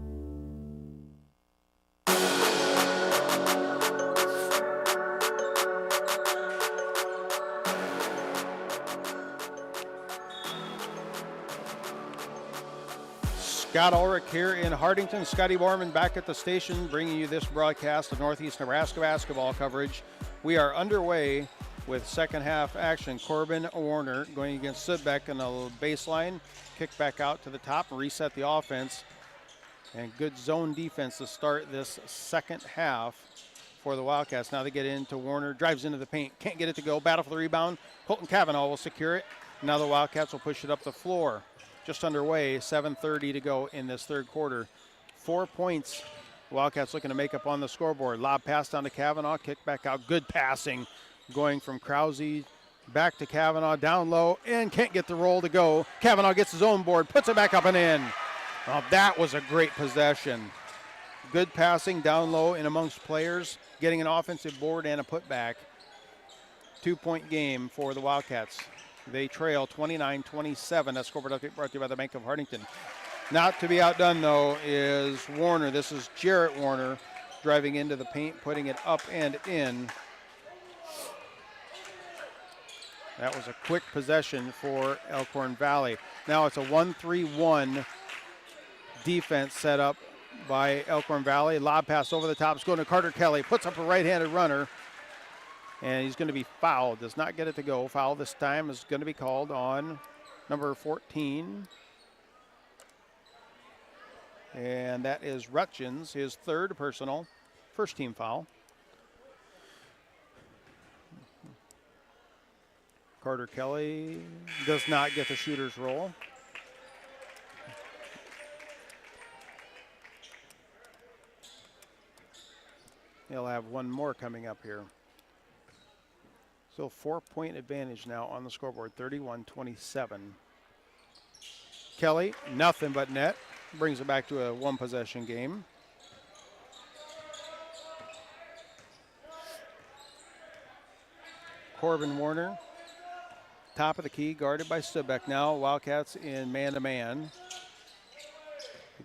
Scott Ulrich here in Hartington. Scotty Borman back at the station, bringing you this broadcast of Northeast Nebraska basketball coverage. We are underway with second half action. Corbin Warner going against Sudbeck in the baseline. Kick back out to the top and reset the offense. And good zone defense to start this second half for the Wildcats. Now they get into Warner, drives into the paint, can't get it to go. Battle for the rebound. Colton Cavanaugh will secure it. Now the Wildcats will push it up the floor. Just underway, 7:30 to go in this third quarter. 4 points. Wildcats looking to make up on the scoreboard. Lob pass down to Kavanaugh, kick back out. Good passing going from Krause back to Kavanaugh, down low, and can't get the roll to go. Kavanaugh gets his own board, puts it back up and in. Oh, that was a great possession. Good passing down low in amongst players, getting an offensive board and a putback. 2-point game for the Wildcats. They trail 29-27. That scoreboard update brought to you by the Bank of Hartington. Not to be outdone, though, is Warner. This is Jarrett Warner driving into the paint, putting it up and in. That was a quick possession for Elkhorn Valley. Now it's a 1-3-1 defense set up by Elkhorn Valley. Lob pass over the top. It's going to Carter Kelly. Puts up a right-handed runner. And he's going to be fouled. Does not get it to go. Foul this time is going to be called on number 14. And that is Rutchins, his third personal, first team foul. Carter Kelly does not get the shooter's roll. He'll have one more coming up here. So 4-point advantage now on the scoreboard, 31-27. Kelly, nothing but net. Brings it back to a one-possession game. Corbin Warner, top of the key, guarded by Stubbeck now. Wildcats in man-to-man.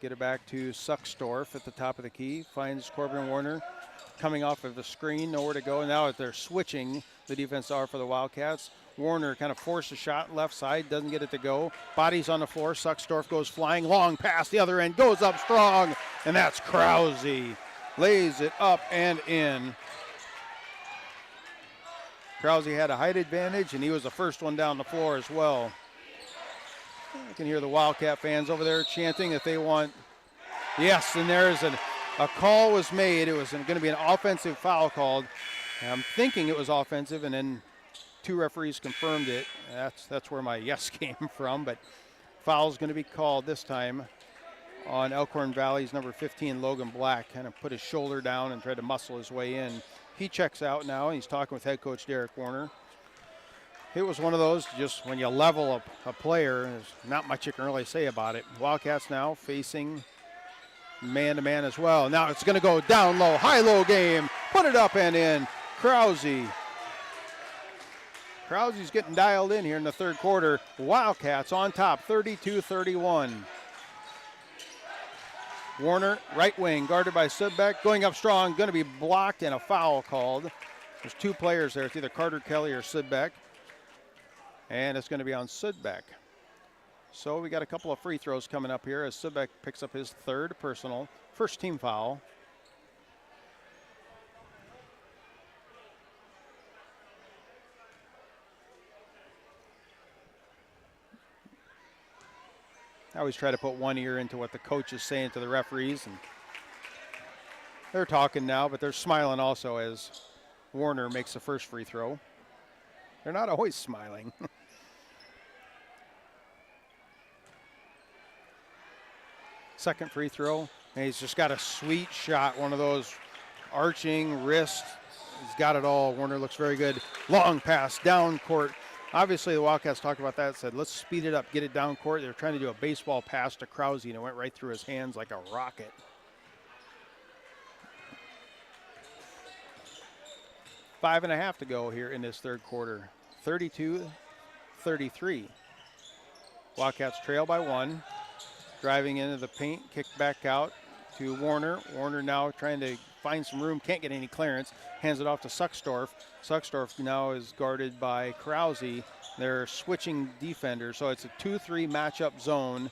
Get it back to Suckstorf at the top of the key. Finds Corbin Warner coming off of the screen, nowhere to go. Now they're switching the defense are for the Wildcats. Warner kind of forced a shot left side, doesn't get it to go. Bodies on the floor. Suckstorf goes flying, long pass the other end, goes up strong, and that's Krause. Lays it up and in. Krause had a height advantage, and he was the first one down the floor as well. I can hear the Wildcat fans over there chanting that they want. Yes, and there's a call was made. It was going to be an offensive foul called. I'm thinking it was offensive, and then two referees confirmed it. That's where my yes came from, but foul's going to be called this time on Elkhorn Valley's number 15, Logan Black. Kind of put his shoulder down and tried to muscle his way in. He checks out now, and he's talking with head coach Derek Warner. It was one of those, just when you level a player, there's not much you can really say about it. Wildcats now facing man-to-man as well. Now it's going to go down low, high-low game. Put it up and in. Krause's getting dialed in here in the third quarter. Wildcats on top, 32-31. Warner, right wing, guarded by Sudbeck, going up strong, going to be blocked and a foul called. There's two players there. It's either Carter Kelly or Sudbeck. And it's going to be on Sudbeck. So we got a couple of free throws coming up here as Sudbeck picks up his third personal, first team foul. I always try to put one ear into what the coach is saying to the referees, and they're talking now, but they're smiling also as Warner makes the first free throw. They're not always smiling. Second free throw, and he's just got a sweet shot, one of those arching wrist. He's got it all. Warner looks very good. Long pass, down court. Obviously, the Wildcats talked about that, said, let's speed it up, get it down court. They were trying to do a baseball pass to Krause, and it went right through his hands like a rocket. Five and a half to go here in this third quarter. 32-33. Wildcats trail by one. Driving into the paint, kicked back out to Warner. Warner now trying to find some room, can't get any clearance. Hands it off to Suckstorf. Suckstorf now is guarded by Krause. They're switching defenders, so it's a 2-3 matchup zone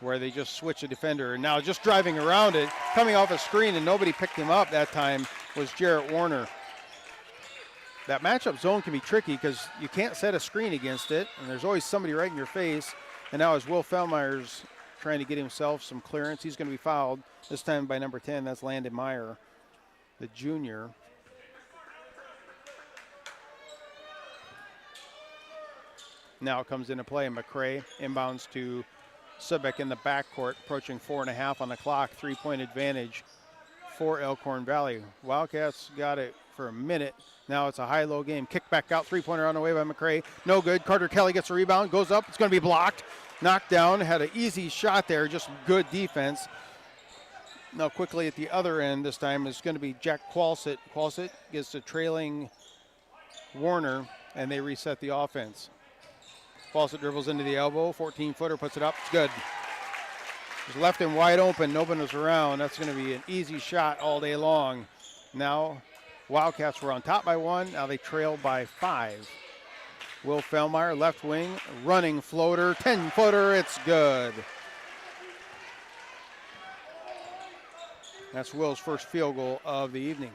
where they just switch a defender. And now just driving around it, coming off a screen, and nobody picked him up that time was Jarrett Warner. That matchup zone can be tricky because you can't set a screen against it, and there's always somebody right in your face. And now as Will Fellmeyer's trying to get himself some clearance, he's going to be fouled, this time by number 10. That's Landon Meyer, the junior. Now it comes into play. McCray inbounds to Subek in the backcourt, approaching 4.5 on the clock. 3-point advantage for Elkhorn Valley. Wildcats got it for a minute. Now it's a high-low game. Kick back out, three-pointer on the way by McCray. No good. Carter Kelly gets a rebound, goes up. It's going to be blocked. Knocked down. Had an easy shot there. Just good defense. Now quickly at the other end this time is going to be Jack Qualsett. Qualsett gets to trailing Warner, and they reset the offense. Qualsett dribbles into the elbow. 14-footer, puts it up. It's good. Just left him wide open. Nobody was around. That's going to be an easy shot all day long. Now Wildcats were on top by 1. Now they trail by 5. Will Fellmeyer, left wing, running floater, 10-footer. It's good. That's Will's first field goal of the evening.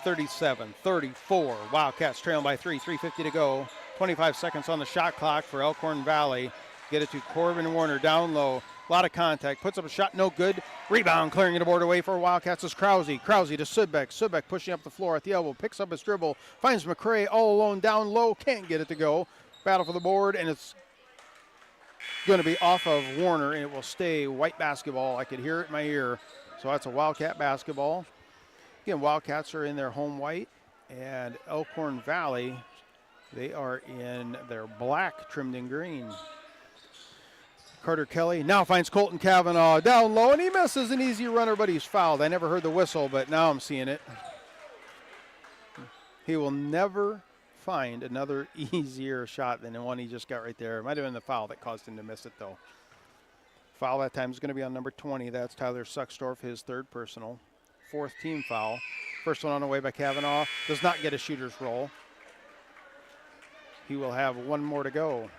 37-34. Wildcats trailing by 3. 3:50 to go. 25 seconds on the shot clock for Elkhorn Valley. Get it to Corbin Warner down low. A lot of contact. Puts up a shot, no good. Rebound, clearing the board away for Wildcats is Krause. Krause to Sudbeck. Sudbeck pushing up the floor at the elbow. Picks up his dribble. Finds McCray all alone down low. Can't get it to go. Battle for the board, and it's going to be off of Warner, and it will stay white basketball. I could hear it in my ear. So that's a Wildcat basketball. Again, Wildcats are in their home white, and Elkhorn Valley, they are in their black trimmed in green. Carter Kelly now finds Colton Cavanaugh down low, and he misses an easy runner, but he's fouled. I never heard the whistle, but now I'm seeing it. He will never find another easier shot than the one he just got right there. It might have been the foul that caused him to miss it, though. Foul that time is going to be on number 20. That's Tyler Suckstorf, his third personal. 4th team foul. First one on the way by Cavanaugh. Does not get a shooter's roll. He will have one more to go.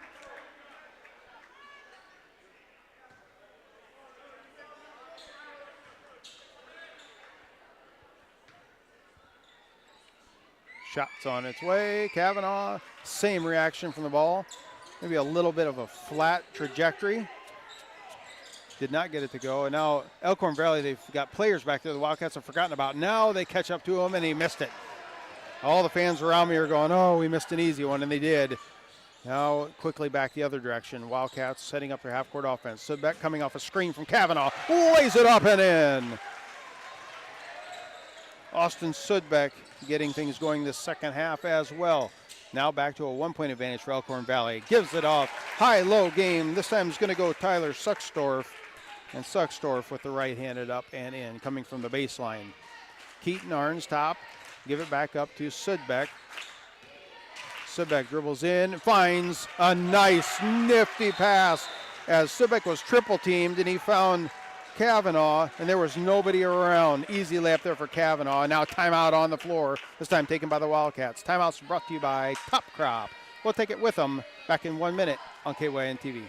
Shots on its way. Cavanaugh, same reaction from the ball. Maybe a little bit of a flat trajectory. Did not get it to go. And now Elkhorn Valley, they've got players back there the Wildcats have forgotten about. Now they catch up to him, and he missed it. All the fans around me are going, oh, we missed an easy one, and they did. Now quickly back the other direction. Wildcats setting up their half-court offense. Sudbeck coming off a screen from Cavanaugh. Lays it up and in. Austin Sudbeck getting things going this second half as well. Now back to a 1-point advantage for Elkhorn Valley. Gives it off. High-low game. This time it's going to go Tyler Suckstorf. And Suckstorf with the right-handed up and in, coming from the baseline. Keaton Arns top. Give it back up to Sudbeck. Sudbeck dribbles in, finds a nice, nifty pass as Sudbeck was triple-teamed, and he found Cavanaugh, and there was nobody around. Easy layup there for Cavanaugh. Now timeout on the floor, this time taken by the Wildcats. Timeout's brought to you by Top Crop. We'll take it with them back in 1 minute on KYN TV.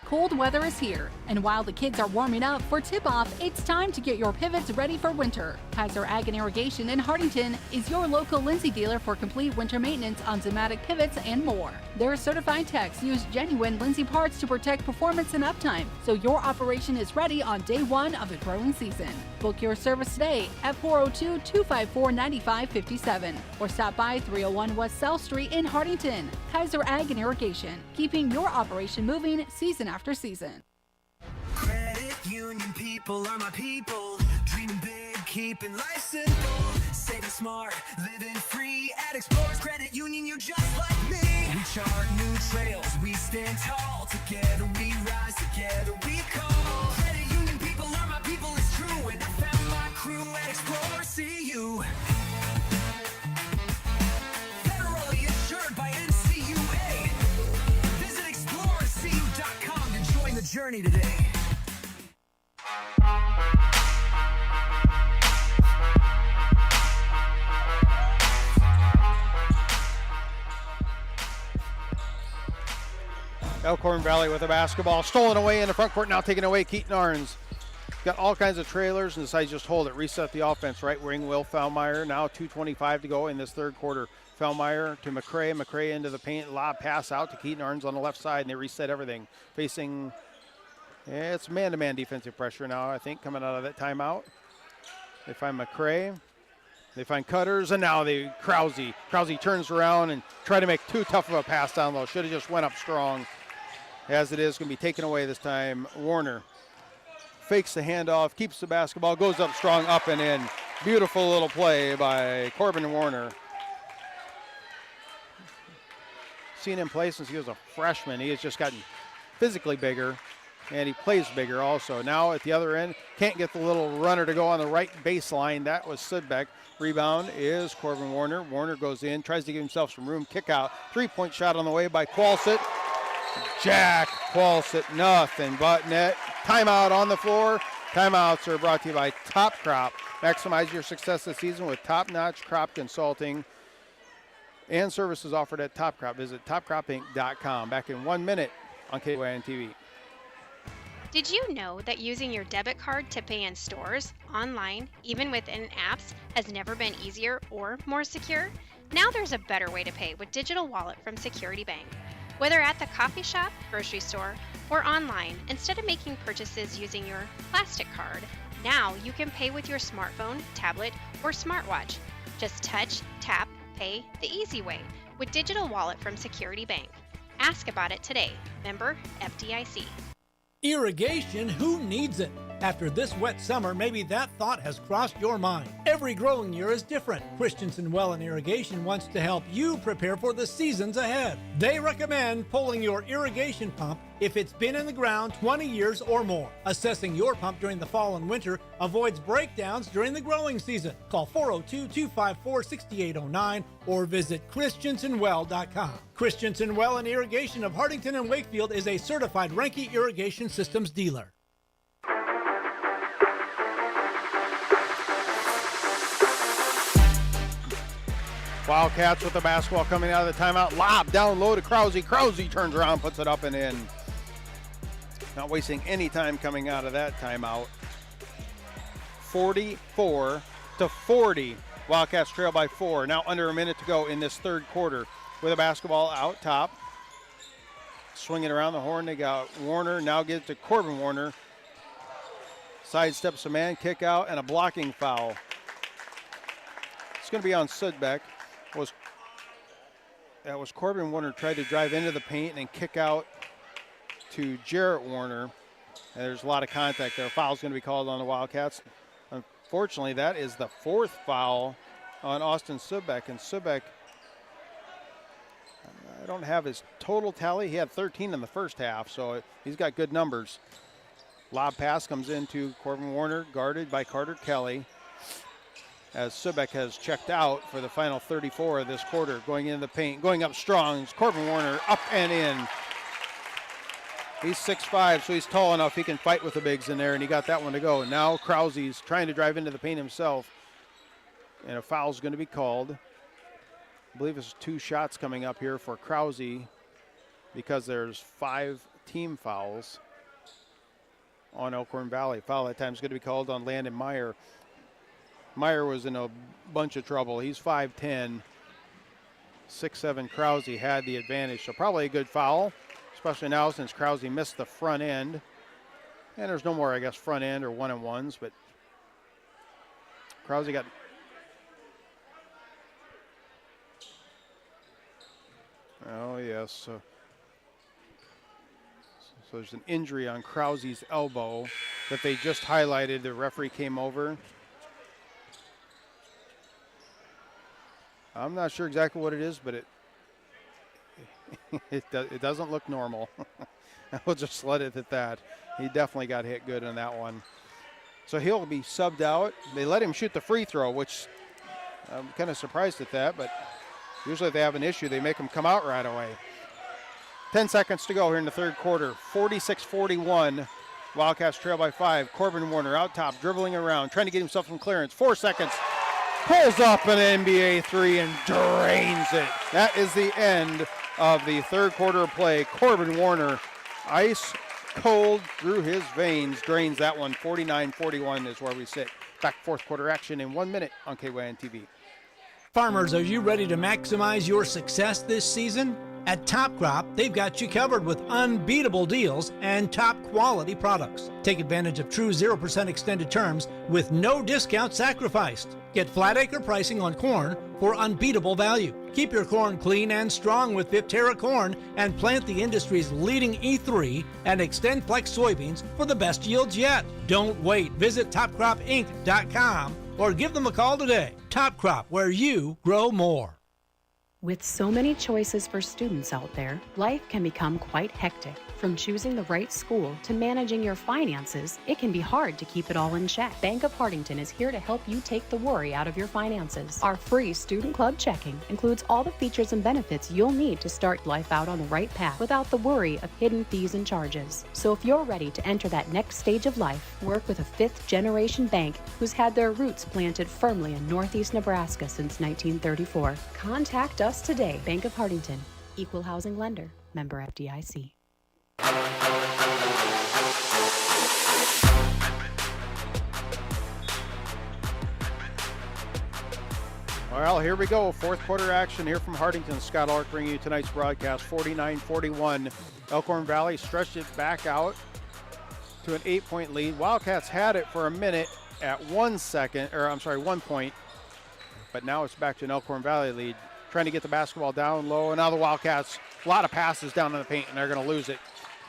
Cold weather is here, and while the kids are warming up for tip-off, it's time to get your pivots ready for winter. Kaiser Ag and Irrigation in Hartington is your local Lindsay dealer for complete winter maintenance on Zimmatic pivots and more. Their certified techs use genuine Lindsay parts to protect performance and uptime, so your operation is ready on day 1 of the growing season. Book your service today at 402-254-9557 or stop by 301 West South Street in Hartington. Kaiser Ag and Irrigation, keeping your operation moving season after season. Credit union people are my people. Dreaming big, keeping life simple. Saving smart, living free. At Explorers Credit Union, you're just like me. We chart new trails, we stand tall. Together we rise, together we call. Credit union people are my people, it's true. And I found my crew at Explorers CU. Federally insured by NCUA. Visit explorerscu.com to join the journey today. Elkhorn Valley with a basketball stolen away in the front court, now taken away. Keaton Arns got all kinds of trailers and decides just hold it, reset the offense. Right wing Will Fellmeyer, now 2:25 to go in this third quarter. Fellmeyer to McCray, McCray into the paint, lob pass out to Keaton Arns on the left side, and they reset everything. Facing, it's man-to-man defensive pressure now, I think, coming out of that timeout. They find McCray. They find Cutters, and now Krause. Krause turns around and try to make too tough of a pass down low. Should have just went up strong. As it is, going to be taken away this time. Warner fakes the handoff, keeps the basketball, goes up strong, up and in. Beautiful little play by Corbin Warner. Seen him play since he was a freshman. He has just gotten physically bigger, and he plays bigger also. Now at the other end, can't get the little runner to go on the right baseline. That was Sudbeck. Rebound is Corbin Warner. Warner goes in, tries to give himself some room. Kick out. 3-point shot on the way by Qualsett. Jack Qualsett, nothing but net. Timeout on the floor. Timeouts are brought to you by Top Crop. Maximize your success this season with top-notch crop consulting and services offered at Top Crop. Visit topcropinc.com. Back in 1 minute on KYN TV. Did you know that using your debit card to pay in stores, online, even within apps, has never been easier or more secure? Now there's a better way to pay with Digital Wallet from Security Bank. Whether at the coffee shop, grocery store, or online, instead of making purchases using your plastic card, now you can pay with your smartphone, tablet, or smartwatch. Just touch, tap, pay the easy way with Digital Wallet from Security Bank. Ask about it today. Member FDIC. Irrigation, who needs it? After this wet summer, maybe that thought has crossed your mind. Every growing year is different. Christensen Well and Irrigation wants to help you prepare for the seasons ahead. They recommend pulling your irrigation pump if it's been in the ground 20 years or more. Assessing your pump during the fall and winter avoids breakdowns during the growing season. Call 402-254-6809 or visit christensenwell.com. Christensen Well and Irrigation of Hartington and Wakefield is a certified Renke Irrigation Systems dealer. Wildcats with the basketball coming out of the timeout. Lob down low to Krause. Krause turns around, puts it up and in. Not wasting any time coming out of that timeout. 44-40. Wildcats trail by 4. Now under a minute to go in this third quarter with a basketball out top. Swinging around the horn, they got Warner. Now get to Corbin Warner. Sidesteps a man, kick out, and a blocking foul. It's going to be on Sudbeck. That was Corbin Warner tried to drive into the paint and kick out to Jarrett Warner. And there's a lot of contact there. Foul's going to be called on the Wildcats. Unfortunately, that is the fourth foul on Austin Sudbeck. And Sudbeck, I don't have his total tally. He had 13 in the first half, so he's got good numbers. Lob pass comes into Corbin Warner, guarded by Carter Kelly. As Sudbeck has checked out for the final 34 of this quarter. Going into the paint, going up strong. It's Corbin Warner up and in. He's 6'5", so he's tall enough he can fight with the bigs in there, and he got that one to go. Now Krause's trying to drive into the paint himself, and a foul's going to be called. I believe there's 2 shots coming up here for Krause because there's 5 team fouls on Elkhorn Valley. Foul that time is going to be called on Landon Meyer. Meyer was in a bunch of trouble. He's 5'10", 6'7". Krause had the advantage, so probably a good foul, especially now since Krause missed the front end. And there's no more, I guess, front end or one-on-ones, but Krause got... Oh, yes. So there's an injury on Krause's elbow that they just highlighted. The referee came over. I'm not sure exactly what it is, but it doesn't look normal. We'll just let it at that. He definitely got hit good on that one. So he'll be subbed out. They let him shoot the free throw, which I'm kind of surprised at that, but usually if they have an issue, they make him come out right away. 10 seconds to go here in the third quarter. 46-41. Wildcats trail by 5. Corbin Warner out top, dribbling around, trying to get himself some clearance. 4 seconds. Pulls up an NBA 3 and drains it. That is the end of the third quarter of play. Corbin Warner, ice cold through his veins, drains that one. 49-41 is where we sit. Back fourth quarter action in 1 minute on KYN TV. Farmers, are you ready to maximize your success this season? At Top Crop, they've got you covered with unbeatable deals and top quality products. Take advantage of true 0% extended terms with no discount sacrificed. Get flat acre pricing on corn for unbeatable value. Keep your corn clean and strong with Viptera corn and plant the industry's leading E3 and Extend Flex soybeans for the best yields yet. Don't wait. Visit topcropinc.com or give them a call today. Top Crop, where you grow more. With so many choices for students out there, life can become quite hectic. From choosing the right school to managing your finances, it can be hard to keep it all in check. Bank of Hartington is here to help you take the worry out of your finances. Our free Student Club checking includes all the features and benefits you'll need to start life out on the right path without the worry of hidden fees and charges. So if you're ready to enter that next stage of life, work with a fifth-generation bank who's had their roots planted firmly in Northeast Nebraska since 1934. Contact us today. Bank of Hartington, Equal Housing Lender, member FDIC. Well, here we go. Fourth quarter action here from Hartington. Scott Ulrich bringing you tonight's broadcast. 49-41. Elkhorn Valley stretched it back out to an 8-point lead. Wildcats had it for a minute at 1 point. But now it's back to an Elkhorn Valley lead. Trying to get the basketball down low. And now the Wildcats, a lot of passes down in the paint, and they're going to lose it.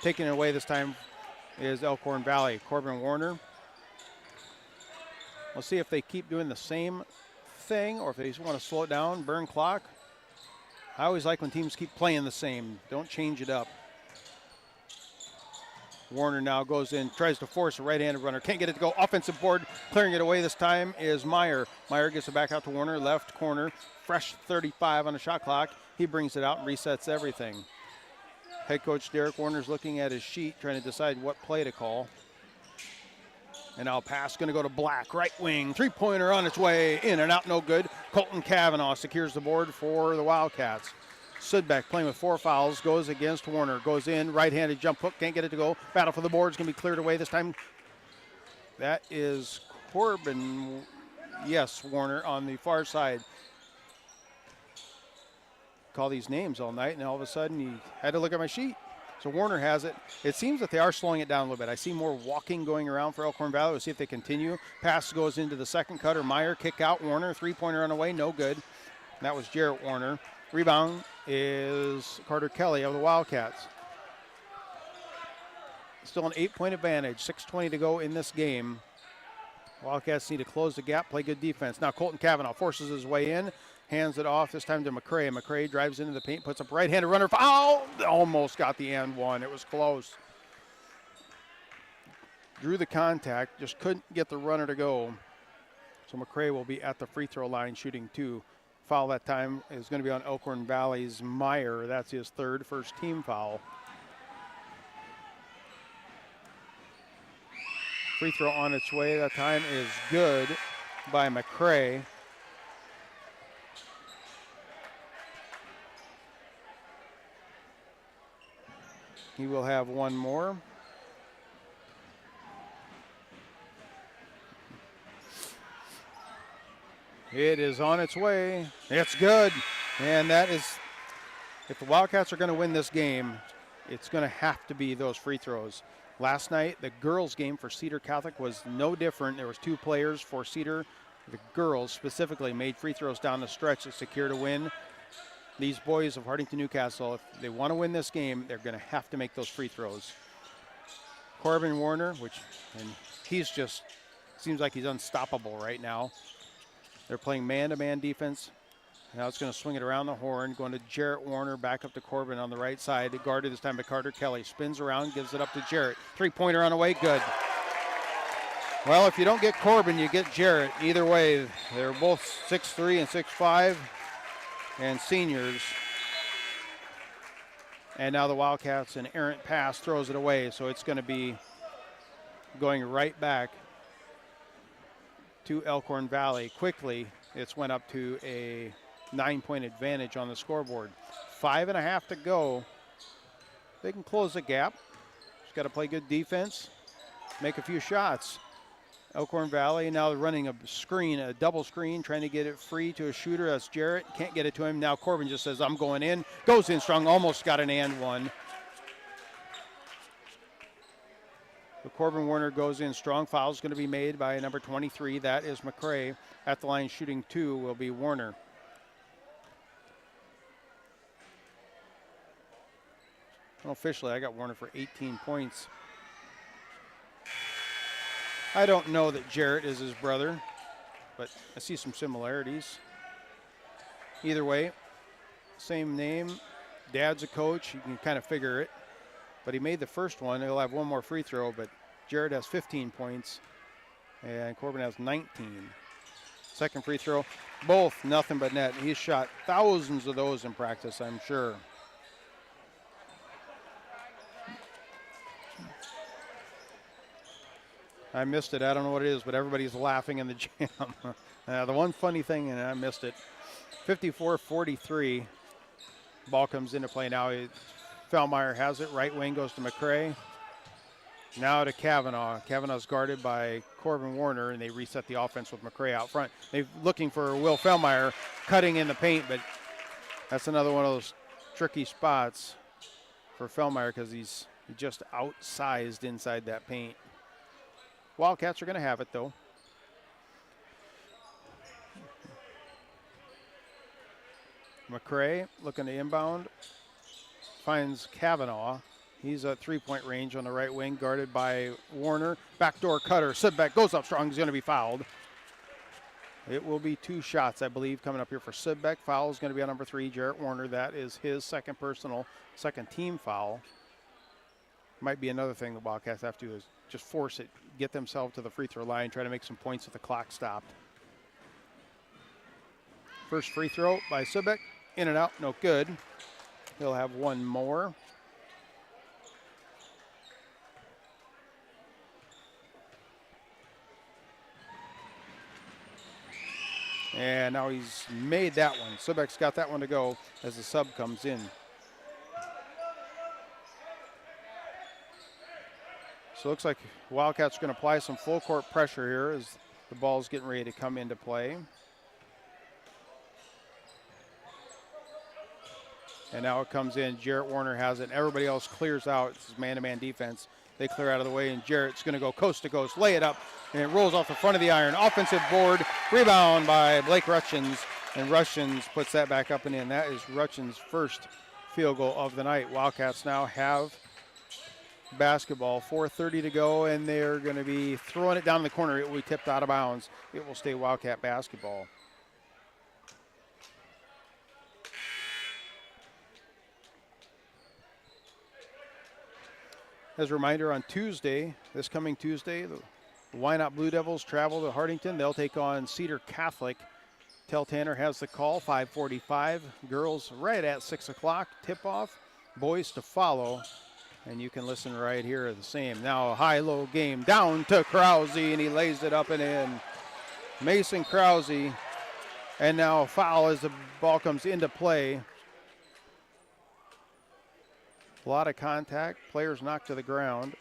Taking it away this time is Elkhorn Valley. Corbin Warner. We'll see if they keep doing the same thing or if they just want to slow it down, burn clock. I always like when teams keep playing the same. Don't change it up. Warner now goes in, tries to force a right-handed runner. Can't get it to go. Offensive board. Clearing it away this time is Meyer. Meyer gets it back out to Warner. Left corner. Fresh 35 on the shot clock. He brings it out and resets everything. Head coach Derek Warner's looking at his sheet, trying to decide what play to call. And now pass going to go to Black, right wing. Three-pointer on its way, in and out, no good. Colton Cavanaugh secures the board for the Wildcats. Sudbeck playing with 4 fouls, goes against Warner. Goes in, right-handed jump hook, can't get it to go. Battle for the board is going to be cleared away this time. That is Corbin, yes, Warner on the far side. Call these names all night, and all of a sudden he had to look at my sheet. So Warner has it. It seems that they are slowing it down a little bit. I see more walking going around for Elkhorn Valley. We'll see if they continue. Pass goes into the second cutter. Meyer kick out. Warner, three-pointer on the way, no good. That was Jarrett Warner. Rebound is Carter Kelly of the Wildcats. Still an 8-point advantage. 6:20 to go in this game. Wildcats need to close the gap, play good defense. Now Colton Cavanaugh forces his way in. Hands it off, this time to McCray. McCray drives into the paint, puts up right-handed runner. Foul! Almost got the and one. It was close. Drew the contact, just couldn't get the runner to go. So McCray will be at the free throw line shooting 2. Foul that time is going to be on Elkhorn Valley's Meyer. That's his first team foul. Free throw on its way. That time is good by McCray. He will have one more. It is on its way. It's good. And that is, if the Wildcats are going to win this game, it's going to have to be those free throws. Last night, the girls' game for Cedar Catholic was no different. There was 2 players for Cedar. The girls specifically made free throws down the stretch to secure to win. These boys of Hartington-Newcastle, if they want to win this game, they're going to have to make those free throws. Corbin Warner, and he's just, seems like he's unstoppable right now. They're playing man-to-man defense. Now it's going to swing it around the horn, going to Jarrett Warner, back up to Corbin on the right side. Guarded this time by Carter Kelly. Spins around, gives it up to Jarrett. Three-pointer on the way, good. Well, if you don't get Corbin, you get Jarrett. Either way, they're both 6'3" and 6'5", and seniors. And now the Wildcats, an errant pass, throws it away, so it's going to be going right back to Elkhorn Valley. Quickly, it's went up to a 9-point advantage on the scoreboard. 5.5 to go. They can close the gap. Just got to play good defense, make a few shots. Elkhorn Valley now running a screen, a double screen, trying to get it free to a shooter. That's Jarrett. Can't get it to him. Now Corbin just says, I'm going in. Goes in strong. Almost got an and one. The Corbin Warner goes in strong. Foul is going to be made by number 23. That is McCrae. At the line shooting 2 will be Warner. Officially, I got Warner for 18 points. I don't know that Jarrett is his brother, but I see some similarities. Either way, same name. Dad's a coach. You can kind of figure it. But he made the first one. He'll have one more free throw, but Jarrett has 15 points, and Corbin has 19. Second free throw, both nothing but net. He's shot thousands of those in practice, I'm sure. I missed it. I don't know what it is, but everybody's laughing in the gym. The one funny thing, and I missed it, 54-43. Ball comes into play now. Fellmeyer has it. Right wing goes to McCrae. Now to Kavanaugh. Kavanaugh's guarded by Corbin Warner, and they reset the offense with McCrae out front. They're looking for Will Fellmeyer cutting in the paint, but that's another one of those tricky spots for Fellmeyer because he's just outsized inside that paint. Wildcats are going to have it, though. McCrae looking to inbound. Finds Kavanaugh. He's at three-point range on the right wing, guarded by Warner. Backdoor cutter. Sudbeck goes up strong. He's going to be fouled. It will be 2 shots, I believe, coming up here for Sudbeck. Foul is going to be on number 3, Jarrett Warner. That is his second team foul. Might be another thing the Wildcats have to do is just force it, get themselves to the free throw line, try to make some points with the clock stopped. First free throw by Sudbeck. In and out, no good. He'll have one more. And now he's made that one. Sudbeck's got that one to go as the sub comes in. So it looks like Wildcats are going to apply some full court pressure here as the ball's getting ready to come into play. And now it comes in. Jarrett Warner has it. Everybody else clears out. This is man-to-man defense. They clear out of the way, and Jarrett's going to go coast to coast, lay it up, and it rolls off the front of the iron. Offensive board, rebound by Blake Rutchins, and Rutchins puts that back up and in. That is Rutchins' first field goal of the night. Wildcats now have basketball. 4:30 to go, and they're going to be throwing it down the corner. It will be tipped out of bounds. It will stay Wildcat basketball. As a reminder, on Tuesday, this coming Tuesday, the Why Not Blue Devils travel to Hartington. They'll take on Cedar Catholic. Tell Tanner has the call, 5:45. Girls right at 6 o'clock. Tip-off, boys to follow. And you can listen right here at the same. Now a high-low game down to Krause, and he lays it up and in. Mason Krause. And now a foul as the ball comes into play. A lot of contact. Players knocked to the ground.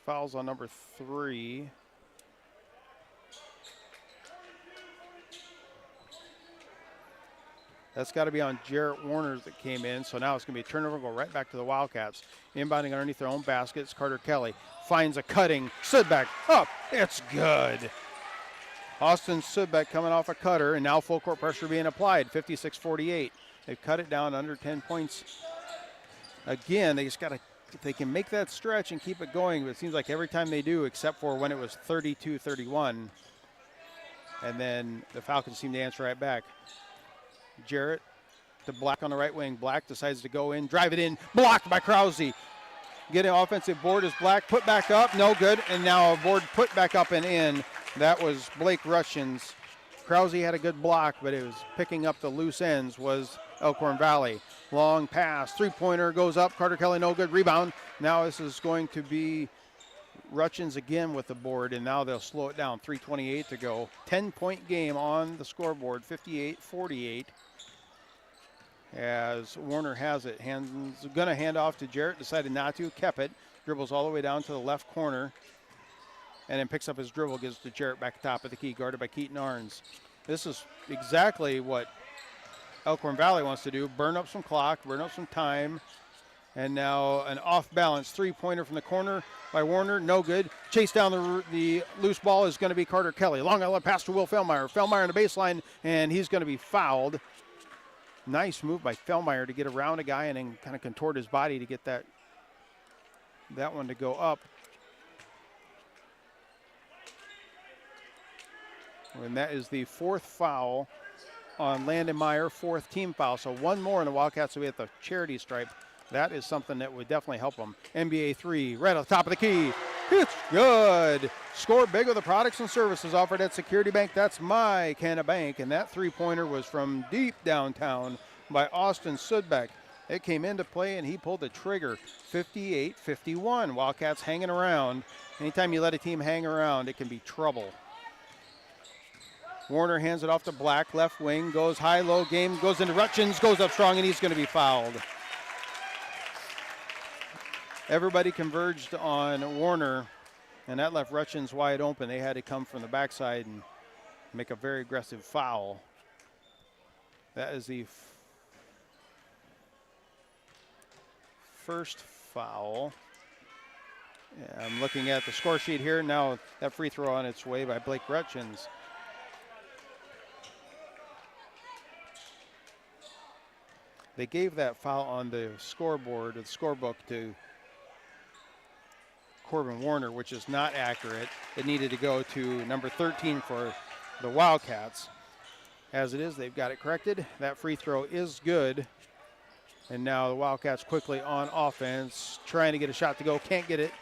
Fouls on number 3. That's got to be on Jarrett Warner that came in. So now it's going to be a turnover, go right back to the Wildcats. Inbounding underneath their own baskets. Carter Kelly finds a cutting. Sudbeck up. It's good. Austin Sudbeck coming off a cutter, and now full court pressure being applied. 56-48. They've cut it down under 10 points. Again, they just got to, if they can make that stretch and keep it going, but it seems like every time they do, except for when it was 32-31. And then the Falcons seem to answer right back. Jarrett to Black on the right wing. Black decides to go in, drive it in, blocked by Krause. Get an offensive board as Black put back up, no good, and now a board put back up and in. That was Blake Rutchins. Krause had a good block, but it was picking up the loose ends was Elkhorn Valley. Long pass, three-pointer goes up. Carter Kelly, no good. Rebound. Now this is going to be Rutchins again with the board, and now they'll slow it down. 3:28 to go. 10-point game on the scoreboard, 58-48. As Warner has it. Going to hand off to Jarrett, decided not to, kept it. dribbles all the way down to the left corner, and then picks up his dribble, gives to Jarrett back top of the key, guarded by Keaton Arns. This is exactly what Elkhorn Valley wants to do, burn up some clock, burn up some time. And now an off-balance three-pointer from the corner by Warner, no good. Chase down the loose ball is going to be Carter Kelly. Long outlet pass to Will Fellmeyer. Fellmeyer on the baseline, and he's going to be fouled. Nice move by Fellmeyer to get around a guy and then kind of contort his body to get that one to go up. And that is the fourth foul on Landon Meyer, fourth team foul. So one more, and the Wildcats will be at the charity stripe. That is something that would definitely help them. NBA three, right on top of the key. It's good. Score big with the products and services offered at Security Bank. That's my kind of bank. And that three-pointer was from deep downtown by Austin Sudbeck. It came into play, and he pulled the trigger. 58-51. Wildcats hanging around. Anytime you let a team hang around, it can be trouble. Warner hands it off to Black, left wing, goes high-low game, goes into Rutchins, goes up strong, and he's going to be fouled. Everybody converged on Warner, and that left Rutchins wide open. They had to come from the backside and make a very aggressive foul. That is the first foul. Yeah, I'm looking at the score sheet here. Now that free throw on its way by Blake Rutchins. They gave that foul on the scoreboard, or the scorebook, to Corbin Warner, which is not accurate. It needed to go to number 13 for the Wildcats. As it is, they've got it corrected. That free throw is good. And now the Wildcats quickly on offense, trying to get a shot to go, can't get it.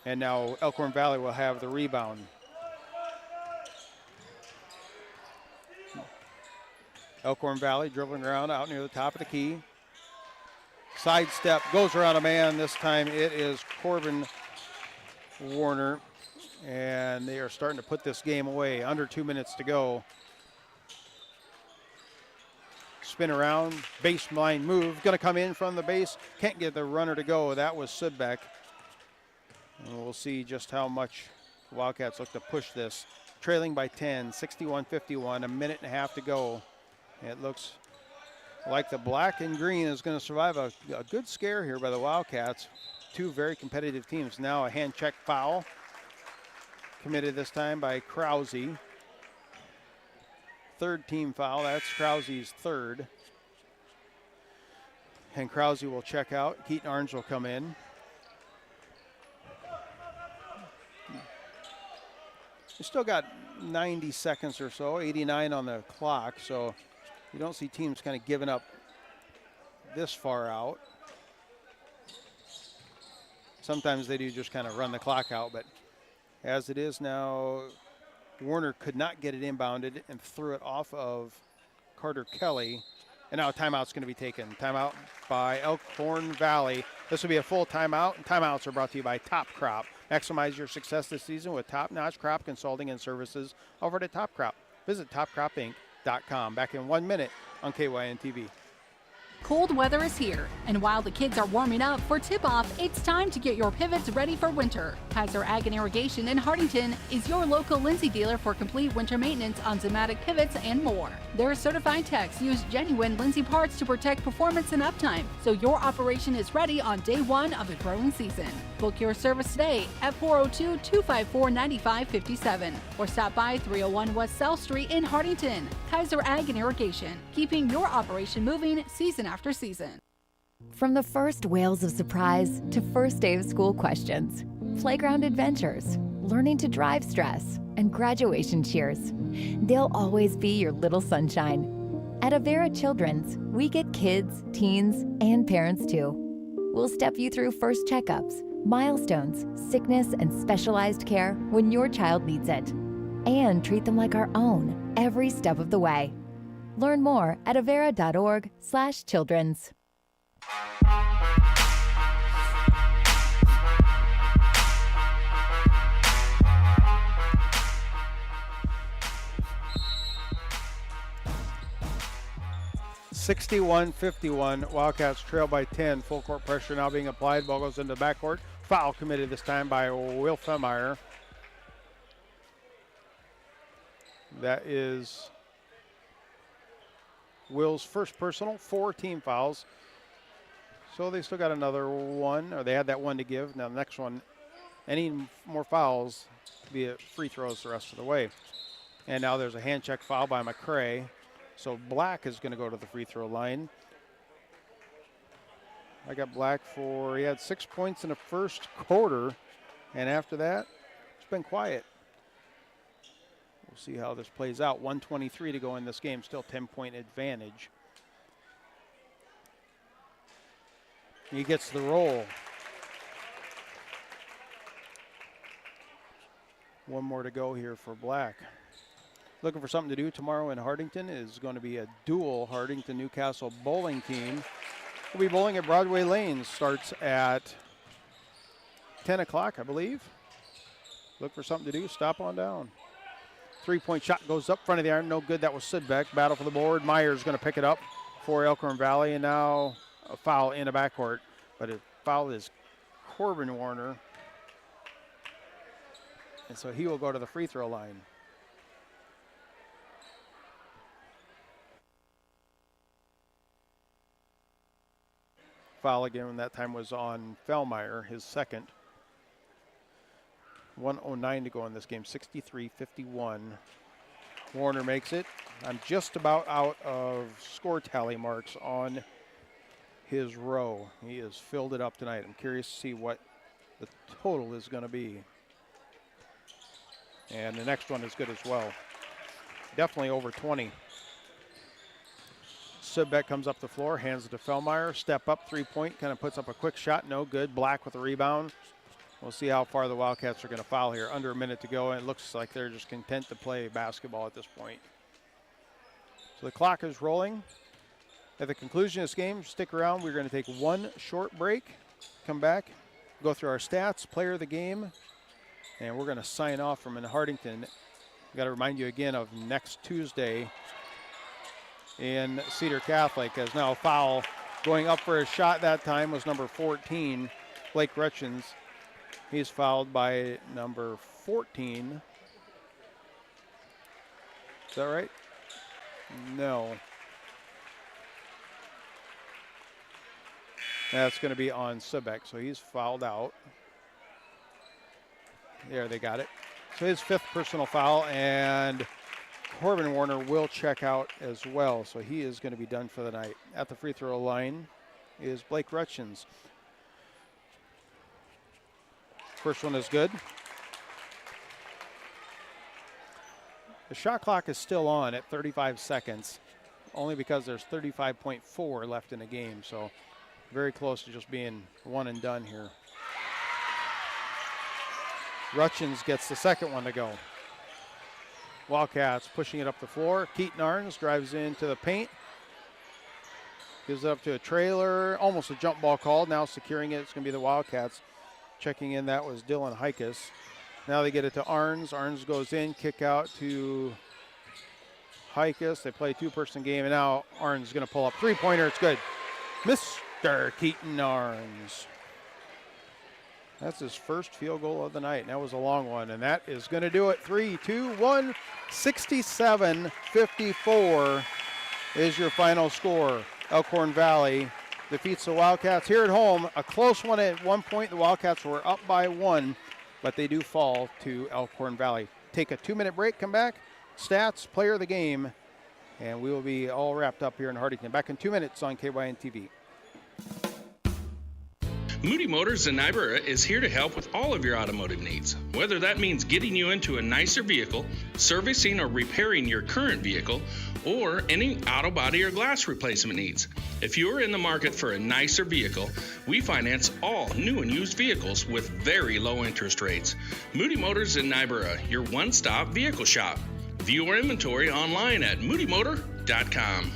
And now Elkhorn Valley will have the rebound. Elkhorn Valley dribbling around out near the top of the key. Sidestep, goes around a man. This time it is Corbin Warner. And they are starting to put this game away. Under 2 minutes to go. Spin around, baseline move. Going to come in from the base. Can't get the runner to go. That was Sudbeck. And we'll see just how much the Wildcats look to push this. Trailing by 10, 61-51, a minute and a half to go. It looks like the black and green is going to survive a good scare here by the Wildcats. Two very competitive teams. Now a hand check foul committed this time by Krause. Third team foul. That's Krause's third. And Krause will check out. Keaton Arns will come in. We still got 90 seconds or so, 89 on the clock, so you don't see teams kind of giving up this far out. Sometimes they do just kind of run the clock out, but as it is now, Warner could not get it inbounded and threw it off of Carter Kelly. And now a timeout's going to be taken. Timeout by Elkhorn Valley. This will be a full timeout, and timeouts are brought to you by Top Crop. Maximize your success this season with top-notch crop consulting and services offered at Top Crop. Visit topcropinc.com. Back in 1 minute on KYN TV. Cold weather is here, and while the kids are warming up for tip-off, it's time to get your pivots ready for winter. Kaiser Ag and Irrigation in Hartington is your local Lindsay dealer for complete winter maintenance on Zimmatic pivots and more. Their certified techs use genuine Lindsay parts to protect performance and uptime, so your operation is ready on day one of the growing season. Book your service today at 402-254-9557 or stop by 301 West South Street in Hartington. Kaiser Ag and Irrigation, keeping your operation moving season after season. From the first wails of surprise to first day of school questions, playground adventures, learning to drive stress, and graduation cheers, they'll always be your little sunshine. At Avera Children's, we get kids, teens, and parents too. We'll step you through first checkups, milestones, sickness, and specialized care when your child needs it, and treat them like our own every step of the way. Learn more at avera.org/children's. 61-51. Wildcats trail by 10. Full court pressure now being applied. Ball goes into the backcourt. Foul committed this time by Will Femeyer. That is Will's first personal, 4 team fouls. So they still got another one, or they had that one to give. Now the next one, any more fouls, be it free throws the rest of the way. And now there's a hand check foul by McCray. So Black is going to go to the free throw line. I got Black he had 6 points in the first quarter, and after that, it's been quiet. We'll see how this plays out. 1:23 to go in this game, still 10-point advantage. He gets the roll. One more to go here for Black. Looking for something to do tomorrow in Hartington is going to be a dual Hartington-Newcastle bowling team. We'll be bowling at Broadway Lanes. Starts at 10 o'clock, I believe. Look for something to do. Stop on down. 3-point shot goes up front of the iron. No good. That was Sidbeck. Battle for the board. Myers going to pick it up for Elkhorn Valley. And now a foul in the backcourt. But a foul is Corbin Warner. And so he will go to the free throw line. Foul again, that time was on Femeyer, his second. 1:09 to go in this game, 63-51. Warner makes it. I'm just about out of score tally marks on his row. He has filled it up tonight. I'm curious to see what the total is going to be. And the next one is good as well. Definitely over 20. Sidbeck comes up the floor, hands it to Femeyer. Step up, 3-point, kind of puts up a quick shot. No good. Black with a rebound. We'll see how far the Wildcats are going to foul here. Under a minute to go, and it looks like they're just content to play basketball at this point. So the clock is rolling. At the conclusion of this game, stick around. We're going to take one short break, come back, go through our stats, player of the game, and we're going to sign off from in Hartington. We've got to remind you again of next Tuesday in Cedar Catholic, as now a foul going up for a shot that time was number 14, Blake Rutchins. He's fouled by number 14. Is that right? No. That's going to be on Sidbeck, so he's fouled out. There, they got it. So his 5th personal foul, and Corbin Warner will check out as well, so he is going to be done for the night. At the free throw line is Blake Rutchins. First one is good. The shot clock is still on at 35 seconds, only because there's 35.4 left in the game, so very close to just being one and done here. Rutchins gets the second one to go. Wildcats pushing it up the floor. Keaton Arns drives into the paint. Gives it up to a trailer. Almost a jump ball called. Now securing it. It's going to be the Wildcats. Checking in, that was Dylan Hikas. Now they get it to Arns. Arns goes in. Kick out to Hikas. They play a 2-person game. And now Arns is going to pull up. 3-pointer. It's good. Mr. Keaton Arns. That's his first field goal of the night, and that was a long one, and that is going to do it. 3-2-1, 67-54 is your final score. Elkhorn Valley defeats the Wildcats here at home. A close one at one point. The Wildcats were up by 1, but they do fall to Elkhorn Valley. Take a 2-minute break, come back, stats, player of the game, and we will be all wrapped up here in Hartington. Back in 2 minutes on KYN TV. Moody Motors in Niobrara is here to help with all of your automotive needs. Whether that means getting you into a nicer vehicle, servicing or repairing your current vehicle, or any auto body or glass replacement needs. If you are in the market for a nicer vehicle, we finance all new and used vehicles with very low interest rates. Moody Motors in Niobrara, your one-stop vehicle shop. View our inventory online at moodymotor.com.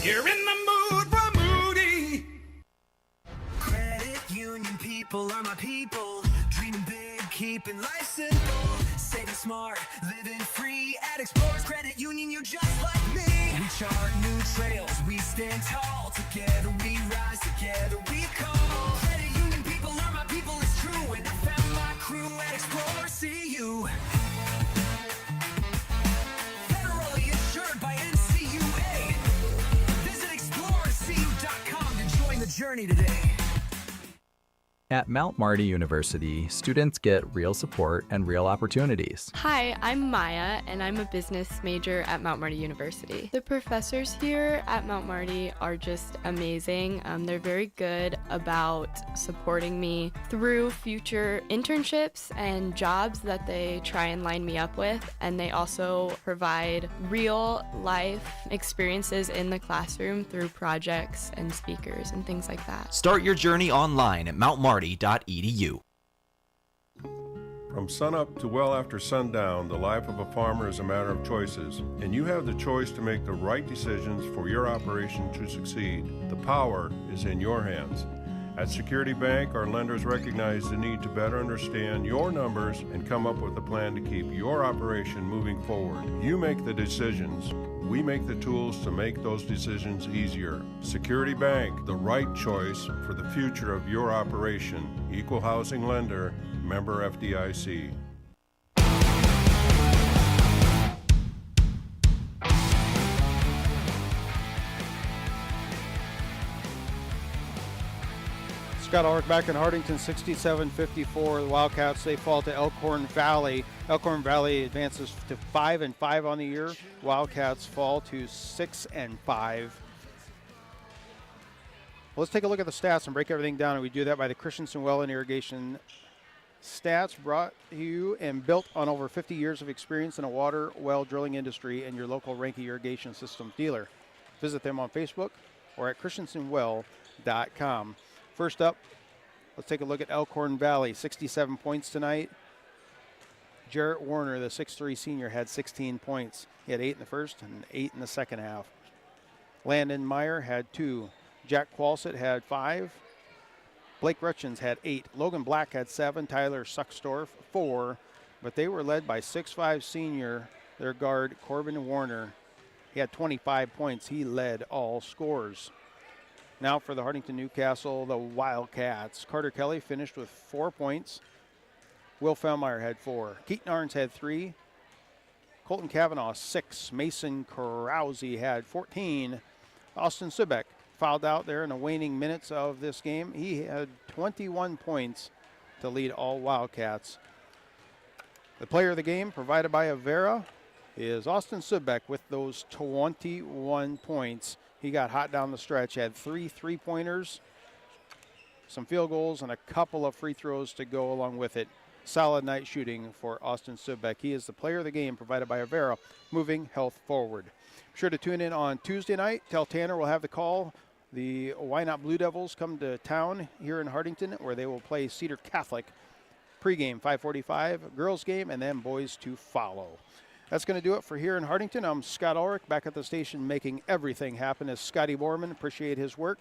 You're in the mood for Moody. Credit union people are my people. Dreaming big, keeping life simple. Saving smart, living free. At Explorers Credit Union, you're just like me. We chart new trails. We stand tall, together we rise, together we call. Credit union people are my people, it's true. And I found my crew at Explorer CU. Federally insured by NCUA. Visit explorecu.com to join the journey today. At Mount Marty University, students get real support and real opportunities. Hi, I'm Maya, and I'm a business major at Mount Marty University. The professors here at Mount Marty are just amazing. They're very good about supporting me through future internships and jobs that they try and line me up with, and they also provide real life experiences in the classroom through projects and speakers and things like that. Start your journey online at mountmarty.edu. From sunup to well after sundown, the life of a farmer is a matter of choices, and you have the choice to make the right decisions for your operation to succeed. The power is in your hands. At Security Bank, our lenders recognize the need to better understand your numbers and come up with a plan to keep your operation moving forward. You make the decisions. We make the tools to make those decisions easier. Security Bank, the right choice for the future of your operation. Equal housing lender, member FDIC. Scott Ulrich back in Hartington, 67-54. The Wildcats, they fall to Elkhorn Valley. Elkhorn Valley advances to 5-5 on the year. Wildcats fall to 6-5. Let's take a look at the stats and break everything down, and we do that by the Christensen Well and Irrigation Stats, brought to you and built on over 50 years of experience in a water well drilling industry and your local Ranke Irrigation System dealer. Visit them on Facebook or at christensenwell.com. First up, let's take a look at Elkhorn Valley. 67 points tonight. Jarrett Warner, the 6'3 senior, had 16 points. He had 8 in the first and 8 in the second half. Landon Meyer had 2. Jack Qualsett had 5. Blake Rutchins had 8. Logan Black had 7. Tyler Sucksdorf 4. But they were led by 6'5 senior, their guard Corbin Warner. He had 25 points. He led all scores. Now for the Hartington-Newcastle, the Wildcats. Carter Kelly finished with 4 points. Will Fellmeyer had 4. Keaton Arns had 3. Colton Cavanaugh 6. Mason Krause had 14. Austin Subek fouled out there in the waning minutes of this game. He had 21 points to lead all Wildcats. The player of the game, provided by Avera, is Austin Subek with those 21 points. He got hot down the stretch, had 3 3-pointers, some field goals, and a couple of free throws to go along with it. Solid night shooting for Austin Subek. He is the player of the game, provided by Avera, moving health forward. Be sure to tune in on Tuesday night. Tell Tanner we'll have the call. The Why Not Blue Devils come to town here in Hartington, where they will play Cedar Catholic. Pregame 5:45, girls game, and then boys to follow. That's going to do it for here in Hartington. I'm Scott Ulrich, back at the station making everything happen as Scotty Borman. Appreciate his work.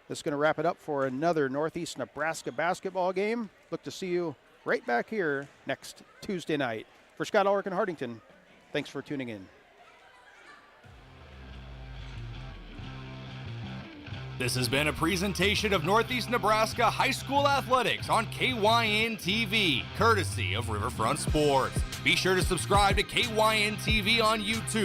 That's going to wrap it up for another Northeast Nebraska basketball game. Look to see you right back here next Tuesday night. For Scott Ulrich in Hartington, thanks for tuning in. This has been a presentation of Northeast Nebraska High School Athletics on KYN-TV, courtesy of Riverfront Sports. Be sure to subscribe to KYN-TV on YouTube.